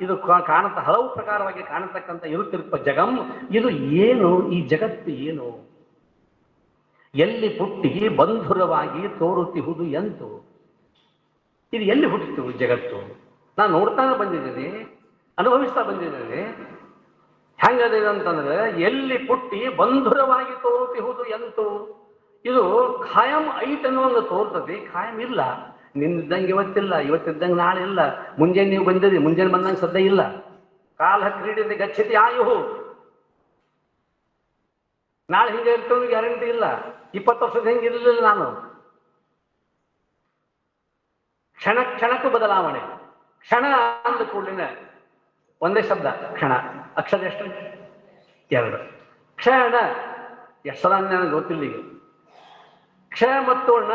ಇದು ಕಾಣುತ್ತ, ಹಲವು ಪ್ರಕಾರವಾಗಿ ಕಾಣತಕ್ಕಂಥ ಇರುತ್ತಿರುವ ಜಗಂ ಇದು ಏನು? ಈ ಜಗತ್ತು ಏನು? ಎಲ್ಲಿ ಹುಟ್ಟಿ ಬಂಧುರವಾಗಿ ತೋರುತ್ತಿಹುದು ಎಂತು? ಇದು ಎಲ್ಲಿ ಹುಟ್ಟಿತು ಜಗತ್ತು? ನಾನು ನೋಡ್ತಾನೆ ಬಂದಿದ್ದೀನಿ, ಅನುಭವಿಸ್ತಾ ಬಂದಿದ್ದೇನೆ. ಹೆಂಗದಿದೆ ಅಂತಂದ್ರೆ, ಎಲ್ಲಿ ಪುಟ್ಟಿ ಬಂಧುರವಾಗಿ ತೋರುತ್ತಿಹುದು ಎಂತು? ಇದು ಖಾಯಂ ಐಟ್ ಅನ್ನುವಂಗೆ ತೋರ್ತದೆ, ಖಾಯಂ ಇಲ್ಲ. ನಿನ್ನಿದ್ದಂಗೆ ಇವತ್ತಿಲ್ಲ, ಇವತ್ತಿದ್ದಂಗೆ ನಾಳೆ ಇಲ್ಲ. ಮುಂಜಾನೆ ನೀವು ಬಂದಿರಿ, ಮುಂಜಾನೆ ಬಂದಂಗೆ ಸದ್ಯ ಇಲ್ಲ. ಕಾಲ ಕ್ರೀಡೆ ಗಚ್ಚತಿ ಆಯುಹು. ನಾಳೆ ಹಿಂಗೆ ಇರ್ತವೆ ಗ್ಯಾರಂಟಿ ಇಲ್ಲ. 20 ವರ್ಷದ ಹಿಂಗೆ ಇರಲಿಲ್ಲ ನಾನು. ಕ್ಷಣ ಕ್ಷಣಕ್ಕೂ ಬದಲಾವಣೆ. ಕ್ಷಣ ಅಂದ ಕೂಡಲಿನ ಒಂದೇ ಶಬ್ದ ಕ್ಷಣ. ಅಕ್ಷರ ಎಷ್ಟು? 2. ಕ್ಷಣ ಎಷ್ಟು ಸಲ ನನಗೆ ಗೊತ್ತಿಲ್ಲ ಈಗ. ಕ್ಷ ಮತ್ತು ನ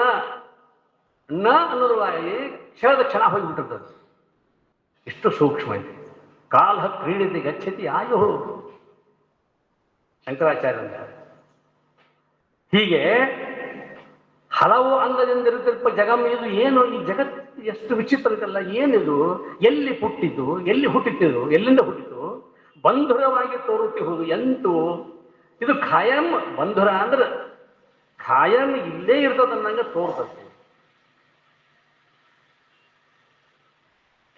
ಅನ್ನೋದ್ರೊಳಗೆ ಕ್ಷಣದ ಕ್ಷಣ ಹೋಗಿಬಿಟ್ಟಿರ್ತದೆ. ಎಷ್ಟು ಸೂಕ್ಷ್ಮ ಐತಿ. ಕಾಲ ಕ್ರೀಡಿತ ಗಚ್ಚತಿ ಆಯುಹು, ಶಂಕರಾಚಾರ್ಯ ಅಂತ. ಹೀಗೆ ಹಲವು ಅಂಗದಿಂದ ಇರುತ್ತಿರುವ ಜಗಂ ಇದು ಏನು? ಈ ಜಗತ್ತು ಎಷ್ಟು ವಿಚಿತ್ರ ಇದಲ್ಲ. ಏನಿದು? ಎಲ್ಲಿ ಹುಟ್ಟಿದ್ದು? ಎಲ್ಲಿ ಹುಟ್ಟಿದ್ದು? ಎಲ್ಲಿಂದ ಹುಟ್ಟಿತು? ಬಂಧುರವಾಗಿ ತೋರುತ್ತಿಹುದು ಎಂತು? ಇದು ಖಾಯಂ. ಬಂಧುರ ಅಂದ್ರೆ ಖಾಯಂ ಇಲ್ಲೇ ಇರ್ತದನ್ನಂಗೆ ತೋರ್ತದೆ.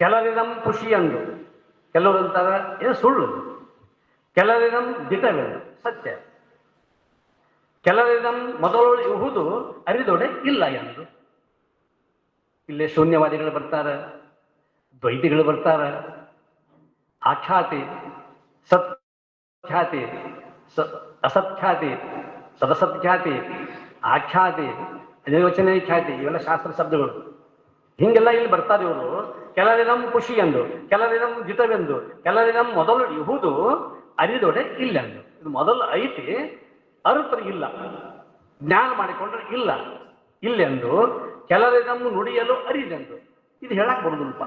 ಕೆಲರಿದಂ ಖುಷಿ ಅಂದು, ಕೆಲವರು ಅಂತಾರೆ ಏನು ಸುಳ್ಳು. ಕೆಲರಿದಂ ದಿಟವೆಂದು ಸತ್ಯ. ಕೆಲರಿದಂ ಮೊದಲು ಇಹುದು ಅರಿದೊಡೆ ಇಲ್ಲ ಎಂದು. ಇಲ್ಲೇ ಶೂನ್ಯವಾದಿಗಳು ಬರ್ತಾರೆ, ದ್ವೈತಿಗಳು ಬರ್ತಾರೆ. ಆಖ್ಯಾತಿ, ಸತ್ಖ್ಯಾತಿ, ಅಸತ್ಖ್ಯಾತಿ, ಸದಸತ್ಖ್ಯಾತಿ, ಆಖ್ಯಾತಿ, ನಿರ್ವಚನ ಖ್ಯಾತಿ, ಇವೆಲ್ಲ ಶಾಸ್ತ್ರ ಶಬ್ದಗಳು. ಹಿಂಗೆಲ್ಲ ಇಲ್ಲಿ ಬರ್ತಾರೆ ಇವರು. ಕೆಲರಿದಂ ಖುಷಿ ಎಂದು, ಕೆಲರಿದಂ ಜಿತವೆಂದು, ಕೆಲರಿದಂ ಮೊದಲು ಇಹುದು ಅರಿದೊಡೆ ಇಲ್ಲೆಂದು. ಇದು ಮೊದಲು ಐತಿ, ಅರುತ್ರೆ ಇಲ್ಲ, ಜ್ಞಾನ ಮಾಡಿಕೊಂಡ್ರೆ ಇಲ್ಲ, ಇಲ್ಲೆಂದು. ಕೆಲರಿದಂ ನುಡಿಯಲು ಅರಿದೆಂದು. ಇದು ಹೇಳಕ್ ಬರುದಿಲ್ಲಪ್ಪ.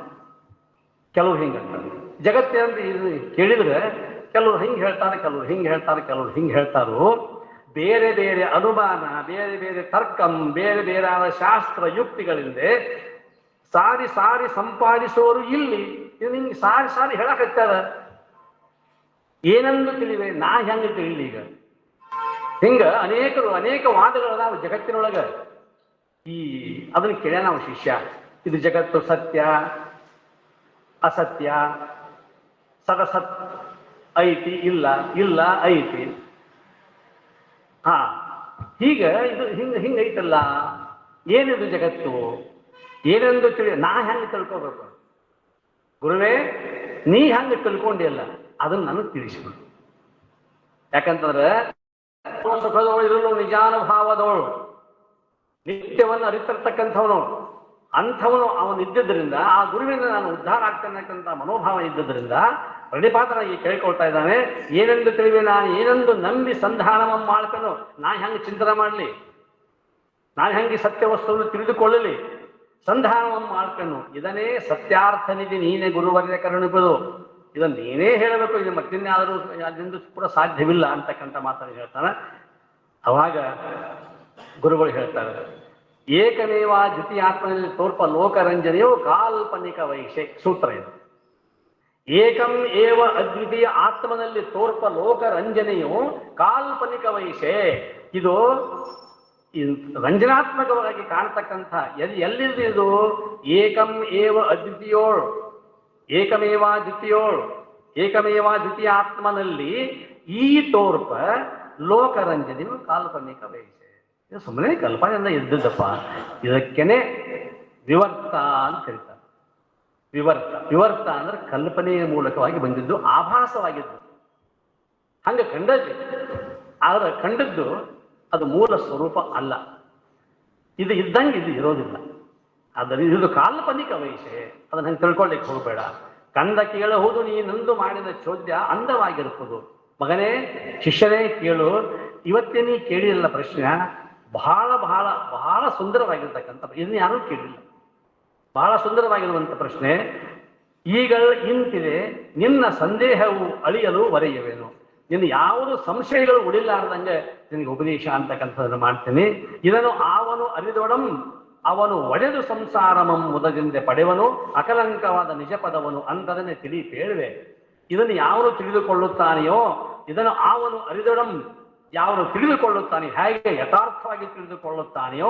ಕೆಲವ್ರು ಹಿಂಗಂತಾರೆ. ಜಗತ್ತೇ ಅಂತ ಇದು ಕೇಳಿದ್ರೆ ಕೆಲವ್ರು ಹಿಂಗೆ ಹೇಳ್ತಾರೆ, ಕೆಲವ್ರು ಹಿಂಗೆ ಹೇಳ್ತಾರೆ, ಕೆಲವ್ರು ಹಿಂಗೆ ಹೇಳ್ತಾರೋ. ಬೇರೆ ಬೇರೆ ಅನುಮಾನ, ಬೇರೆ ಬೇರೆ ತರ್ಕಂ, ಬೇರೆ ಬೇರೆ ಆದ ಶಾಸ್ತ್ರ ಯುಕ್ತಿಗಳಿಂದ ಸಾರಿ ಸಾರಿ ಸಂಪಾದಿಸೋರು ಇಲ್ಲಿ. ಇದು ನಿಮ್ಗೆ ಸಾರಿ ಸಾರಿ ಹೇಳಕತ್ತಾರ. ಏನೆಂದು ತಿಳಿವೆ, ನಾ ಹೆಂಗೆ ತಿಳಿಲಿ ಈಗ? ಹಿಂಗ ಅನೇಕ ವಾದಗಳು ನಾವು ಜಗತ್ತಿನೊಳಗ. ಅದನ್ನ ಕೇಳ ನಾವು ಶಿಷ್ಯ ಇದು ಜಗತ್ತು ಸತ್ಯ ಅಸತ್ಯ, ಸದಸತ್ ಐತಿ ಇಲ್ಲ, ಇಲ್ಲ ಐತಿ. ಹಾ, ಹೀಗ ಇದು ಹಿಂಗೈತಲ್ಲ, ಏನಿದು ಜಗತ್ತು ಏನೆಂದು ನಾ ಹೆಂಗೆ ತಿಳ್ಕೋಬೇಕು? ಗುರುವೇ, ನೀ ಹೆಂಗೆ ತಿಳ್ಕೊಂಡಿಲ್ಲ ಅದನ್ನ ನನಗೆ ತಿಳಿಸ್ಬಿಡು. ಯಾಕಂತಂದ್ರೆ ಸುಖದವಳು ಇರಲು ನಿಜಾನುಭಾವದವಳು, ನಿತ್ಯವನ್ನು ಅರಿತಿರ್ತಕ್ಕಂಥವನು, ಅಂಥವನು ಅವನಿದ್ದರಿಂದ ಆ ಗುರುವಿನ ನಾನು ಉದ್ಧಾರ ಆಗ್ತೇನೆ ಅಂತಕ್ಕಂಥ ಮನೋಭಾವ ಇದ್ದದ್ರಿಂದ ಪ್ರಣಿಪಾತನಾಗಿ ಕೇಳ್ಕೊಳ್ತಾ ಇದ್ದಾನೆ. ಏನೆಂದು ತಿಳಿವೆ ನಾನು, ಏನೆಂದು ನಂಬಿ ಸಂಧಾನವ ಮಾಡ್ತೇನೋ, ನಾ ಹೆಂಗೆ ಚಿಂತನೆ ಮಾಡಲಿ, ನಾನು ಹೆಂಗೆ ಸತ್ಯ ವಸ್ತುವನ್ನು ತಿಳಿದುಕೊಳ್ಳಲಿ, ಸಂಧಾನವನ್ನು ಮಾಡ್ತೇನು. ಇದನ್ನೇ ಸತ್ಯಾರ್ಥ ನಿಧಿ ನೀನೇ ಗುರುವರ್ಯ ಕರುಣಿಪದು, ಇದನ್ನು ನೀನೇ ಹೇಳಬೇಕು, ಇದು ಮತ್ತಿನ್ಯಾದರೂ ಅದರಿಂದ ಕೂಡ ಸಾಧ್ಯವಿಲ್ಲ ಅಂತಕ್ಕಂಥ ಮಾತನ್ನು ಹೇಳ್ತಾನೆ. ಅವಾಗ ಗುರುಗಳು ಹೇಳ್ತಾರೆ, ಏಕಮೇವ ದ್ವಿತೀಯಾತ್ಮನಲ್ಲಿ ತೋರ್ಪ ಲೋಕರಂಜನೆಯು ಕಾಲ್ಪನಿಕ ವೈಶೆ ಸೂತ್ರ ಇದು. ಏಕಂ ಏವ ಅದ್ವಿತೀಯ ಆತ್ಮನಲ್ಲಿ ತೋರ್ಪ ಲೋಕರಂಜನೆಯು ಕಾಲ್ಪನಿಕ ವೈಶೆ, ಇದು ರಂಜನಾತ್ಮಕವಾಗಿ ಕಾಣ್ತಕ್ಕಂಥ ಎಲ್ಲಿದೆ ಇದು? ಏಕಂ ಏವ ಅದ್ವಿತೀಯೋಳು, ಏಕಮೇವ ದ್ವಿತೀಯೋಳು, ಏಕಮೇವ ದ್ವಿತೀಯ ಆತ್ಮನಲ್ಲಿ ಈ ತೋರ್ಪ ಲೋಕರಂಜನೆಯು ಕಾಲ್ಪನಿಕ ವೈಶೆ. ಇದು ಸುಮ್ಮನೆ ಕಲ್ಪನೆಯಿಂದ ಇದ್ದದ್ದಪ್ಪ. ಇದಕ್ಕೇನೆ ವಿವರ್ತ ಅಂತ ಹೇಳ್ತಾರೆ. ವಿವರ್ತ ಅಂದ್ರೆ ಕಲ್ಪನೆಯ ಮೂಲಕವಾಗಿ ಬಂದಿದ್ದು, ಆಭಾಸವಾಗಿದ್ದು. ಹಂಗೆ ಕಂಡದ್ದು, ಆದ್ರೆ ಕಂಡದ್ದು ಅದು ಮೂಲ ಸ್ವರೂಪ ಅಲ್ಲ. ಇದು ಇದ್ದಂಗೆ ಇದು ಇರೋದಿಲ್ಲ. ಆದ್ದರಿಂದ ಇದು ಕಾಲ್ಪನಿಕ ವಯಸ್ಸೆ, ಅದನ್ನ ಹಂಗೆ ತಿಳ್ಕೊಳ್ಳಿಕ್ಕೆ ಹೋಗಬೇಡ. ಕಂದ ಕೇಳಬಹುದು ನೀನಂದು ಮಾಡಿದ ಚೋದ್ಯ ಅಂದವಾಗಿರುತ್ತದೆ. ಮಗನೇ, ಶಿಷ್ಯನೇ ಕೇಳು, ಇವತ್ತೇ ನೀ ಕೇಳಿರಲ್ಲ ಪ್ರಶ್ನೆ, ಬಹಳ ಬಹಳ ಬಹಳ ಸುಂದರವಾಗಿರ್ತಕ್ಕಂಥ, ಇದನ್ನ ಯಾರೂ ಕೇಳಿಲ್ಲ. ಬಹಳ ಸುಂದರವಾಗಿರುವಂಥ ಪ್ರಶ್ನೆ. ಈಗ ಇಂತಿದೆ ನಿನ್ನ ಸಂದೇಹವು ಅಳಿಯಲು ವರೆಯುವೇನು, ನಿನ್ನ ಯಾವುದು ಸಂಶಯಗಳು ಉಳಿಲಾರ್ದಂಗೆ ನಿನಗೆ ಉಪದೇಶ ಅಂತಕ್ಕಂಥದ್ದನ್ನು ಮಾಡ್ತೀನಿ. ಇದನ್ನು ಅವನು ಅರಿದೊಡಂ ಅವನು ಒಡೆದು ಸಂಸಾರಮಂ ಮುದದಿಂದ ಪಡೆವನು ಅಕಲಂಕವಾದ ನಿಜ ಪದವನು ಅಂತದನ್ನೇ ತಿಳಿಪೇಳುವೆ. ಇದನ್ನು ಯಾವನು ತಿಳಿದುಕೊಳ್ಳುತ್ತಾನೆಯೋ, ಇದನ್ನು ಅವನು ಅರಿದೊಡಂ ಯಾವನು ತಿಳಿದುಕೊಳ್ಳುತ್ತಾನೆ, ಹೇಗೆ ಯಥಾರ್ಥವಾಗಿ ತಿಳಿದುಕೊಳ್ಳುತ್ತಾನೆಯೋ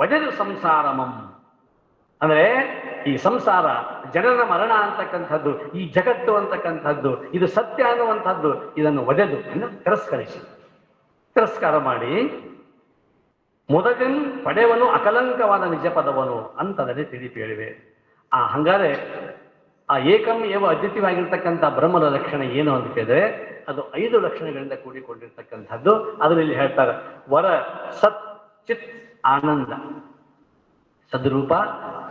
ಒಡೆದು ಸಂಸಾರಮಂ ಅಂದ್ರೆ ಈ ಸಂಸಾರ, ಜನನ ಮರಣ ಅಂತಕ್ಕಂಥದ್ದು, ಈ ಜಗತ್ತು ಅಂತಕ್ಕಂಥದ್ದು, ಇದು ಸತ್ಯ ಅನ್ನುವಂಥದ್ದು, ಇದನ್ನು ಒಡೆದು ತಿರಸ್ಕಾರ ಮಾಡಿ ಮೊದಗನ್ ಪಡೆವನು ಅಕಲಂಕವಾದ ನಿಜ ಪದವನು ಅಂತದಲ್ಲಿ ತಿಳಿಪೇಳಿವೆ. ಹಂಗಾರೆ ಆ ಏಕಂ ಏವ ಅದ್ವಿತೀಯವಾಗಿರ್ತಕ್ಕಂಥ ಬ್ರಹ್ಮನ ಲಕ್ಷಣ ಏನು ಅಂತ ಕೇಳಿದ್ರೆ, ಅದು 5 ಲಕ್ಷಣಗಳಿಂದ ಕೂಡಿಕೊಂಡಿರ್ತಕ್ಕಂಥದ್ದು. ಅದರಲ್ಲಿ ಹೇಳ್ತಾರೆ, ವರ ಸತ್ ಚಿತ್ ಆನಂದ. ಸದ್ರೂಪ,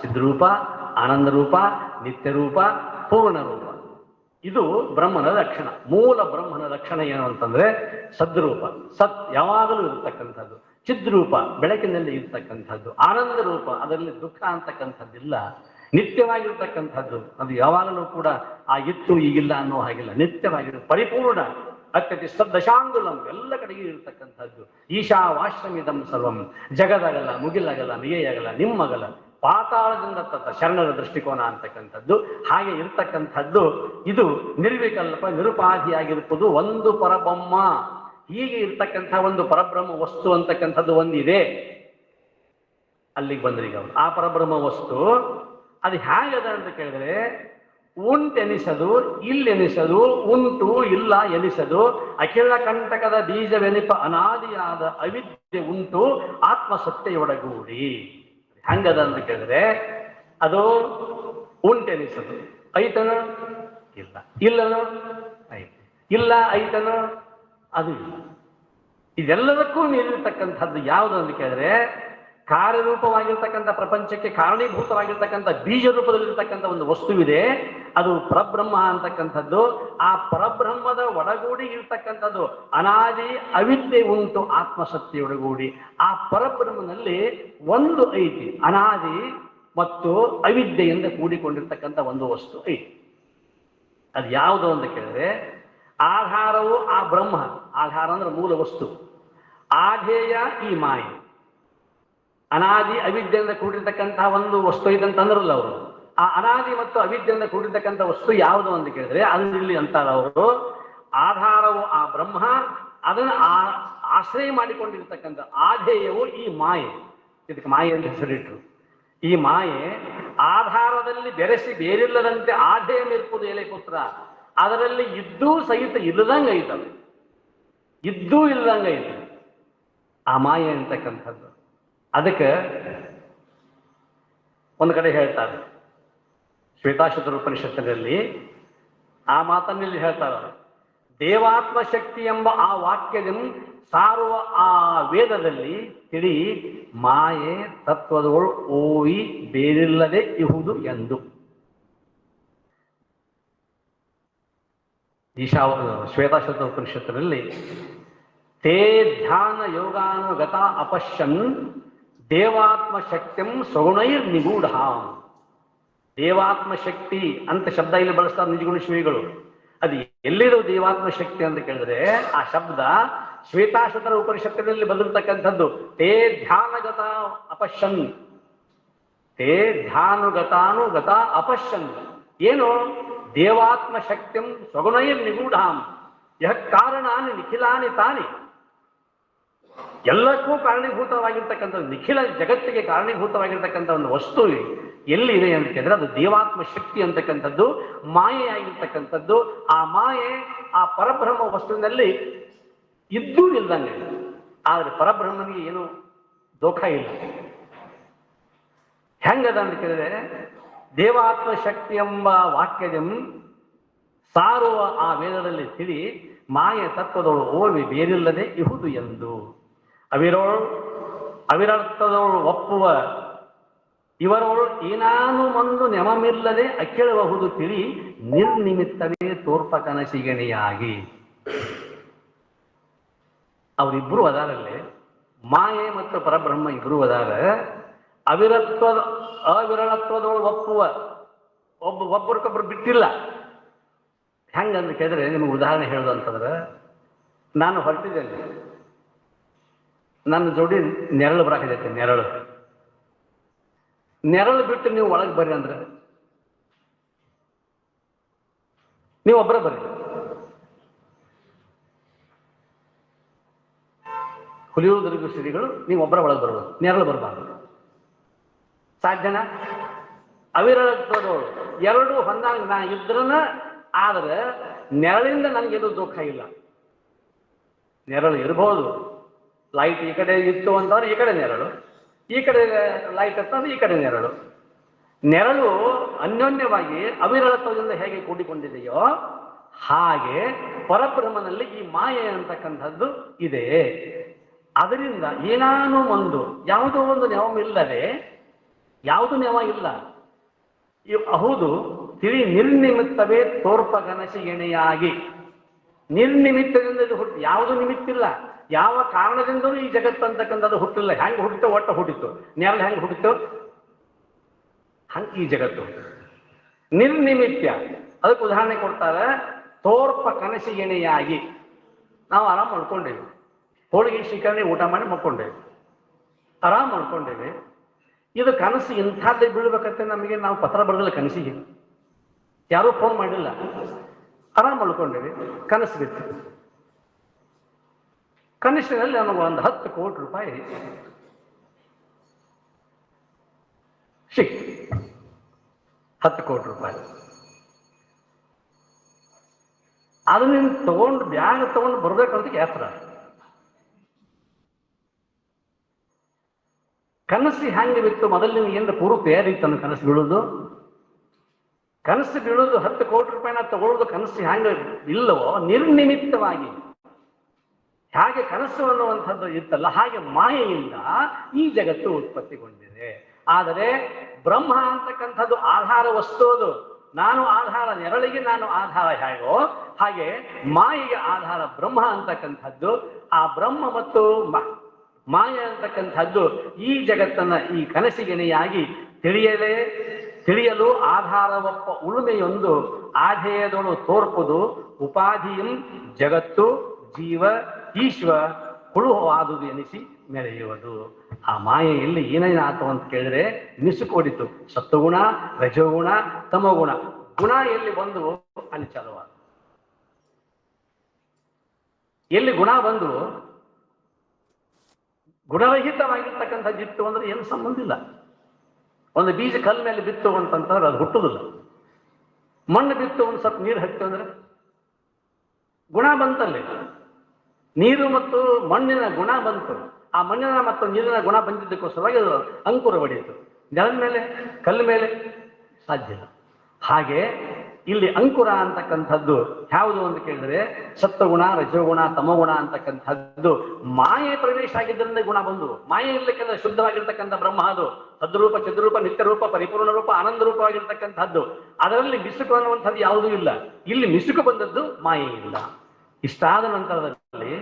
ಚಿದ್ರೂಪ, ಆನಂದ ರೂಪ, ನಿತ್ಯ ರೂಪ, ಪೂರ್ಣ ರೂಪ. ಇದು ಬ್ರಹ್ಮನ ಲಕ್ಷಣ. ಮೂಲ ಬ್ರಹ್ಮನ ಲಕ್ಷಣ ಏನು ಅಂತಂದ್ರೆ ಸದ್ರೂಪ, ಸತ್ ಯಾವಾಗಲೂ ಇರತಕ್ಕಂಥದ್ದು. ಚಿದ್ರೂಪ, ಬೆಳಕಿನಲ್ಲಿ ಇರ್ತಕ್ಕಂಥದ್ದು. ಆನಂದ ರೂಪ, ಅದರಲ್ಲಿ ದುಃಖ ಅಂತಕ್ಕಂಥದ್ದಿಲ್ಲ, ನಿತ್ಯವಾಗಿರ್ತಕ್ಕಂಥದ್ದು. ಅದು ಯಾವಾಗಲೂ ಕೂಡ ಆ ಇತ್ತು ಈಗಿಲ್ಲ ಅನ್ನೋ ಹಾಗಿಲ್ಲ, ನಿತ್ಯವಾಗಿರು ಪರಿಪೂರ್ಣ. ಅತ್ಯತಿ ಸದ್ದಶಾಂಗುಲಂ, ಎಲ್ಲ ಕಡೆಗೂ ಇರತಕ್ಕಂಥದ್ದು. ಈಶಾವಾಶ್ರಮಿದಂ ಸರ್ವಂ, ಜಗದಗಲ, ಮುಗಿಲಗಲ, ಮಿಗೆಯಗಲ, ನಿಮ್ಮಗಲ, ಪಾತಾಳದಿಂದ ತತ್ತ ಶರಣರ ದೃಷ್ಟಿಕೋನ ಅಂತಕ್ಕಂಥದ್ದು. ಹಾಗೆ ಇರ್ತಕ್ಕಂಥದ್ದು ಇದು ನಿರ್ವಿಕಲ್ಪ, ನಿರುಪಾಧಿಯಾಗಿರುವುದು ಒಂದು ಪರಬ್ರಹ್ಮ. ಹೀಗೆ ಇರ್ತಕ್ಕಂಥ ಒಂದು ಪರಬ್ರಹ್ಮ ವಸ್ತು ಅಂತಕ್ಕಂಥದ್ದು ಒಂದಿದೆ. ಅಲ್ಲಿಗೆ ಬಂದ್ರೀಗ ಆ ಪರಬ್ರಹ್ಮ ವಸ್ತು ಅದು ಹೇಗದ ಅಂತ ಕೇಳಿದ್ರೆ, ಉಂಟೆನಿಸದು, ಇಲ್ಲೆನಿಸದು, ಉಂಟು ಇಲ್ಲ ಎನಿಸದು, ಅಖಿಲ ಕಂಟಕದ ಬೀಜವೆನಿಪ ಅನಾದಿಯಾದ ಅವಿದ್ಯೆ ಉಂಟು ಆತ್ಮಸತ್ತೆಯೊಡಗೂಡಿ. ಹೆಂಗದ ಅಂತ ಕೇಳಿದ್ರೆ, ಅದು ಉಂಟೆನಿಸದು, ಐತನ ಇಲ್ಲ, ಇಲ್ಲನೋ ಐತೆ, ಇಲ್ಲ ಐತನೋ ಅದು ಇಲ್ಲ. ಇದೆಲ್ಲದಕ್ಕೂ ಮೀರಿರ್ತಕ್ಕಂಥದ್ದು ಯಾವುದು ಅಂತ ಕೇಳಿದ್ರೆ, ಕಾರ್ಯರೂಪವಾಗಿರ್ತಕ್ಕಂಥ ಪ್ರಪಂಚಕ್ಕೆ ಕಾರಣೀಭೂತವಾಗಿರ್ತಕ್ಕಂಥ ಬೀಜ ರೂಪದಲ್ಲಿರ್ತಕ್ಕಂಥ ಒಂದು ವಸ್ತುವಿದೆ, ಅದು ಪರಬ್ರಹ್ಮ ಅಂತಕ್ಕಂಥದ್ದು. ಆ ಪರಬ್ರಹ್ಮದ ಒಡಗೂಡಿ ಇರ್ತಕ್ಕಂಥದ್ದು ಅನಾದಿ ಅವಿದ್ಯೆ ಉಂಟು ಆತ್ಮಶಕ್ತಿಯೊಡಗೂಡಿ. ಆ ಪರಬ್ರಹ್ಮನಲ್ಲಿ ಒಂದು ಐತಿ, ಅನಾದಿ ಮತ್ತು ಅವಿದ್ಯೆಯಿಂದ ಕೂಡಿಕೊಂಡಿರ್ತಕ್ಕಂಥ ಒಂದು ವಸ್ತು ಐತಿ. ಅದು ಯಾವುದು ಅಂತ ಕೇಳಿದ್ರೆ, ಆಧಾರವು ಆ ಬ್ರಹ್ಮ, ಆಧಾರ ಅಂದ್ರೆ ಮೂಲ ವಸ್ತು, ಆಧೇಯ ಈ ಮಾಯೆ. ಅನಾದಿ ಅವಿದ್ಯೆಯಿಂದ ಕೂಡಿರ್ತಕ್ಕಂತಹ ಒಂದು ವಸ್ತು ಇದಂತಂದ್ರಲ್ಲ ಅವರು. ಆ ಅನಾದಿ ಮತ್ತು ಅವಿದ್ಯೆಯಿಂದ ಕೂಡಿರ್ತಕ್ಕಂಥ ವಸ್ತು ಯಾವುದು ಅಂತ ಕೇಳಿದ್ರೆ, ಅದನ್ನ ಇಲ್ಲಿ ಅಂತಾರೆ ಅವರು, ಆಧಾರವು ಆ ಬ್ರಹ್ಮ, ಅದನ್ನು ಆಶ್ರಯ ಮಾಡಿಕೊಂಡಿರ್ತಕ್ಕಂಥ ಆಧೇಯವು ಈ ಮಾಯೆ. ಇದಕ್ಕೆ ಮಾಯೆ ಅಂತ ಹೆಸರಿಟ್ರು. ಈ ಮಾಯೆ ಆಧಾರದಲ್ಲಿ ಬೆರೆಸಿ ಬೇರಿಲ್ಲದಂತೆ ಆಧೇಯ ನಿಲ್ಪುದು ಎಲೆ ಪುತ್ರ, ಅದರಲ್ಲಿ ಇದ್ದೂ ಸಹಿತ ಇಲ್ಲದಂಗ ಐತದು, ಇದ್ದೂ ಇಲ್ಲದಂಗ ಐತೆ ಆ ಮಾಯೆ ಅಂತಕ್ಕಂಥದ್ದು. ಅದಕ್ಕೆ ಒಂದು ಕಡೆ ಹೇಳ್ತಾರೆ ಶ್ವೇತಾಶ್ವತರ ಉಪನಿಷತ್ತಿನಲ್ಲಿ, ಆ ಮಾತನ್ನಲ್ಲಿ ಹೇಳ್ತಾರೆ, ದೇವಾತ್ಮ ಶಕ್ತಿ ಎಂಬ ಆ ವಾಕ್ಯದಿಂದ ಸಾರುವ ಆ ವೇದದಲ್ಲಿ ತಿಳಿ ಮಾಯೆ ತತ್ವದಗಳು ಓವಿ ಬೇರಿಲ್ಲದೆ ಇಹುದು ಎಂದು. ಶ್ವೇತಾಶ್ವತರ ಉಪನಿಷತ್ತಿನಲ್ಲಿ ತೇ ಧ್ಯಾನ ಯೋಗಾನುಗತ ಅಪಶ್ಯನ್ ದೇವಾತ್ಮ ಶಕ್ತಿಂ ಸ್ವಗುಣೈರ್ ನಿಗೂಢ. ದೇವಾತ್ಮ ಶಕ್ತಿ ಅಂತ ಶಬ್ದ ಇಲ್ಲಿ ಬಳಸ್ತಾರೆ ನಿಜಗುಣ ಶ್ರೀಗಳು. ಅದು ಎಲ್ಲಿರೋ ದೇವಾತ್ಮ ಶಕ್ತಿ ಅಂತ ಕೇಳಿದ್ರೆ ಆ ಶಬ್ದ ಶ್ವೇತಾಶ್ವತರ ಉಪನಿಷತ್ತಿನಲ್ಲಿ ಬಂದಿರತಕ್ಕಂಥದ್ದು. ತೇ ಧ್ಯಾನಗತ ಅಪಶ್ಯನ್, ತೇ ಧ್ಯಾನುಗತಾನುಗತ ಅಪಶ್ಯನ್. ಏನು? ದೇವಾತ್ಮ ಶಕ್ತಿಂ ಸ್ವಗುಣೈರ್ ನಿಗೂಢಾಂ ಯಹ ಕಾರಣಾನಿ ನಿಖಿಲಾನಿ ತಾನಿ. ಎಲ್ಲಕ್ಕೂ ಕಾರಣೀಭೂತವಾಗಿರ್ತಕ್ಕಂಥದ್ದು, ನಿಖಿಲ ಜಗತ್ತಿಗೆ ಕಾರಣೀಭೂತವಾಗಿರ್ತಕ್ಕಂಥ ಒಂದು ವಸ್ತು ಎಲ್ಲಿ ಇದೆ ಅಂತ ಕೇಳಿದ್ರೆ ಅದು ದೇವಾತ್ಮ ಶಕ್ತಿ ಅಂತಕ್ಕಂಥದ್ದು, ಮಾಯೆಯಾಗಿರ್ತಕ್ಕಂಥದ್ದು. ಆ ಮಾಯೆ ಆ ಪರಬ್ರಹ್ಮ ವಸ್ತುವಿನಲ್ಲಿ ಇದ್ದೂ ಇಲ್ದಂಗೆ, ಆದರೆ ಪರಬ್ರಹ್ಮನಿಗೆ ಏನು ದೋಖ ಇಲ್ಲ. ಹೆಂಗದ ಅಂತ ಕೇಳಿದ್ರೆ ದೇವಾತ್ಮ ಶಕ್ತಿ ಎಂಬ ವಾಕ್ಯದಂ ಸಾರುವ ಆ ವೇದದಲ್ಲಿ ತಿಳಿ ಮಾಯೆ ತತ್ವದವಳು ಓವಿ ಬೇರಿಲ್ಲದೆ ಇಹುದು ಎಂದು. ಅವಿರರ್ಥದವಳು ಒಪ್ಪುವ ಇವರವಳು ಏನಾನು ಒಂದು ನೆಮಮಿಲ್ಲದೆ ಅಕ್ಕಿಳಬಹುದು ತಿಳಿ ನಿರ್ನಿಮಿತ್ತವೇ ತೋರ್ಪ ಕನಸಿಗಣಿಯಾಗಿ. ಅವರಿಬ್ಬರು ಅದಾರಲ್ಲಿ, ಮಾಯೆ ಮತ್ತು ಪರಬ್ರಹ್ಮ ಇಬ್ಬರು ಅದಾರ. ಅವಿರಳತ್ವದವಳು ಒಪ್ಪುವ, ಒಬ್ಬರಿಗೊಬ್ಬರು ಬಿಟ್ಟಿಲ್ಲ. ಹೆಂಗಂತ ಕೇಳಿದ್ರೆ ನಿಮಗೆ ಉದಾಹರಣೆ ಹೇಳೋದು ಅಂತಂದ್ರೆ, ನಾನು ಹೊರಟಿದ್ದೇನೆ, ನನ್ನ ಜೋಡಿ ನೆರಳು ಬರಾಕೈತೆ, ನೆರಳು ಬಿಟ್ಟು ನೀವು ಒಳಗೆ ಬರ್ರಿ ಅಂದ್ರೆ ನೀವು ಒಬ್ಬರ ಬರ್ರಿ. ಹುಲಿಯುವುದರಿಗೂ ಸಿರಿಗಳು ನೀವು ಒಬ್ಬರ ಒಳಗೆ ಬರ್ಬೋದು, ನೆರಳು ಬರಬಾರ್ದು. ಸಾಧ್ಯನಾ? ಅವಿರಳತ್ವದವಳು ಎರಡು ಹೊಂದಾಗ ನಾ ಇದ್ರನ, ಆದರೆ ನೆರಳಿಂದ ನನಗೇನು ದುಃಖ ಇಲ್ಲ. ನೆರಳು ಇರಬಹುದು, ಲೈಟ್ ಈ ಕಡೆ ಇತ್ತು ಅಂತಂದ್ರೆ ಈ ಕಡೆ ನೆರಳು, ಈ ಕಡೆ ಲೈಟ್ ಅಂತಂದ್ರೆ ಈ ಕಡೆ ನೆರಳು. ನೆರಳು ಅನ್ಯೋನ್ಯವಾಗಿ ಅವಿರಳತ್ವದಿಂದ ಹೇಗೆ ಕೂಡಿಕೊಂಡಿದೆಯೋ ಹಾಗೆ ಪರಬ್ರಹ್ಮನಲ್ಲಿ ಈ ಮಾಯೆ ಅಂತಕ್ಕಂಥದ್ದು ಇದೆ. ಅದರಿಂದ ಏನಾನು ಒಂದು ಯಾವುದೋ ಒಂದು ನೆವಮಿಲ್ಲದೆ, ಯಾವುದು ನೆವ ಇಲ್ಲ, ಹೌದು ತಿಳಿ ನಿರ್ನಿಮಿತ್ತವೇ ತೋರ್ಪ ಗನಸಿ ಎಣೆಯಾಗಿ. ನಿರ್ನಿಮಿತ್ತದಿಂದ ಇದು ಹುಟ್ಟು, ಯಾವುದು ನಿಮಿತ್ತಿಲ್ಲ, ಯಾವ ಕಾರಣದಿಂದಲೂ ಈ ಜಗತ್ತು ಅಂತಕ್ಕಂಥದ್ದು ಹುಟ್ಟಿಲ್ಲ. ಹೆಂಗೆ ಹುಟ್ಟಿತು? ಒಟ್ಟು ಹುಟ್ಟಿತು. ನೆರಳು ಹೆಂಗೆ ಹುಟ್ಟಿತು? ಹಂಗೆ ಈ ಜಗತ್ತು ನಿರ್ನಿಮಿತ್ಯ. ಅದಕ್ಕೆ ಉದಾಹರಣೆ ಕೊಡ್ತಾರೆ, ತೋರ್ಪ ಕನಸಿ ಎಣೆಯಾಗಿ. ನಾವು ಆರಾಮ್ ಮಾಡ್ಕೊಂಡೇವಿ, ಹೋಳಿಗೆ ಶಿಕರಣೆ ಊಟ ಮಾಡಿ ಮಕ್ಕೊಂಡೇವಿ, ಆರಾಮ್ ಮಾಡ್ಕೊಂಡೇವಿ. ಇದು ಕನಸು ಇಂಥದ್ದೇ ಬೀಳ್ಬೇಕಂತೆ ನಮಗೆ ನಾವು ಪತ್ರ ಬರೆದಿಲ್ಲ ಕನಸಿಗೆ, ಯಾರೂ ಫೋನ್ ಮಾಡಿಲ್ಲ, ಆರಾಮ್ ಮಾಡ್ಕೊಂಡೇವಿ. ಕನಸು ಬಿತ್ತು. ಕನಿಷ್ಠನಲ್ಲಿ ನಮಗೆ ಒಂದು 10 ಕೋಟಿ ರೂಪಾಯಿ ಸಿಕ್ತು. 10 ಕೋಟಿ ರೂಪಾಯಿ ಅದನ್ನ ತಗೊಂಡು ಬ್ಯಾಗ್ ತಗೊಂಡು ಬರ್ಬೇಕಂತ ಯಾತ್ರ. ಕನಸು ಹೆಂಗೆ ಬಿತ್ತು? ಮೊದಲು ನಿಮ್ಗೆ ಏನಾರ ಪೂರ್ವ ತಯಾರಿ ಇತ್ತು ಅನ್ನೋ ಕನಸು ಬೀಳೋದು. ಕನಸು ಬೀಳೋದು 10 ಕೋಟಿ ರೂಪಾಯಿನ ತಗೊಳ್ಳೋದು ಕನಸು ಹೆಂಗೆ ಇಲ್ಲವೋ ನಿರ್ನಿಮಿತ್ತವಾಗಿ ಹಾಗೆ ಕನಸು ಅನ್ನುವಂಥದ್ದು ಇತ್ತಲ್ಲ, ಹಾಗೆ ಮಾಯೆಯಿಂದ ಈ ಜಗತ್ತು ಉತ್ಪತ್ತಿಗೊಂಡಿದೆ. ಆದರೆ ಬ್ರಹ್ಮ ಅಂತಕ್ಕಂಥದ್ದು ಆಧಾರ ವಸ್ತು. ಅದು ನಾನು ಆಧಾರ, ನೆರಳಿಗೆ ನಾನು ಆಧಾರ ಹೇಗೋ ಹಾಗೆ ಮಾಯೆಗೆ ಆಧಾರ ಬ್ರಹ್ಮ ಅಂತಕ್ಕಂಥದ್ದು. ಆ ಬ್ರಹ್ಮ ಮತ್ತು ಮಾಯೆ ಅಂತಕ್ಕಂಥದ್ದು ಈ ಜಗತ್ತನ್ನ ಈ ಕನಸಿಗೆನೆಯಾಗಿ ತಿಳಿಯಲು ಆಧಾರವಪ್ಪ ಉಳುಮೆಯೊಂದು ಆಧೇಯದೊಳು ತೋರ್ಪುದು ಉಪಾಧಿಯಂ ಜಗತ್ತು ಜೀವ ಈಶ್ವ ಹುಳುವಾದುದು ಎನಿಸಿ ಮೆರೆಯುವುದು. ಆ ಮಾಯೆಯಲ್ಲಿ ಏನೇನಾಯ್ತು ಅಂತ ಕೇಳಿದ್ರೆ ನಿಸುಕೊಡಿತು. ಸತ್ವಗುಣ, ರಜೋಗುಣ, ತಮೋಗುಣ. ಗುಣ ಎಲ್ಲಿ ಬಂದು ಅಲ್ಲಿ ಚಲುವ. ಎಲ್ಲಿ ಗುಣ ಬಂದು ಗುಣರಹಿತವಾಗಿರ್ತಕ್ಕಂಥದ್ದಿತ್ತು ಅಂದ್ರೆ ಏನು ಸಂಬಂಧ ಇಲ್ಲ. ಒಂದು ಬೀಜ ಕಲ್ ಮೇಲೆ ಬಿತ್ತು ಅಂತಂತಂದ್ರೆ ಅದು ಹುಟ್ಟುದಿಲ್ಲ. ಮಣ್ಣು ಬಿತ್ತು ಒಂದು ಸ್ವಲ್ಪ ನೀರು ಹತ್ತು ಅಂದ್ರೆ ಗುಣ ಬಂತಲ್ಲಿ. ನೀರು ಮತ್ತು ಮಣ್ಣಿನ ಗುಣ ಬಂತು. ಆ ಮಣ್ಣಿನ ಮತ್ತು ನೀರಿನ ಗುಣ ಬಂದಿದ್ದಕ್ಕೋಸ್ಕರವಾಗಿ ಅದು ಅಂಕುರ ಹೊಡೆಯಿತು. ನೆಲದ ಮೇಲೆ, ಕಲ್ಲು ಮೇಲೆ ಸಾಧ್ಯ ಇಲ್ಲ. ಹಾಗೆ ಇಲ್ಲಿ ಅಂಕುರ ಅಂತಕ್ಕಂಥದ್ದು ಯಾವುದು ಅಂತ ಕೇಳಿದ್ರೆ ಸತ್ವಗುಣ, ರಜೋಗುಣ, ತಮಗುಣ ಅಂತಕ್ಕಂಥದ್ದು ಮಾಯೆ ಪ್ರವೇಶ ಆಗಿದ್ದರಿಂದ ಗುಣ ಬಂದು. ಮಾಯೆ ಇರ್ಲಿಕ್ಕೆಂದ್ರೆ ಶುದ್ಧವಾಗಿರ್ತಕ್ಕಂಥ ಬ್ರಹ್ಮ ಅದು ಸದ್ರೂಪ, ಚದುರೂಪ, ನಿತ್ಯರೂಪ, ಪರಿಪೂರ್ಣ ರೂಪ, ಆನಂದ ರೂಪವಾಗಿರ್ತಕ್ಕಂಥದ್ದು. ಅದರಲ್ಲಿ ಮಿಸುಕು ಅನ್ನುವಂಥದ್ದು ಯಾವುದೂ ಇಲ್ಲ. ಇಲ್ಲಿ ಮಿಸುಕು ಬಂದದ್ದು ಮಾಯೆ ಇಲ್ಲ. ಇಷ್ಟಾದ ನಂತರದಲ್ಲಿ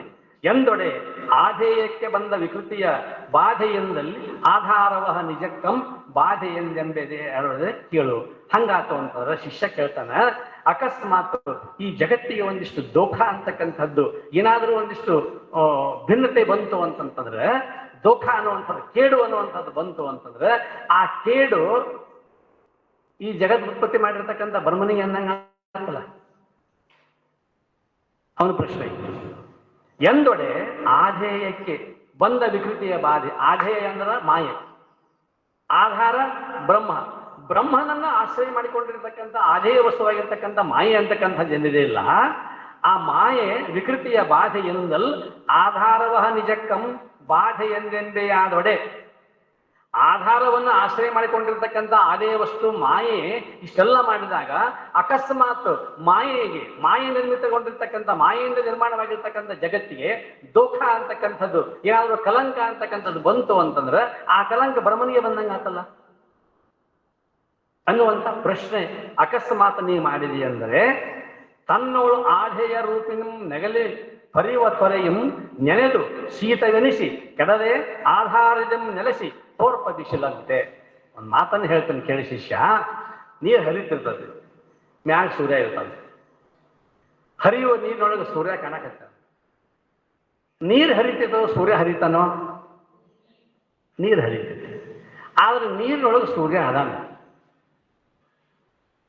ಎಂದೊಡೆ ಆಧೇಯಕ್ಕೆ ಬಂದ ವಿಕೃತಿಯ ಬಾಧೆಯೆಂದಲ್ಲಿ ಆಧಾರವಹ ನಿಜಕ್ಕಂ ಬಾಧೆ ಎಂದೆಂಬೆದೆ ಹೇಳೋದೇ ಕೇಳು. ಹಂಗಾತು ಅಂತಂದ್ರೆ ಶಿಷ್ಯ ಕೇಳ್ತಾನ, ಅಕಸ್ಮಾತ್ ಈ ಜಗತ್ತಿಗೆ ಒಂದಿಷ್ಟು ದೋಖ ಅಂತಕ್ಕಂಥದ್ದು ಏನಾದರೂ ಒಂದಿಷ್ಟು ಭಿನ್ನತೆ ಬಂತು ಅಂತಂತಂದ್ರೆ, ದೋಖ ಅನ್ನುವಂಥದ್ದು ಕೇಡು ಅನ್ನುವಂಥದ್ದು ಬಂತು ಅಂತಂದ್ರೆ, ಆ ಕೇಡು ಈ ಜಗತ್ ಉತ್ಪತ್ತಿ ಮಾಡಿರ್ತಕ್ಕಂಥ ಬ್ರಹ್ಮನಿಗೆ ಅನ್ನಂಗ ಆಗಲ್ಲ. ಅವನ ಪ್ರಶ್ನೆ ಎಂದೊಡೆ ಆಧೇಯಕ್ಕೆ ಬಂದ ವಿಕೃತಿಯ ಬಾಧೆ. ಆಧೇಯ ಅಂದ್ರೆ ಮಾಯೆ, ಆಧಾರ ಬ್ರಹ್ಮ. ಬ್ರಹ್ಮನನ್ನ ಆಶ್ರಯ ಮಾಡಿಕೊಂಡಿರ್ತಕ್ಕಂಥ ಆಧೇಯ ವಸ್ತುವಾಗಿರ್ತಕ್ಕಂಥ ಮಾಯೆ ಅಂತಕ್ಕಂಥದ್ದು ಏನಿದೆ ಇಲ್ಲ, ಆ ಮಾಯೆ ವಿಕೃತಿಯ ಬಾಧೆ ಎಂದಲ್ ಆಧಾರವಹ ನಿಜಕ್ಕಂ ಬಾಧೆ ಎಂದೆಂದೇ ಆದೊಡೆ. ಆಧಾರವನ್ನು ಆಶ್ರಯ ಮಾಡಿಕೊಂಡಿರ್ತಕ್ಕಂಥ ಆದೇಯ ವಸ್ತು ಮಾಯೆ ಇಷ್ಟೆಲ್ಲ ಮಾಡಿದಾಗ ಅಕಸ್ಮಾತ್ ಮಾಯೆ ನಿರ್ಮಿತಗೊಂಡಿರ್ತಕ್ಕಂಥ ಮಾಯೆಯಿಂದ ನಿರ್ಮಾಣವಾಗಿರ್ತಕ್ಕಂಥ ಜಗತ್ತಿಗೆ ದೋಖ ಅಂತಕ್ಕಂಥದ್ದು ಏನಾದರೂ ಕಲಂಕ ಅಂತಕ್ಕಂಥದ್ದು ಬಂತು ಅಂತಂದ್ರೆ ಆ ಕಲಂಕ ಬ್ರಹ್ಮನಿಗೆ ಬಂದಂಗ ಆತಲ್ಲ ಅನ್ನುವಂಥ ಪ್ರಶ್ನೆ ಅಕಸ್ಮಾತ್ ನೀ ಮಾಡಿದಿ ಅಂದರೆ, ತನ್ನೋಳು ಆಧೇಯ ರೂಪಿನಂ ನೆಗಲಿ ಪರಿವ ತೊರೆಯಂ ನೆನೆದು ಶೀತವೆನಿಸಿ ಕೆಡದೆ ಆಧಾರದಂ ನೆಲೆಸಿ ತೋರ್ಪ ಬಿಸಿಲಂತೆ. ಒಂದು ಮಾತನ್ನು ಹೇಳ್ತಾನೆ ಕೇಳಿ ಶಿಷ್ಯ. ನೀರು ಹರಿತಿರ್ತದೆ, ಮ್ಯಾಗ ಸೂರ್ಯ ಇರ್ತದೆ. ಹರಿಯುವ ನೀರಿನೊಳಗೆ ಸೂರ್ಯ ಕಾಣಕತ್ತ. ನೀರು ಹರಿತಿದ್ದೋ ಸೂರ್ಯ ಹರಿತಾನೋ? ನೀರು ಹರಿತೈತಿ. ಆದ್ರೆ ನೀರಿನೊಳಗೆ ಸೂರ್ಯ ಅದಾನ.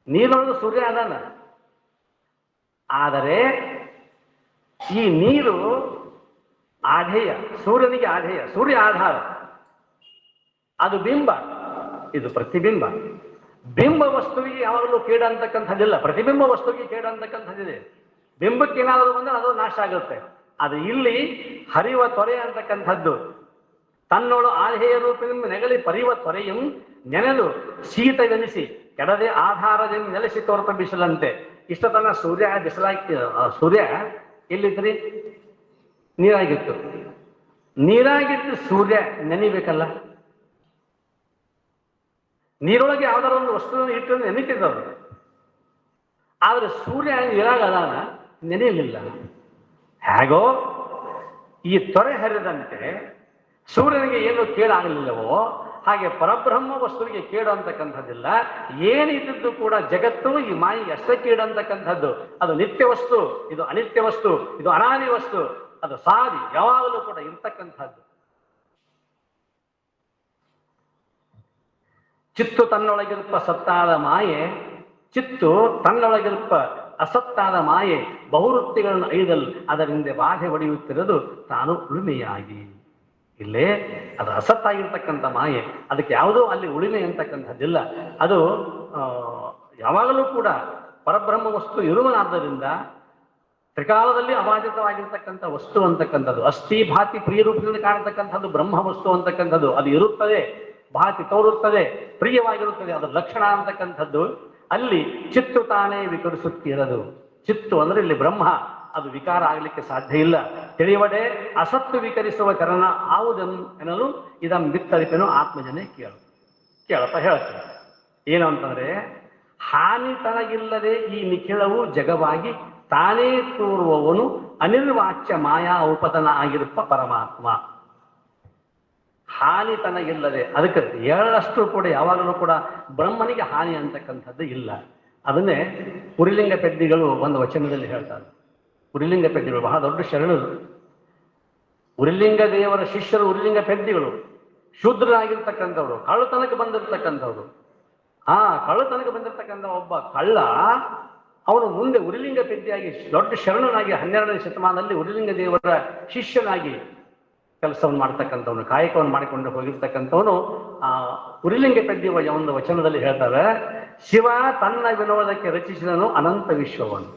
ನೀರೊಳಗೆ ಸೂರ್ಯ ಅದಾನ. ಆದರೆ ಈ ನೀರು ಆಧೇಯ, ಸೂರ್ಯನಿಗೆ ಆಧೇಯ. ಸೂರ್ಯ ಆಧಾರ, ಅದು ಬಿಂಬ, ಇದು ಪ್ರತಿಬಿಂಬ. ಬಿಂಬ ವಸ್ತುವಿಗೆ ಯಾವಾಗಲೂ ಕೇಡ ಅಂತಕ್ಕಂಥದ್ದಿಲ್ಲ, ಪ್ರತಿಬಿಂಬ ವಸ್ತುವಿಗೆ ಕೇಡ ಅಂತಕ್ಕಂಥದ್ದಿದೆ. ಬಿಂಬಕ್ಕೆ ಏನಾದರೂ ಬಂದ್ರೆ ಅದು ನಾಶ ಆಗುತ್ತೆ. ಅದು ಇಲ್ಲಿ ಹರಿವ ತೊರೆ ಅಂತಕ್ಕಂಥದ್ದು ತನ್ನೋಳು ಆಧೇಯ ರೂಪಿನ ನೆಗಲಿ ಪರಿವ ತೊರೆಯಂ ನೆನೆದು ಶೀತವೆನಿಸಿ ಕೆಡದೆ ಆಧಾರದಿಂದ ನೆಲೆಸಿ ತೋರ್ಪ ಬಿಸಿಲಂತೆ. ಇಷ್ಟ ತನ್ನ ಸೂರ್ಯ ಬಿಸಿಲಾಗಿ, ಸೂರ್ಯ ಎಲ್ಲಿದ್ರಿ? ನೀರಾಗಿತ್ತು. ನೀರಾಗಿದ್ದು ಸೂರ್ಯ ನೆನಿಬೇಕಲ್ಲ. ನೀರೊಳಗೆ ಯಾವ್ದಾರ ಒಂದು ವಸ್ತುವನ್ನು ಇಟ್ಟು ನೆನೀತಿದ್ದವರು. ಆದ್ರೆ ಸೂರ್ಯ ನೀರಾಗ ಅದಾನ, ನೆನೆಯಲಿಲ್ಲ. ಹೇಗೋ ಈ ತೊರೆ ಹರಿದಂತೆ ಸೂರ್ಯನಿಗೆ ಏನು ಕೇಡಾಗಲಿಲ್ಲವೋ ಹಾಗೆ ಪರಬ್ರಹ್ಮ ವಸ್ತುವಿಗೆ ಕೇಡು ಅಂತಕ್ಕಂಥದ್ದಿಲ್ಲ. ಏನಿದ್ದು ಕೂಡ ಜಗತ್ತು ಈ ಮಾಯಿಗೆ ಅಷ್ಟೇ ಕೇಡು ಅಂತಕ್ಕಂಥದ್ದು. ಅದು ನಿತ್ಯ ವಸ್ತು, ಇದು ಅನಿತ್ಯ ವಸ್ತು, ಇದು ಅನಾದಿ ವಸ್ತು, ಅದು ಸಾರಿ ಯಾವಾಗಲೂ ಕೂಡ ಇರ್ತಕ್ಕಂಥದ್ದು. ಚಿತ್ತು ತನ್ನೊಳಗಿರುವ ಸತ್ತಾದ ಮಾಯೆ, ಚಿತ್ತು ತನ್ನೊಳಗಿರುವ ಅಸತ್ತಾದ ಮಾಯೆ ಬಹುವೃತ್ತಿಗಳನ್ನು ಐದಲ್ ಅದರಿಂದ ಬಾಧೆ ಹೊಡೆಯುತ್ತಿರೋದು ತಾನು ಉಳುಮೆಯಾಗಿ. ಇಲ್ಲೇ ಅದು ಅಸತ್ತಾಗಿರ್ತಕ್ಕಂಥ ಮಾಯೆ, ಅದಕ್ಕೆ ಯಾವುದೋ ಅಲ್ಲಿ ಉಳಿಮೆ ಅಂತಕ್ಕಂಥದ್ದಿಲ್ಲ. ಅದು ಯಾವಾಗಲೂ ಕೂಡ ಪರಬ್ರಹ್ಮ ವಸ್ತು ಇರುವನಾದ್ದರಿಂದ ತ್ರಿಕಾಲದಲ್ಲಿ ಅಬಾಧಿತವಾಗಿರ್ತಕ್ಕಂಥ ವಸ್ತು ಅಂತಕ್ಕಂಥದ್ದು, ಅಸ್ಥಿ ಭಾತಿ ಪ್ರಿಯ ರೂಪದಿಂದ ಕಾಣತಕ್ಕಂಥದ್ದು ಬ್ರಹ್ಮ ವಸ್ತು ಅಂತಕ್ಕಂಥದ್ದು. ಅದು ಇರುತ್ತದೆ, ಭಾತಿ ತೋರುತ್ತದೆ, ಪ್ರಿಯವಾಗಿರುತ್ತದೆ, ಅದರ ಲಕ್ಷಣ ಅಂತಕ್ಕಂಥದ್ದು. ಅಲ್ಲಿ ಚಿತ್ತು ತಾನೇ ವಿಕರಿಸುತ್ತಿರದು. ಚಿತ್ತು ಅಂದ್ರೆ ಇಲ್ಲಿ ಬ್ರಹ್ಮ, ಅದು ವಿಕಾರ ಆಗಲಿಕ್ಕೆ ಸಾಧ್ಯ ಇಲ್ಲ. ತಿಳಿಯವಡೆ ಅಸತ್ತು ವಿಕರಿಸುವ ಕರಣ ಆವುದನ್ನು ಎನ್ನಲು ಇದಂ ಬಿತ್ತರಿಪೇನು ಆತ್ಮಜನೇ ಕೇಳಪ್ಪ ಹೇಳ್ತಾರೆ. ಏನು ಅಂತಂದ್ರೆ, ಹಾನಿ ತನಗಿಲ್ಲದೆ ಈ ನಿಖಿಳವು ಜಗವಾಗಿ ತಾನೇ ತೋರುವವನು ಅನಿರ್ವಾಚ್ಯ ಮಾಯಾ ಉಪತನ ಆಗಿರುವ ಪರಮಾತ್ಮ. ಹಾನಿ ತನಗಿಲ್ಲದೆ, ಅದಕ್ಕೆ ಎರಡಷ್ಟು ಕೂಡ ಯಾವಾಗಲೂ ಕೂಡ ಬ್ರಹ್ಮನಿಗೆ ಹಾನಿ ಅಂತಕ್ಕಂಥದ್ದು ಇಲ್ಲ. ಅದನ್ನೇ ಉರಿಲಿಂಗ ಪೆದ್ದಿಗಳು ಒಂದು ವಚನದಲ್ಲಿ ಹೇಳ್ತಾರೆ. ಉರಿಲಿಂಗ ಪೆದ್ದಿಗಳು ಬಹಳ ದೊಡ್ಡ ಶರಣರು. ಉರಿಲಿಂಗ ದೇವರ ಶಿಷ್ಯರು ಉರಿಲಿಂಗ ಪೆದ್ದಿಗಳು, ಶೂದ್ರನಾಗಿರ್ತಕ್ಕಂಥವ್ರು, ಕಳ್ಳತನಕ್ಕೆ ಬಂದಿರ್ತಕ್ಕಂಥವ್ರು. ಕಳ್ಳತನಕ್ಕೆ ಬಂದಿರ್ತಕ್ಕಂಥ ಒಬ್ಬ ಕಳ್ಳ ಅವನು ಮುಂದೆ ಉರಿಲಿಂಗ ಪೆದ್ದಿಯಾಗಿ ದೊಡ್ಡ ಶರಣನಾಗಿ 12ನೇ ಶತಮಾನದಲ್ಲಿ ಉರಿಲಿಂಗ ದೇವರ ಶಿಷ್ಯನಾಗಿ ಕೆಲಸವನ್ನು ಮಾಡ್ತಕ್ಕಂಥವನು, ಕಾಯಕವನ್ನು ಮಾಡಿಕೊಂಡು ಹೋಗಿರ್ತಕ್ಕಂಥವನು ಪುರಿಲಿಂಗ ಪದ್ಯ ಒಂದು ವಚನದಲ್ಲಿ ಹೇಳ್ತಾರೆ, ಶಿವ ತನ್ನ ವಿನೋದಕ್ಕೆ ರಚಿಸಿದನು ಅನಂತ ವಿಶ್ವವನ್ನು.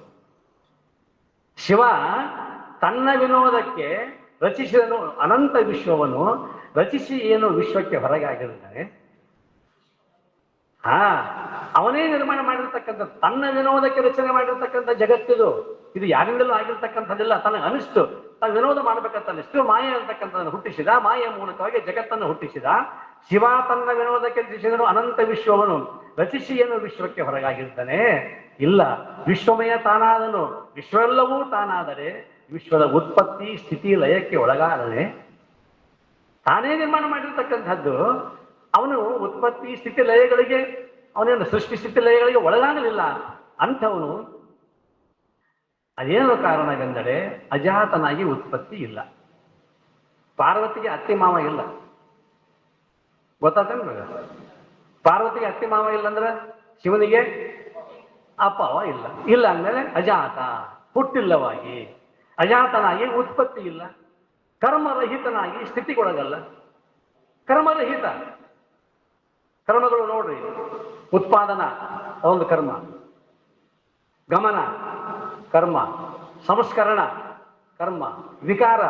ಶಿವ ತನ್ನ ವಿನೋದಕ್ಕೆ ರಚಿಸಿದನು ಅನಂತ ವಿಶ್ವವನ್ನು. ರಚಿಸಿ ಏನು ವಿಶ್ವಕ್ಕೆ ಹೊರಗೆ ಆಗಿರ್ತಾನೆ. ಅವನೇ ನಿರ್ಮಾಣ ಮಾಡಿರ್ತಕ್ಕಂಥ, ತನ್ನ ವಿನೋದಕ್ಕೆ ರಚನೆ ಮಾಡಿರ್ತಕ್ಕಂಥ ಜಗತ್ತಿದು. ಇದು ಯಾರಿಂದಲೂ ಆಗಿರ್ತಕ್ಕಂಥದ್ದಿಲ್ಲ. ತನಗೆ ಅನಿಸ್ತು ತಾನು ವಿನೋದ ಮಾಡ್ಬೇಕಂತ ಅನಿಸ್ತು, ಮಾಯೆ ಅಂತಕ್ಕಂಥದ್ದನ್ನು ಹುಟ್ಟಿಸಿದ. ಮಾಯೆಯ ಮೂಲಕವಾಗಿ ಜಗತ್ತನ್ನು ಹುಟ್ಟಿಸಿದ. ಶಿವ ತನ್ನ ವಿನೋದಕ್ಕೆ ರಚಿಸಿದನು ಅನಂತ ವಿಶ್ವವನು. ರಚಿಸಿ ಏನು ವಿಶ್ವಕ್ಕೆ ಹೊರಗಾಗಿರ್ತಾನೆ? ಇಲ್ಲ, ವಿಶ್ವಮಯ ತಾನಾದನು. ವಿಶ್ವವೆಲ್ಲವೂ ತಾನಾದರೆ ವಿಶ್ವದ ಉತ್ಪತ್ತಿ ಸ್ಥಿತಿ ಲಯಕ್ಕೆ ಒಳಗಾದನೆ. ತಾನೇ ನಿರ್ಮಾಣ ಮಾಡಿರ್ತಕ್ಕಂಥದ್ದು. ಅವನು ಉತ್ಪತ್ತಿ ಸ್ಥಿತಿ ಲಯಗಳಿಗೆ, ಅವನೇನು ಸೃಷ್ಟಿ ಸ್ಥಿತಿ ಲಯಗಳಿಗೆ ಒಳಗಾಗಲಿಲ್ಲ. ಅಂಥವನು ಅದೇನು ಕಾರಣವೆಂದರೆ ಅಜಾತನಾಗಿ ಉತ್ಪತ್ತಿ ಇಲ್ಲ. ಪಾರ್ವತಿಗೆ ಅತ್ತೆ ಮಾವ ಇಲ್ಲ, ಗೊತ್ತಾಗ್ತೇನೆ? ಪಾರ್ವತಿಗೆ ಅತ್ತೆ ಮಾವ ಇಲ್ಲ ಅಂದ್ರೆ ಶಿವನಿಗೆ ಅಪ್ಪವ ಇಲ್ಲ. ಇಲ್ಲ ಅಂದಮೇಲೆ ಅಜಾತ, ಹುಟ್ಟಿಲ್ಲವಾಗಿ, ಅಜಾತನಾಗಿ ಉತ್ಪತ್ತಿ ಇಲ್ಲ. ಕರ್ಮರಹಿತನಾಗಿ ಸ್ಥಿತಿಗೊಳಗಲ್ಲ. ಕರ್ಮರಹಿತ, ಕರ್ಮಗಳು ನೋಡ್ರಿ, ಉತ್ಪಾದನಾ ಒಂದು ಕರ್ಮ, ಗಮನ ಕರ್ಮ, ಸಂಸ್ಕರಣ ಕರ್ಮ, ವಿಕಾರ,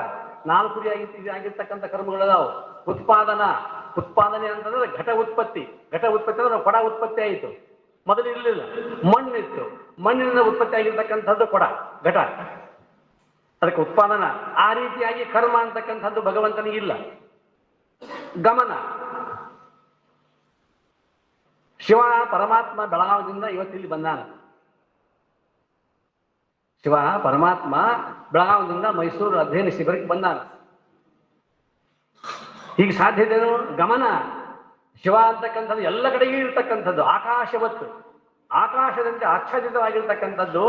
ನಾಲ್ಕು ಆಗಿರ್ತಕ್ಕಂಥ ಕರ್ಮಗಳದಾವು. ಉತ್ಪಾದನೆ ಅಂತಂದ್ರೆ ಘಟ ಉತ್ಪತ್ತಿ. ಘಟ ಉತ್ಪತ್ತಿ ಅಂದ್ರೆ ಕೊಡ ಉತ್ಪತ್ತಿ ಆಯಿತು. ಮೊದಲು ಇರಲಿಲ್ಲ, ಮಣ್ಣಿತ್ತು, ಮಣ್ಣಿನಿಂದ ಉತ್ಪತ್ತಿ ಆಗಿರ್ತಕ್ಕಂಥದ್ದು ಕೊಡ, ಘಟ, ಅದಕ್ಕೆ ಉತ್ಪಾದನಾ. ಆ ರೀತಿಯಾಗಿ ಕರ್ಮ ಅಂತಕ್ಕಂಥದ್ದು ಭಗವಂತನಿಗಿಲ್ಲ. ಗಮನ, ಶಿವ ಪರಮಾತ್ಮ ಬೆಳಗಾವದಿಂದ ಇವತ್ತಿಲ್ಲಿ ಬಂದಾನ. ಶಿವ ಪರಮಾತ್ಮ ಬೆಳಗಾವದಿಂದ ಮೈಸೂರು ಅಧ್ಯಯನ ಶಿಬಿರಕ್ಕೆ ಬಂದಾನ. ಈಗ ಸಾಧ್ಯತೆನು ಗಮನ. ಶಿವ ಅಂತಕ್ಕಂಥದ್ದು ಎಲ್ಲ ಕಡೆಗೂ ಇರ್ತಕ್ಕಂಥದ್ದು, ಆಕಾಶವತ್ತು, ಆಕಾಶದಂತೆ ಆಚ್ಛಾದಿತವಾಗಿರ್ತಕ್ಕಂಥದ್ದು.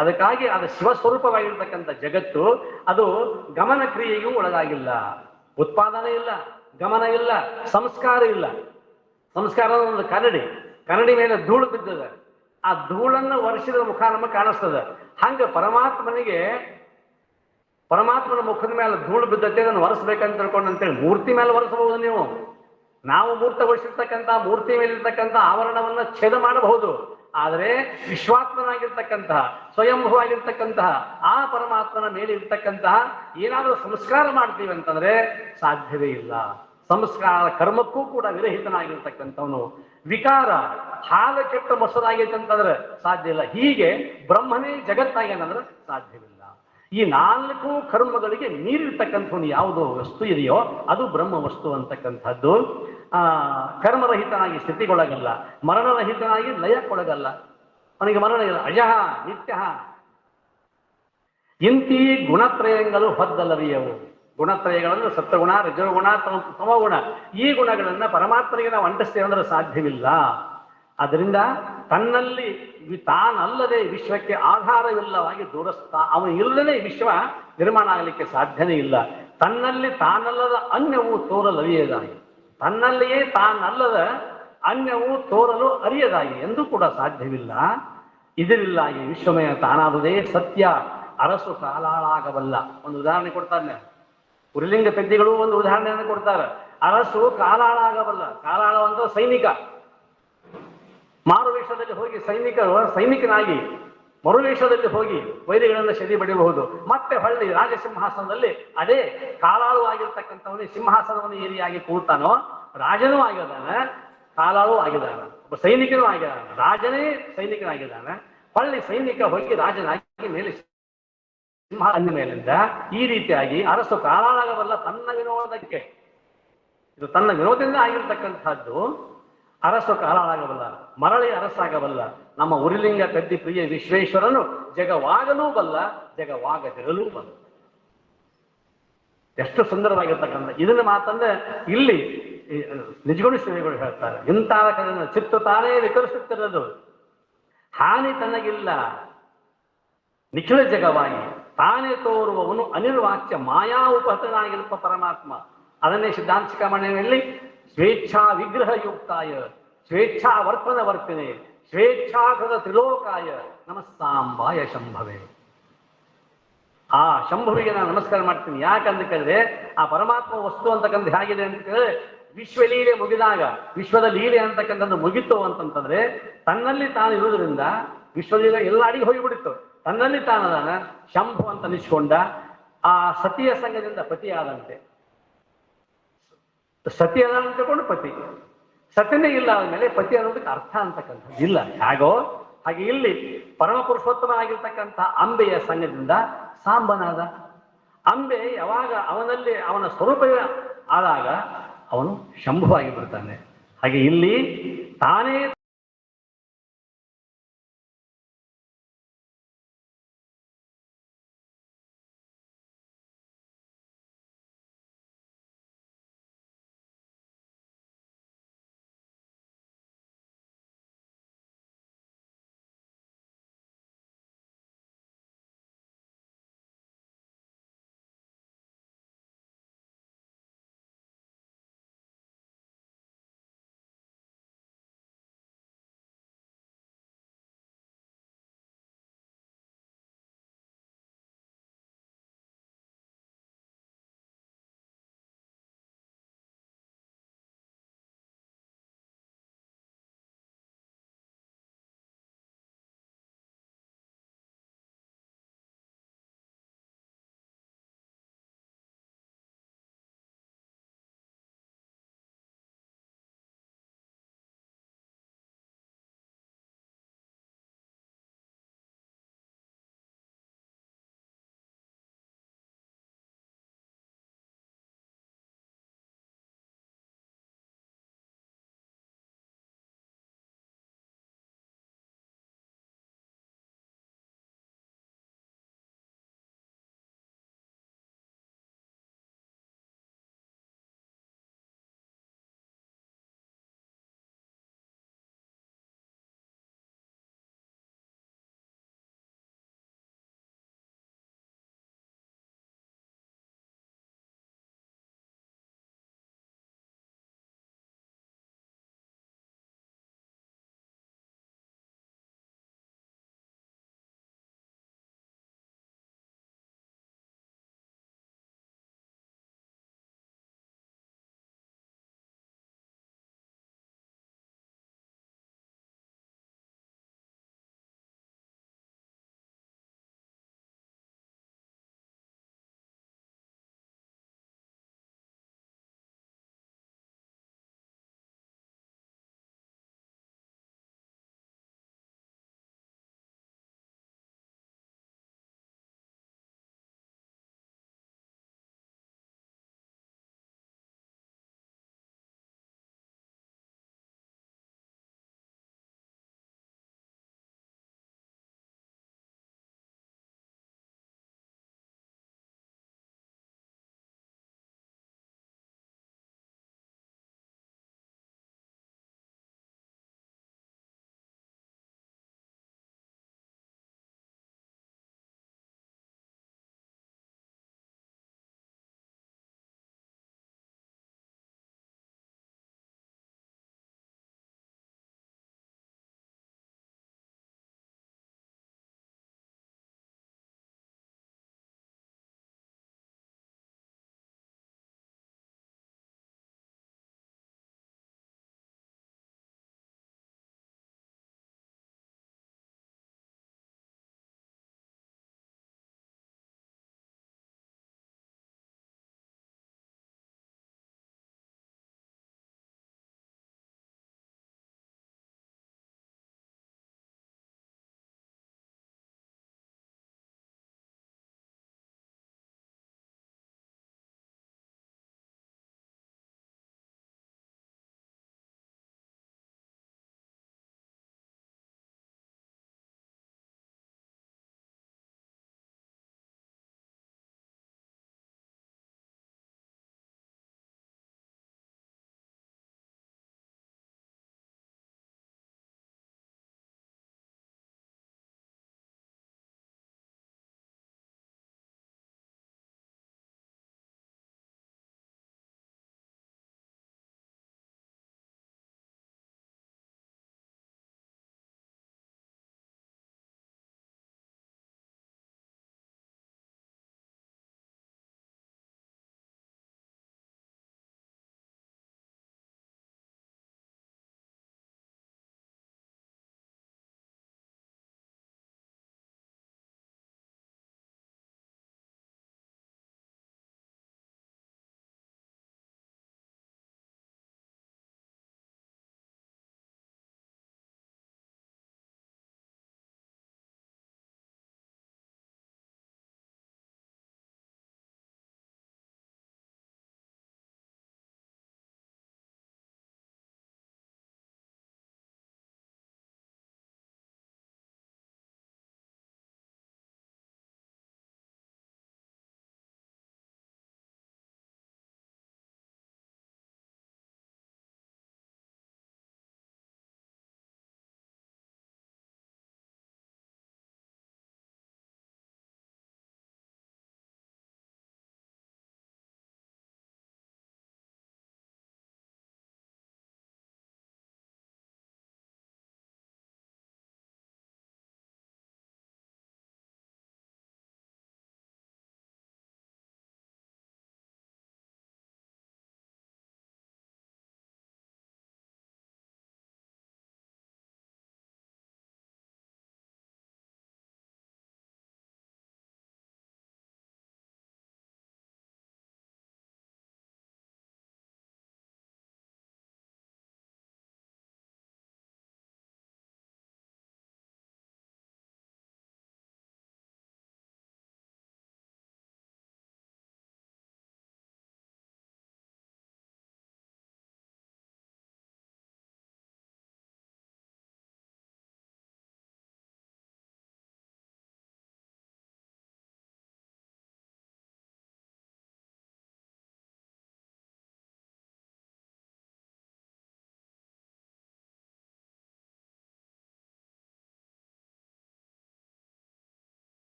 ಅದಕ್ಕಾಗಿ ಅದು ಶಿವಸ್ವರೂಪವಾಗಿರ್ತಕ್ಕಂಥ ಜಗತ್ತು. ಅದು ಗಮನ ಕ್ರಿಯೆಗೂ ಒಳಗಾಗಿಲ್ಲ. ಉತ್ಪಾದನೆ ಇಲ್ಲ, ಗಮನ ಇಲ್ಲ, ಸಂಸ್ಕಾರ ಇಲ್ಲ. ಸಂಸ್ಕಾರ ಒಂದು ಕನ್ನಡಿ ಮೇಲೆ ಧೂಳು ಬಿದ್ದದ. ಆ ಧೂಳನ್ನು ವರ್ಷದ ಮುಖ ನಮಗೆ ಕಾಣಿಸ್ತದೆ. ಹಂಗ ಪರಮಾತ್ಮನ ಮುಖದ ಮೇಲೆ ಧೂಳು ಬಿದ್ದತೆ, ಅದನ್ನು ಒರೆಸ್ಬೇಕಂತ ತಿಳ್ಕೊಂಡು ಅಂತೇಳಿ ಮೂರ್ತಿ ಮೇಲೆ ಒರೆಸಬಹುದು ನೀವು. ನಾವು ಮೂರ್ತಗೊಳಿಸಿರ್ತಕ್ಕಂಥ ಮೂರ್ತಿ ಮೇಲಿರ್ತಕ್ಕಂಥ ಆವರಣವನ್ನ ಛೇದ ಮಾಡಬಹುದು. ಆದರೆ ವಿಶ್ವಾತ್ಮನಾಗಿರ್ತಕ್ಕಂತಹ, ಸ್ವಯಂಭುವಾಗಿರ್ತಕ್ಕಂತಹ ಆ ಪರಮಾತ್ಮನ ಮೇಲೆ ಇರ್ತಕ್ಕಂತಹ ಏನಾದರೂ ಸಂಸ್ಕಾರ ಮಾಡ್ತೀವಿ ಅಂತಂದ್ರೆ ಸಾಧ್ಯವೇ ಇಲ್ಲ. ಸಂಸ್ಕಾರ ಕರ್ಮಕ್ಕೂ ಕೂಡ ವಿರಹಿತನಾಗಿರ್ತಕ್ಕಂಥವನು. ವಿಕಾರ, ಹಾಲು ಕೆಟ್ಟ ಮೊಸರಾಗೈತೆ ಅಂತಂದ್ರೆ ಸಾಧ್ಯ ಇಲ್ಲ. ಹೀಗೆ ಬ್ರಹ್ಮನೇ ಜಗತ್ತಾಗೇನಂದ್ರೆ ಸಾಧ್ಯವಿಲ್ಲ. ಈ ನಾಲ್ಕು ಕರ್ಮಗಳಿಗೆ ಮೀರಿರ್ತಕ್ಕಂಥವನು ಯಾವುದೋ ವಸ್ತು ಇದೆಯೋ ಅದು ಬ್ರಹ್ಮ ವಸ್ತು ಅಂತಕ್ಕಂಥದ್ದು. ಕರ್ಮರಹಿತನಾಗಿ ಸ್ಥಿತಿಗೊಳಗಲ್ಲ, ಮರಣರಹಿತನಾಗಿ ಲಯಕ್ಕೊಳಗಲ್ಲ. ಅವನಿಗೆ ಮರಣ ಇಲ್ಲ. ಅಜಃ ನಿತ್ಯ. ಇಂತಿ ಗುಣತ್ರಯಗಳು ಹೊದ್ದಲ್ಲವಿಯವು. ಗುಣತ್ರಯಗಳನ್ನು ಸತ್ವಗುಣ, ರಜೋಗುಣ, ತಮೋಗುಣ, ಈ ಗುಣಗಳನ್ನ ಪರಮಾತ್ಮನಿಗೆ ನಾವು ಅಂಟಿಸ್ತೇವೆ ಅಂದ್ರೆ ಸಾಧ್ಯವಿಲ್ಲ. ಅದರಿಂದ ತನ್ನಲ್ಲಿ ತಾನಲ್ಲದೆ ವಿಶ್ವಕ್ಕೆ ಆಧಾರವಿಲ್ಲವಾಗಿ ದೂರಸ್ತಾ, ಅವನು ಇಲ್ಲದೇ ವಿಶ್ವ ನಿರ್ಮಾಣ ಆಗಲಿಕ್ಕೆ ಸಾಧ್ಯನೇ ಇಲ್ಲ. ತನ್ನಲ್ಲಿ ತಾನಲ್ಲದ ಅನ್ಯವು ತೋರಲು ಅರಿಯದಾಗಿ, ತನ್ನಲ್ಲಿಯೇ ತಾನಲ್ಲದ ಅನ್ಯವು ತೋರಲು ಅರಿಯದಾಗಿ ಎಂದೂ ಕೂಡ ಸಾಧ್ಯವಿಲ್ಲ. ಇದರಿಲ್ಲಾಗಿ ವಿಶ್ವಮಯ ತಾನಾದುದೇ ಸತ್ಯ, ಅರಸು ಕಾಲಾಳಾಗಬಲ್ಲ. ಒಂದು ಉದಾಹರಣೆ ಕೊಡ್ತಾನೆ. ಪುರಿಲಿಂಗ ಪದ್ಯಗಳು ಒಂದು ಉದಾಹರಣೆಯನ್ನು ಕೊಡ್ತಾರೆ. ಅರಸು ಕಾಲಾಳಾಗಬಲ್ಲ. ಕಾಲಾಳ ಅಂದ್ರೆ ಸೈನಿಕ. ಮಾರುವೇಷದಲ್ಲಿ ಹೋಗಿ ಸೈನಿಕನಾಗಿ ಮರುವೇಷದಲ್ಲಿ ಹೋಗಿ ವೈರಿಗಳನ್ನು ಸೆದಿ ಬಡಿಯಬಹುದು. ಮತ್ತೆ ಹೊಳ್ಳಿ ರಾಜಸಿಂಹಾಸನದಲ್ಲಿ ಅದೇ ಕಾಲಾಳು ಆಗಿರ್ತಕ್ಕಂಥವನೇ ಸಿಂಹಾಸನವನ್ನು ಏರಿಯಾಗಿ ಕೂತಾನೋ, ರಾಜನೂ ಆಗಿದ್ದಾನೆ, ಕಾಲಾಳು ಆಗಿದ್ದಾನೆ, ಒಬ್ಬ ಸೈನಿಕನೂ ಆಗಿದ್ದಾನೆ, ರಾಜನೇ ಸೈನಿಕನಾಗಿದ್ದಾನೆ. ಹೊಳ್ಳಿ ಸೈನಿಕ ಹೋಗಿ ರಾಜನಾಗಿ ಮೇಲೆ ಸಿಂಹಾಸನ ಮೇಲಿಂದ ಈ ರೀತಿಯಾಗಿ ಅರಸು ಕಾಲಾಳಾಗಬಲ್ಲ ತನ್ನ ವಿನೋದಕ್ಕೆ. ಇದು ತನ್ನ ವಿನೋದದಿಂದ ಆಗಿರ್ತಕ್ಕಂಥದ್ದು. ಅರಸು ಕಾಲಾಳಾಗಬಲ್ಲ, ಮರಳಿ ಅರಸಾಗಬಲ್ಲ. ನಮ್ಮ ಉರಿಲಿಂಗ ಪದ್ಯ ಪ್ರಿಯ ವಿಶ್ವೇಶ್ವರನು ಜಗವಾಗಲೂ ಬಲ್ಲ, ಜಗವಾಗದಿರಲೂ ಬಲ್ಲ. ಎಷ್ಟು ಸುಂದರವಾಗಿರ್ತಕ್ಕಂಥ ಇದನ್ನ ಮಾತಂದ್ರೆ ಇಲ್ಲಿ ನಿಜಗುಣ ಶ್ರೀಗಳು ಹೇಳ್ತಾರೆ. ಇಂತಹ ಚಿತ್ತು ತಾನೇ ವಿಕರಿಸುತ್ತಿರೋದು, ಹಾನಿ ತನಗಿಲ್ಲ, ನಿಖಿಲ ಜಗವಾಗಿ ತಾನೇ ತೋರುವವನು ಅನಿರ್ವಾಚ್ಯ ಮಾಯಾ ಉಪಹತನಾಗಿರುವ ಪರಮಾತ್ಮ. ಅದನ್ನೇ ಸಿದ್ಧಾಂತ ಶಿಖಾಮಣಿಯಲ್ಲಿ ಸ್ವೇಚ್ಛಾ ವಿಗ್ರಹಯುಕ್ತಾಯ ಸ್ವೇಚ್ಛಾ ವರ್ತನ ವರ್ತಿನೆ ಸ್ವೇಚ್ಛಾಕೃತ ತ್ರಿಲೋಕಾಯ ನಮಸ್ತಾಂಬಾಯ ಶಂಭವೇ. ಆ ಶಂಭುವಿಗೆ ನಾನು ನಮಸ್ಕಾರ ಮಾಡ್ತೀನಿ. ಯಾಕಂತ ಕೇಳಿದ್ರೆ ಆ ಪರಮಾತ್ಮ ವಸ್ತು ಅಂತಕ್ಕಂಥ ಹೇಗಿದೆ ಅಂತ ಕೇಳಿದ್ರೆ ವಿಶ್ವಲೀಲೆ ಮುಗಿದಾಗ, ವಿಶ್ವದ ಲೀಲೆ ಅಂತಕ್ಕಂಥದ್ದು ಮುಗಿತು ಅಂತಂತಂದ್ರೆ ತನ್ನಲ್ಲಿ ತಾನು ಇರುವುದರಿಂದ ವಿಶ್ವಲೀಲೆ ಎಲ್ಲ ಅಡಿಗೆ ಹೋಗಿಬಿಡಿತ್ತು. ತನ್ನಲ್ಲಿ ತಾನದಾನ ಶಂಭು ಅಂತ ಅನಿಸ್ಕೊಂಡ ಆ ಸತಿಯ ಸಂಘದಿಂದ ಪತಿಯಾದಂತೆ. ಸತಿ ಅದ ಅಂತಕೊಂಡು ಪತಿ, ಸತಿನೇ ಇಲ್ಲ ಆದ್ಮೇಲೆ ಪತಿ ಅನ್ನೋದಕ್ಕೆ ಅರ್ಥ ಅಂತಕ್ಕಂಥದ್ದು ಇಲ್ಲ. ಹೇಗೋ ಹಾಗೆ ಇಲ್ಲಿ ಪರಮ ಪುರುಷೋತ್ತಮನಾಗಿರ್ತಕ್ಕಂಥ ಅಂಬೆಯ ಸಂಘದಿಂದ ಸಾಂಬನಾದ. ಅಂಬೆ ಯಾವಾಗ ಅವನಲ್ಲಿ ಅವನ ಸ್ವರೂಪವೇ ಆದಾಗ ಅವನು ಶಂಭುವಾಗಿ ಬಿಡ್ತಾನೆ. ಹಾಗೆ ಇಲ್ಲಿ ತಾನೇ